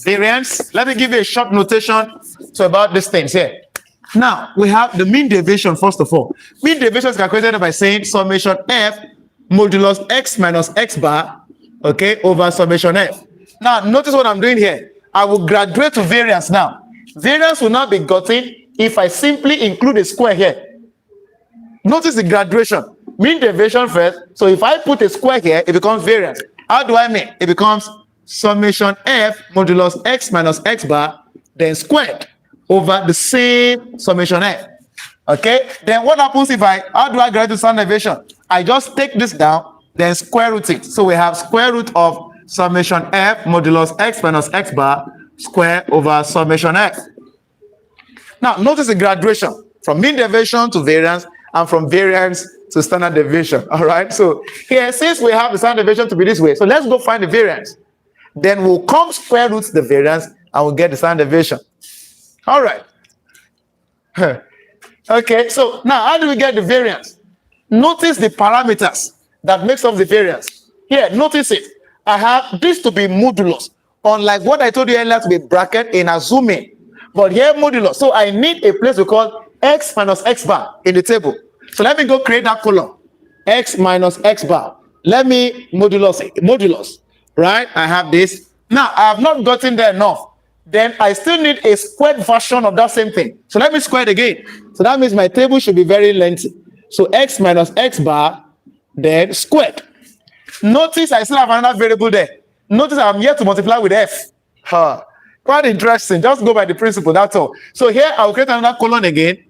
Variance, let me give you a short notation to about these things here. Now, we have the mean deviation first of all. Mean deviation is calculated by saying summation F modulus X minus X bar, okay, over summation F. Now, notice what I'm doing here. I will graduate to variance now. Variance will not be gotten if I simply include a square here. Notice the graduation. Mean deviation first. So if I put a square here, it becomes variance. How do I mean? It becomes summation F modulus X minus X bar then squared over the same summation f. Okay, then what happens if how do I get to standard deviation? I just take this down, then square root it. So we have square root of summation f modulus x minus x bar square over summation f. Now, notice the graduation from mean deviation to variance and from variance to standard deviation. All right, so here, since we have the standard deviation to be this way, so let's go find the variance. Then we'll come square root the variance and we'll get the standard deviation. All right. Okay, so now how do we get the variance? Notice the parameters that makes up the variance. Here, notice it. I have this to be modulus, unlike what I told you earlier to be bracket in assuming. But here modulus, so I need a place to call x minus x bar in the table. So let me go create that column, x minus x bar. Let me modulus, right? I have this. Now, I have not gotten there enough. Then I still need a squared version of that same thing. So let me square it again. So that means my table should be very lengthy. So x minus x bar, then squared. Notice I still have another variable there. Notice I'm here to multiply with f. Quite interesting. Just go by the principle, that's all. So here I'll create another column again.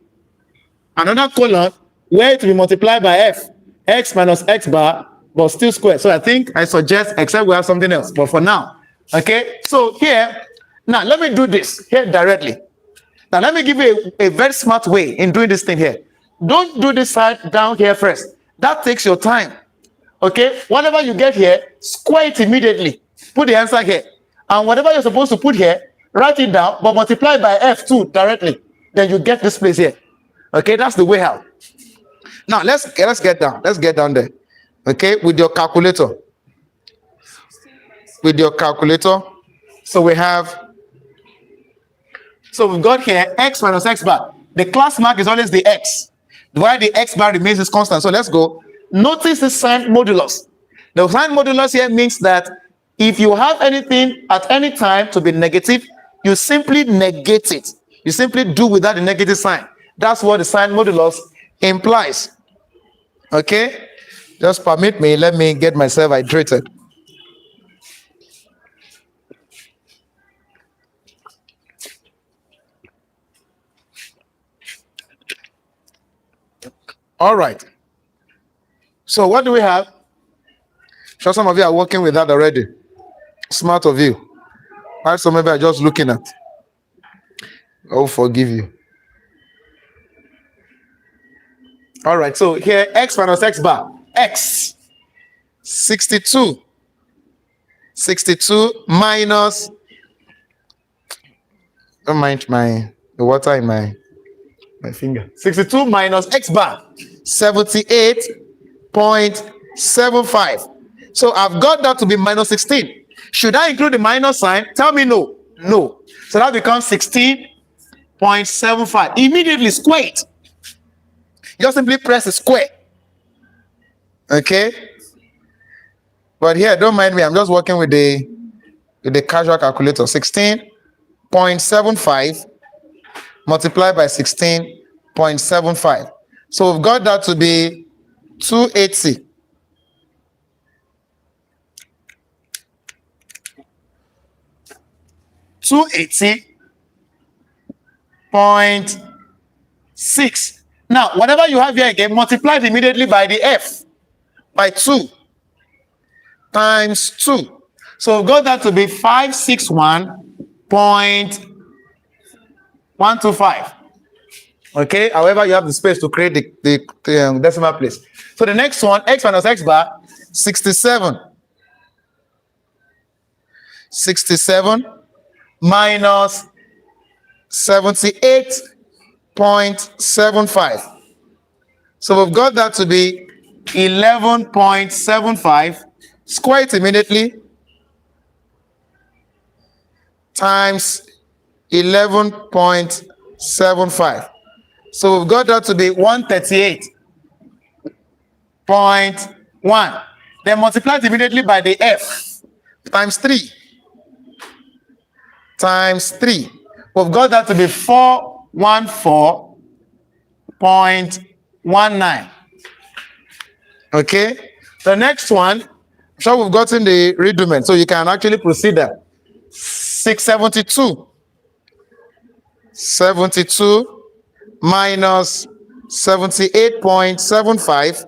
Another column where it will be multiplied by f. X minus x bar, but still squared. So I think I suggest, except we have something else. But for now, okay. So here, now let me do this here directly. Now let me give you a very smart way in doing this thing here. Don't do this side down here first. That takes your time. Okay, whatever you get here, square it immediately. Put the answer here. And whatever you're supposed to put here, write it down, but multiply by f2 directly. Then you get this place here. Okay, that's the way out. Now let's get down. Let's get down there. Okay, with your calculator. With your calculator. So we've got here x minus x bar. The class mark is always the x. While the x bar remains is constant. So let's go. Notice the sign modulus. The sign modulus here means that if you have anything at any time to be negative, you simply negate it. You simply do without the negative sign. That's what the sign modulus implies. Okay? Just permit me. Let me get myself hydrated. All right. So what do we have? Sure, some of you are working with that already. Smart of you. While some of you are just looking at. Oh, forgive you. All right. So here, x minus x bar. X. 62. 62 minus. Don't mind the water in my finger. 62 minus x bar. 78.75. So I've got that to be minus 16. Should I include the minus sign? Tell me no. No. So that becomes 16.75. Immediately square it. Just simply press the square. Okay? But here, don't mind me. I'm just working with the casual calculator. 16.75 multiplied by 16.75. So we've got that to be 280. 280.6. Now, whatever you have here again, multiply it immediately by the f, by 2 times 2. So we've got that to be 561.125. Okay, however, you have the space to create the decimal place. So the next one, x minus x bar, 67. 67 minus 78.75. So we've got that to be 11.75. Square it immediately. Times 11.75. So we've got that to be 138.1. Then multiply it immediately by the f times 3. Times 3. We've got that to be 414.19. Okay. The next one, I'm sure we've gotten the redoment, so you can actually proceed there. 672 72 minus 78.75.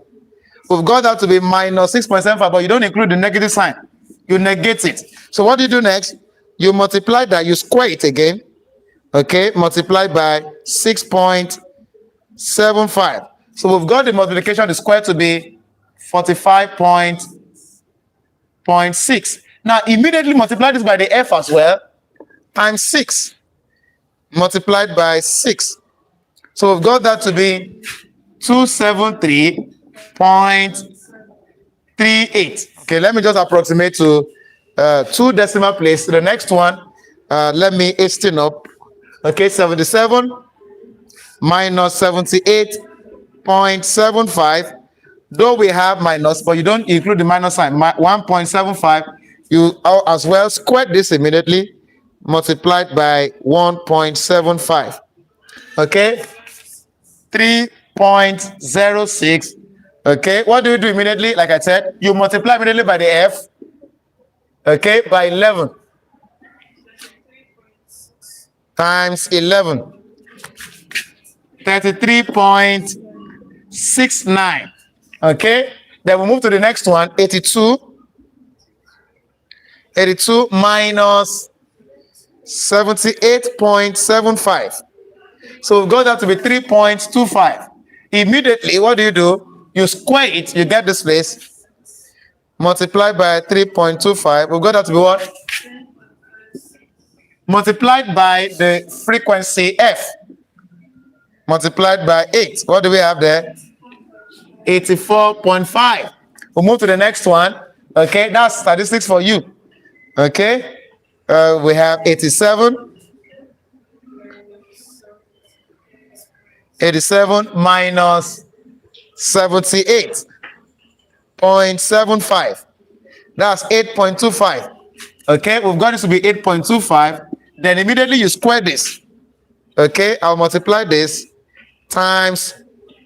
We've got that to be minus 6.75, but you don't include the negative sign. You negate it. So what do you do next? You multiply that, you square it again. Okay, multiply by 6.75. So we've got the multiplication, the square to be 45.6. Now immediately multiply this by the F as well, times 6, multiplied by 6. So we've got that to be 273.38. Okay, let me just approximate to 2 decimal place. The next one, let me hasten up. Okay, 77 minus 78.75. Though we have minus, but you don't include the minus sign, 1.75. You as well square this immediately, multiplied by 1.75. Okay, 3.06. Okay, what do you do immediately? Like I said, you multiply immediately by the F. Okay, by 11 times 11, 33.69. Okay, then we move to the next one, 82 minus 78.75. So we've got that to be 3.25. Immediately, what do? You square it, you get this place, multiply by 3.25. We've got that to be what? Multiplied by the frequency F, multiplied by 8. What do we have there? 84.5. We'll move to the next one. Okay, that's statistics for you. Okay, we have 87 minus 78.75. That's 8.25. Okay, we've got this to be 8.25. Then immediately you square this. Okay, I'll multiply this times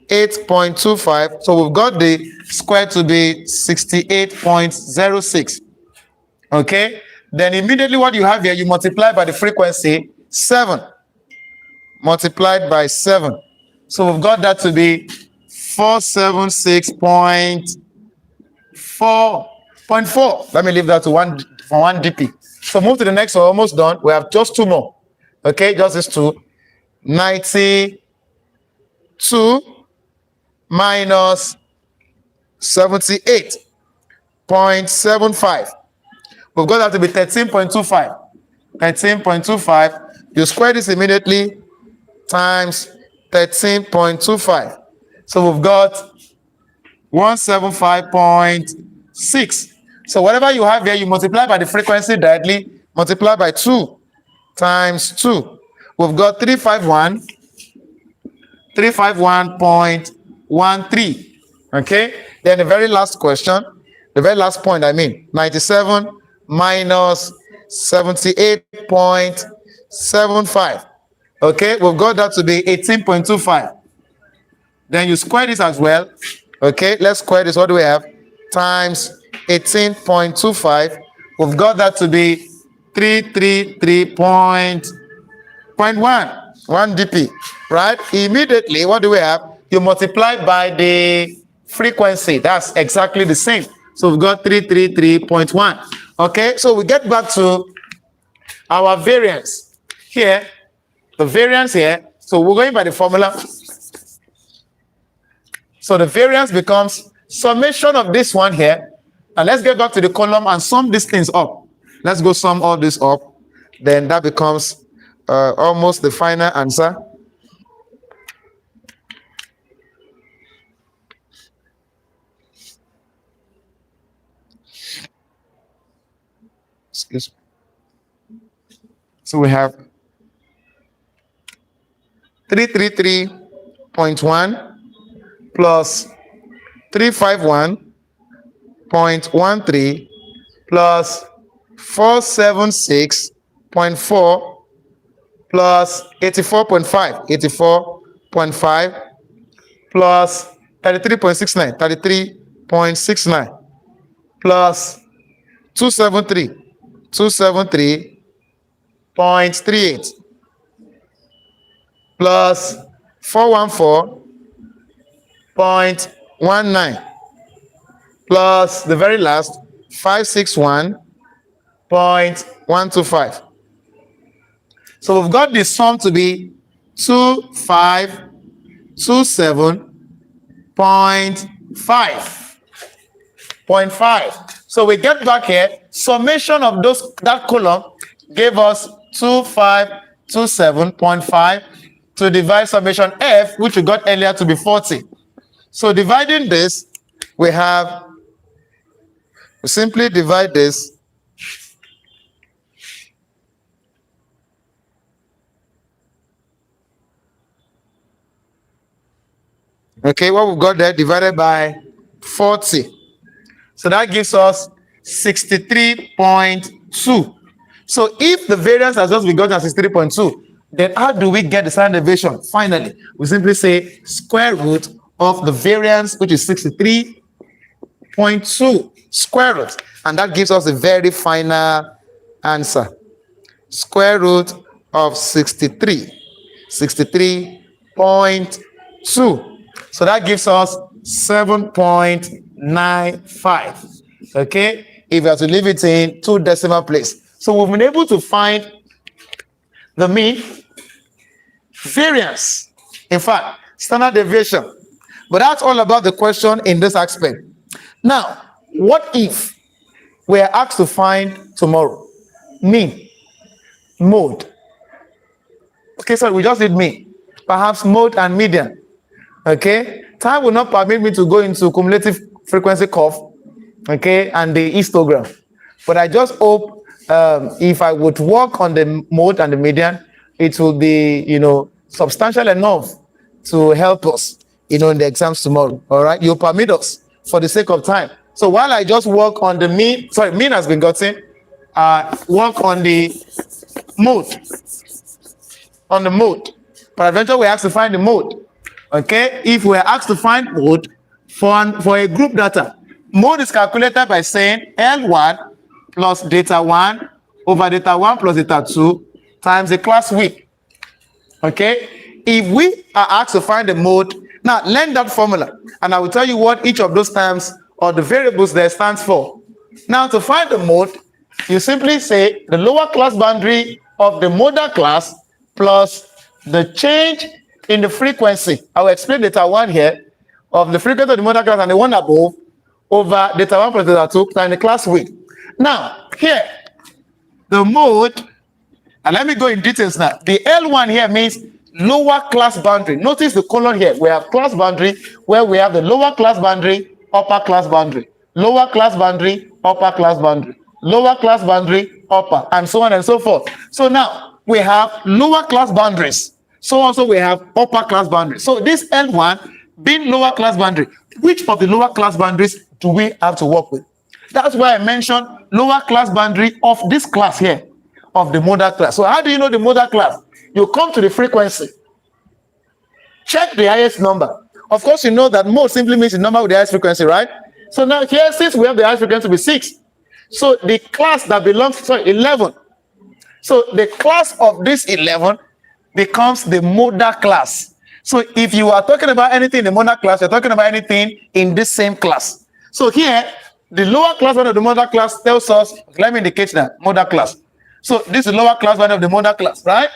8.25. So we've got the square to be 68.06. Okay, then immediately what you have here, you multiply by the frequency 7, multiplied by 7. So we've got that to be 476.4. Let me leave that to 1 dp. So move to the next one, almost done. We have just 2 more. Okay, just these 2. 92 minus 78.75. We've got that to be 13.25. 13.25. You square this immediately, times 13.25. So we've got 175.6. So whatever you have here, you multiply by the frequency directly, multiply by 2 times 2. We've got 351.13. Okay, then the very last question, the very last point, 97 minus 78.75. Okay, we've got that to be 18.25. Then you square this as well. Okay, let's square this. What do we have? Times 18.25. We've got that to be 333.1 dp. Right? Immediately, what do we have? You multiply by the frequency. That's exactly the same. So we've got 333.1. Okay, so we get back to our variance here. The variance here. So we're going by the formula. So the variance becomes summation of this one here. And let's get back to the column and sum these things up. Let's go sum all this up. Then that becomes almost the final answer. Excuse me. So we have 333.1 plus 351.13 plus 476.4 plus 84.5 plus 33.69 plus 273.38 plus 414.19 plus the very last 561.125. So we've got the sum to be 2527.5. So we get back here, summation of that column gave us 2527.5 to divide summation F, which we got earlier to be 40. So dividing this, we simply divide this okay, what we've got there divided by 40. So that gives us 63.2. So if the variance has just been gotten as 63.2, then how do we get the standard deviation? Finally, we simply say square root of the variance, which is 63.2, square root. And that gives us a very final answer. Square root of 63.2. So that gives us 7.95. Okay, if we have to leave it in 2 decimal places. So we've been able to find the mean, variance, in fact, standard deviation. But that's all about the question in this aspect. Now, what if we are asked to find tomorrow mean, mode? Okay, so we just did mean, perhaps mode and median. Okay, time will not permit me to go into cumulative frequency curve, okay, and the histogram. But I just hope if I would work on the mode and the median, it will be, substantial enough to help us, in the exams tomorrow. All right, you'll permit us for the sake of time. So while I just work on the mean has been gotten, work on the mode, But eventually we have to find the mode. Okay, if we are asked to find mode for a group data, mode is calculated by saying L1 plus data 1 over data 1 plus data 2 times the class week. Okay, if we are asked to find the mode, now learn that formula, and I will tell you what each of those terms or the variables there stands for. Now, to find the mode, you simply say the lower class boundary of the modal class plus the change in the frequency. I will explain data 1 here of the frequency of the modal class and the one above over data 1 plus data 2 times the class width. Now, here, the mode, and let me go in details now. The L1 here means lower class boundary. Notice the colon here. We have class boundary where we have the lower class boundary, upper class boundary, lower class boundary, upper class boundary, lower class boundary, upper, and so on and so forth. So now we have lower class boundaries. So also we have upper class boundaries. So this L1 being lower class boundary, which of the lower class boundaries do we have to work with? That's why I mentioned lower class boundary of this class here, of the modal class. So how do you know the modal class? You come to the frequency, check the highest number. Of course, you know that mode simply means the number with the highest frequency, right? So now here, since we have the highest frequency to be 6, so the class that belongs to 11. So the class of this 11 becomes the modal class. So if you are talking about anything in the modal class, you're talking about anything in this same class. So here, the lower class one of the modal class tells us, let me indicate that, modal class. So this is the lower class one of the modal class, right?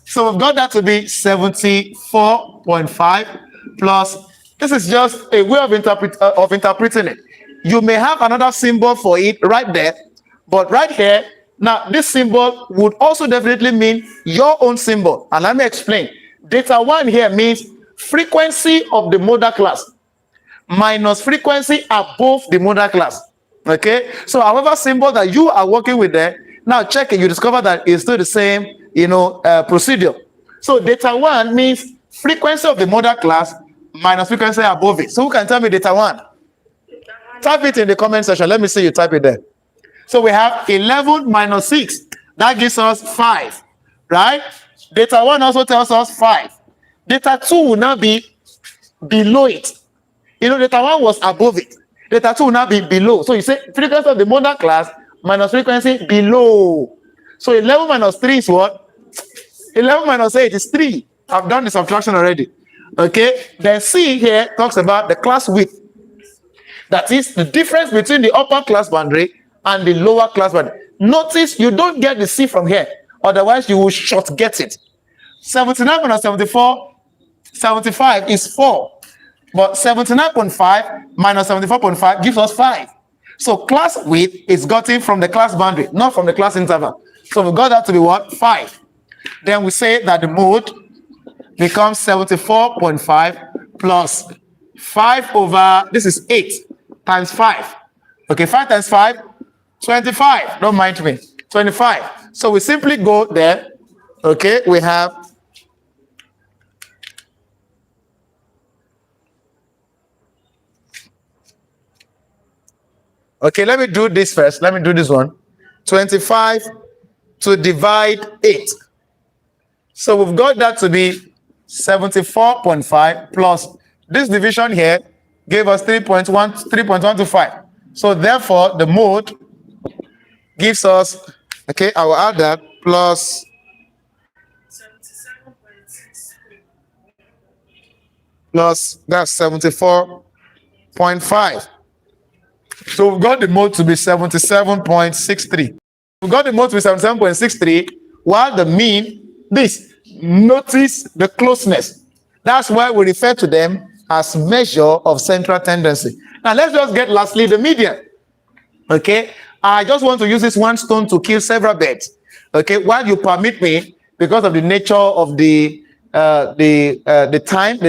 So we've got that to be 74.5 plus, this is just a way of interpreting it. You may have another symbol for it right there, but right here, now this symbol would also definitely mean your own symbol. And let me explain. Data 1 here means frequency of the modal class minus frequency above the modal class. Okay, so however symbol that you are working with there, now check it, you discover that it's still the same, procedure. So data 1 means frequency of the modal class minus frequency above it. So who can tell me data 1? Type it in the comment section. Let me see you type it there. So we have 11 minus 6. That gives us 5, right? Data 1 also tells us 5. Data 2 will now be below it. Data 1 was above it. Data 2 will now be below. So you say frequency of the modal class minus frequency below. So 11 minus 3 is what? 11 minus 8 is 3. I've done the subtraction already. Okay, then C here talks about the class width. That is the difference between the upper class boundary and the lower class boundary. Notice you don't get the C from here, otherwise you will short get it. 79 minus 74, 75 is 4, but 79.5 minus 74.5 gives us 5. So class width is gotten from the class boundary, not from the class interval. So we got that to be what? 5. Then we say that the mode becomes 74.5 plus 5 over, this is 8 times 5. Okay, 5 times 5, 25. Don't mind me. 25. So we simply go there. Okay, we have okay, let me do this first. Let me do this one. 25 to divide 8. So we've got that to be 74.5 plus this division here gave us 3.125. So therefore, the mode gives us, okay, I will add that, plus 77.6 plus that's 74.5. So we've got the mode to be 77.63. We've got the mode to be 77.63, while the mean, this, notice the closeness. That's why we refer to them as measure of central tendency. Now let's just get lastly the median. Okay, I just want to use this one stone to kill several birds. Okay, while you permit me, because of the nature of the time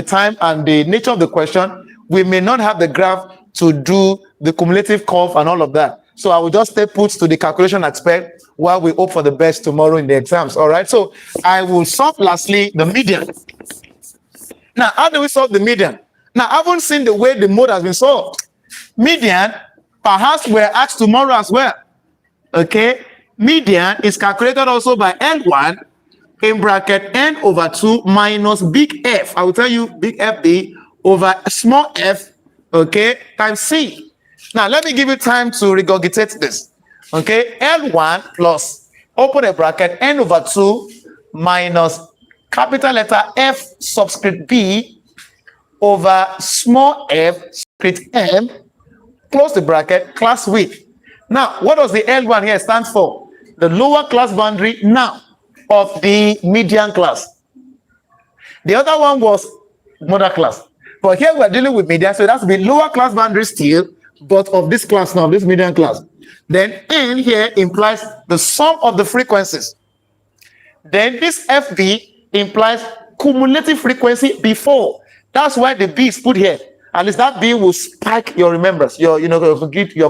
and the nature of the question, we may not have the graph to do the cumulative curve and all of that. So I will just stay put to the calculation aspect while we hope for the best tomorrow in the exams. All right. So I will solve lastly the median. Now, how do we solve the median? Now, I haven't seen the way the mode has been solved. Median, perhaps we're asked tomorrow as well. Okay. Median is calculated also by N1 in bracket N over 2 minus big F. I will tell you big FB over small f, okay, times C. Now, let me give you time to regurgitate this. Okay, L1 plus, open a bracket, N over 2 minus capital letter F subscript B over small f subscript M, close the bracket, class width. Now, what does the L1 here stand for? The lower class boundary now of the median class. The other one was mother class. But here we're dealing with median, so that's the lower class boundary still, but of this class now, this median class. Then N here implies the sum of the frequencies. Then this FB implies cumulative frequency before. That's why the B is put here. At least that B will spike your remembrance, your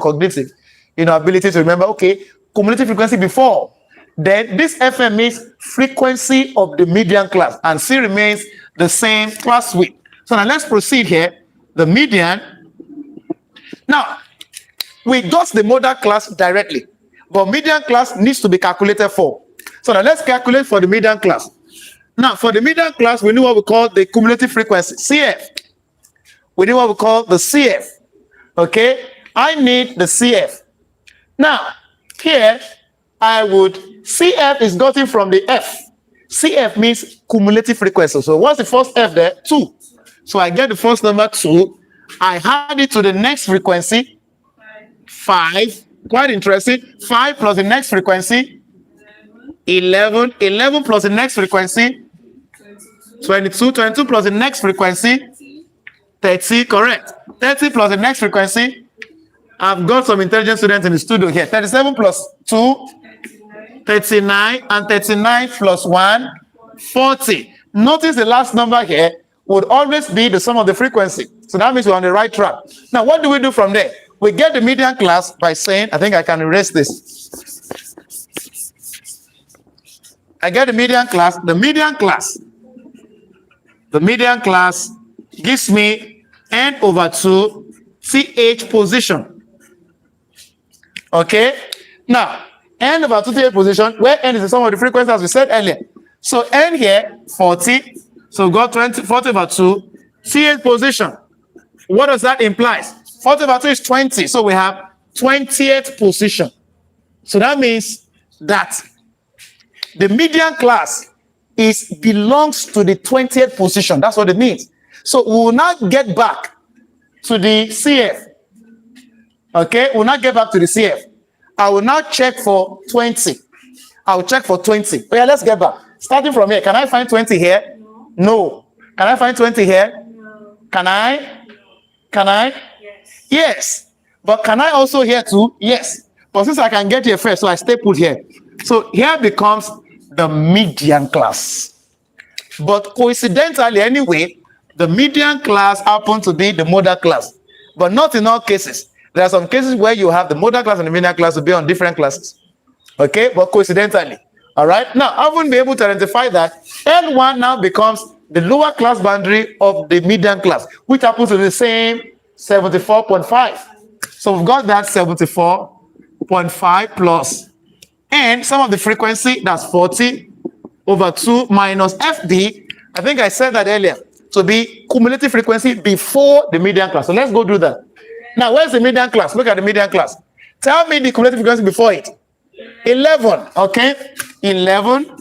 cognitive, ability to remember. Okay, cumulative frequency before. Then this FM means frequency of the median class, and C remains the same class width. So now let's proceed here. The median. Now, we got the modal class directly, but median class needs to be calculated for. So now let's calculate for the median class. Now, for the median class, we know what we call the cumulative frequency, CF. We know what we call the CF. Okay, I need the CF. Now, here, I would, CF is gotten from the F. CF means cumulative frequency. So what's the first F there? 2. So I get the first number 2. I add it to the next frequency, 5. Quite interesting. 5 plus the next frequency, 11. 11 plus the next frequency, 22. 22 plus the next frequency, 30. Correct. 30 plus the next frequency. I've got some intelligent students in the studio here. 37 plus 2, 39. And 39 plus 1, 40. Notice the last number here would always be the sum of the frequency. So that means we're on the right track. Now, what do we do from there? We get the median class by saying, I think I can erase this. I get the median class. The median class gives me N over 2 CH position. Okay? Now, N over 2 CH position, where N is the sum of the frequency as we said earlier. So N here, 40. So we got 40 over 2 CH position. What does that imply? 40 over 2 is 20. So we have 20th position. So that means that the median class is belongs to the 20th position. That's what it means. So we will now get back to the CF. Okay, we'll not get back to the CF. I will now check for 20. I will check for 20. Oh yeah, let's get back. Starting from here, can I find 20 here? No. Can I find 20 here? No. Can I? Can I? Yes. Yes. But can I also here too? Yes. But since I can get here first, so I stay put here. So here becomes the median class. But coincidentally, anyway, the median class happens to be the modal class. But not in all cases. There are some cases where you have the modal class and the median class to be on different classes. Okay, but coincidentally. All right. Now, I wouldn't be able to identify that. L1 now becomes the lower class boundary of the median class, which happens to the same 74.5. So we've got that 74.5 plus, and some of the frequency, that's 40 over 2 minus FD. I think I said that earlier, to be cumulative frequency before the median class. So let's go do that. Now, where's the median class? Look at the median class. Tell me the cumulative frequency before it. 11, okay? 11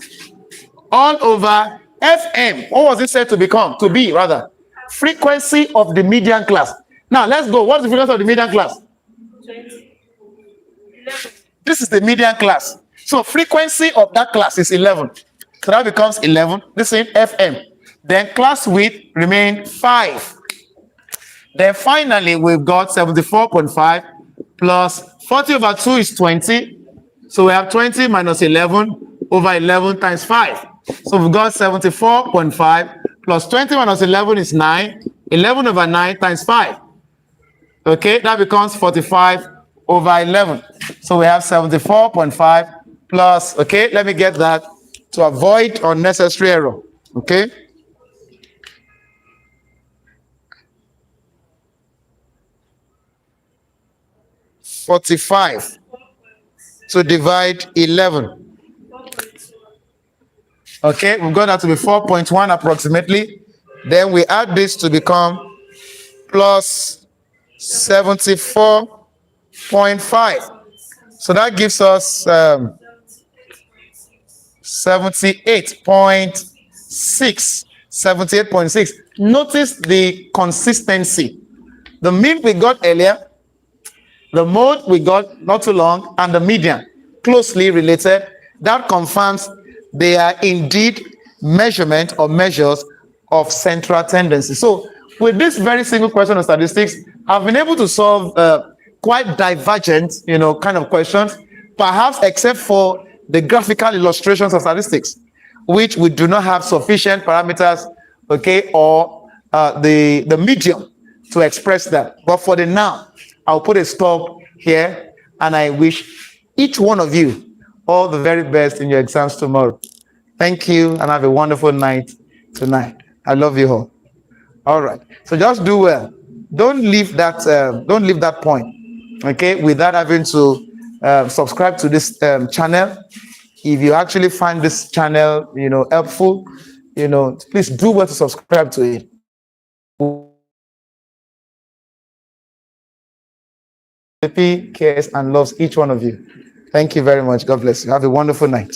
all over FM. What was it said to become? To be, rather. Frequency of the median class. Now, let's go. What's the frequency of the median class? 20. 11. This is the median class. So, frequency of that class is 11. So, that becomes 11. This is FM. Then, class width remain 5. Then, finally, we've got 74.5 plus 40 over 2 is 20. So, we have 20 minus 11 over 11 times 5. So, we've got 74.5 plus 20 minus 11 is 9. 11 over 9 times 5. Okay, that becomes 45 over 11. So we have 74.5 plus, okay, let me get that to avoid unnecessary error. Okay. $45 to divide 11. Okay, we've got that to be 4.1 approximately. Then we add this to become plus 74.5. So that gives us 78.6. 78.6. Notice the consistency. The mean we got earlier, the mode we got not too long, and the median closely related. That confirms they are indeed measurement or measures of central tendency. So with this very single question of statistics, I've been able to solve quite divergent, kind of questions, perhaps except for the graphical illustrations of statistics, which we do not have sufficient parameters, okay, or the medium to express that. But for the now, I'll put a stop here, and I wish each one of you all the very best in your exams tomorrow. Thank you, and have a wonderful night tonight. I love you all. All right. So just do well. Don't leave that. Don't leave that point. Okay. Without having to subscribe to this channel. If you actually find this channel, helpful, please do well to subscribe to it. Happy, cares, and loves each one of you. Thank you very much. God bless you. Have a wonderful night.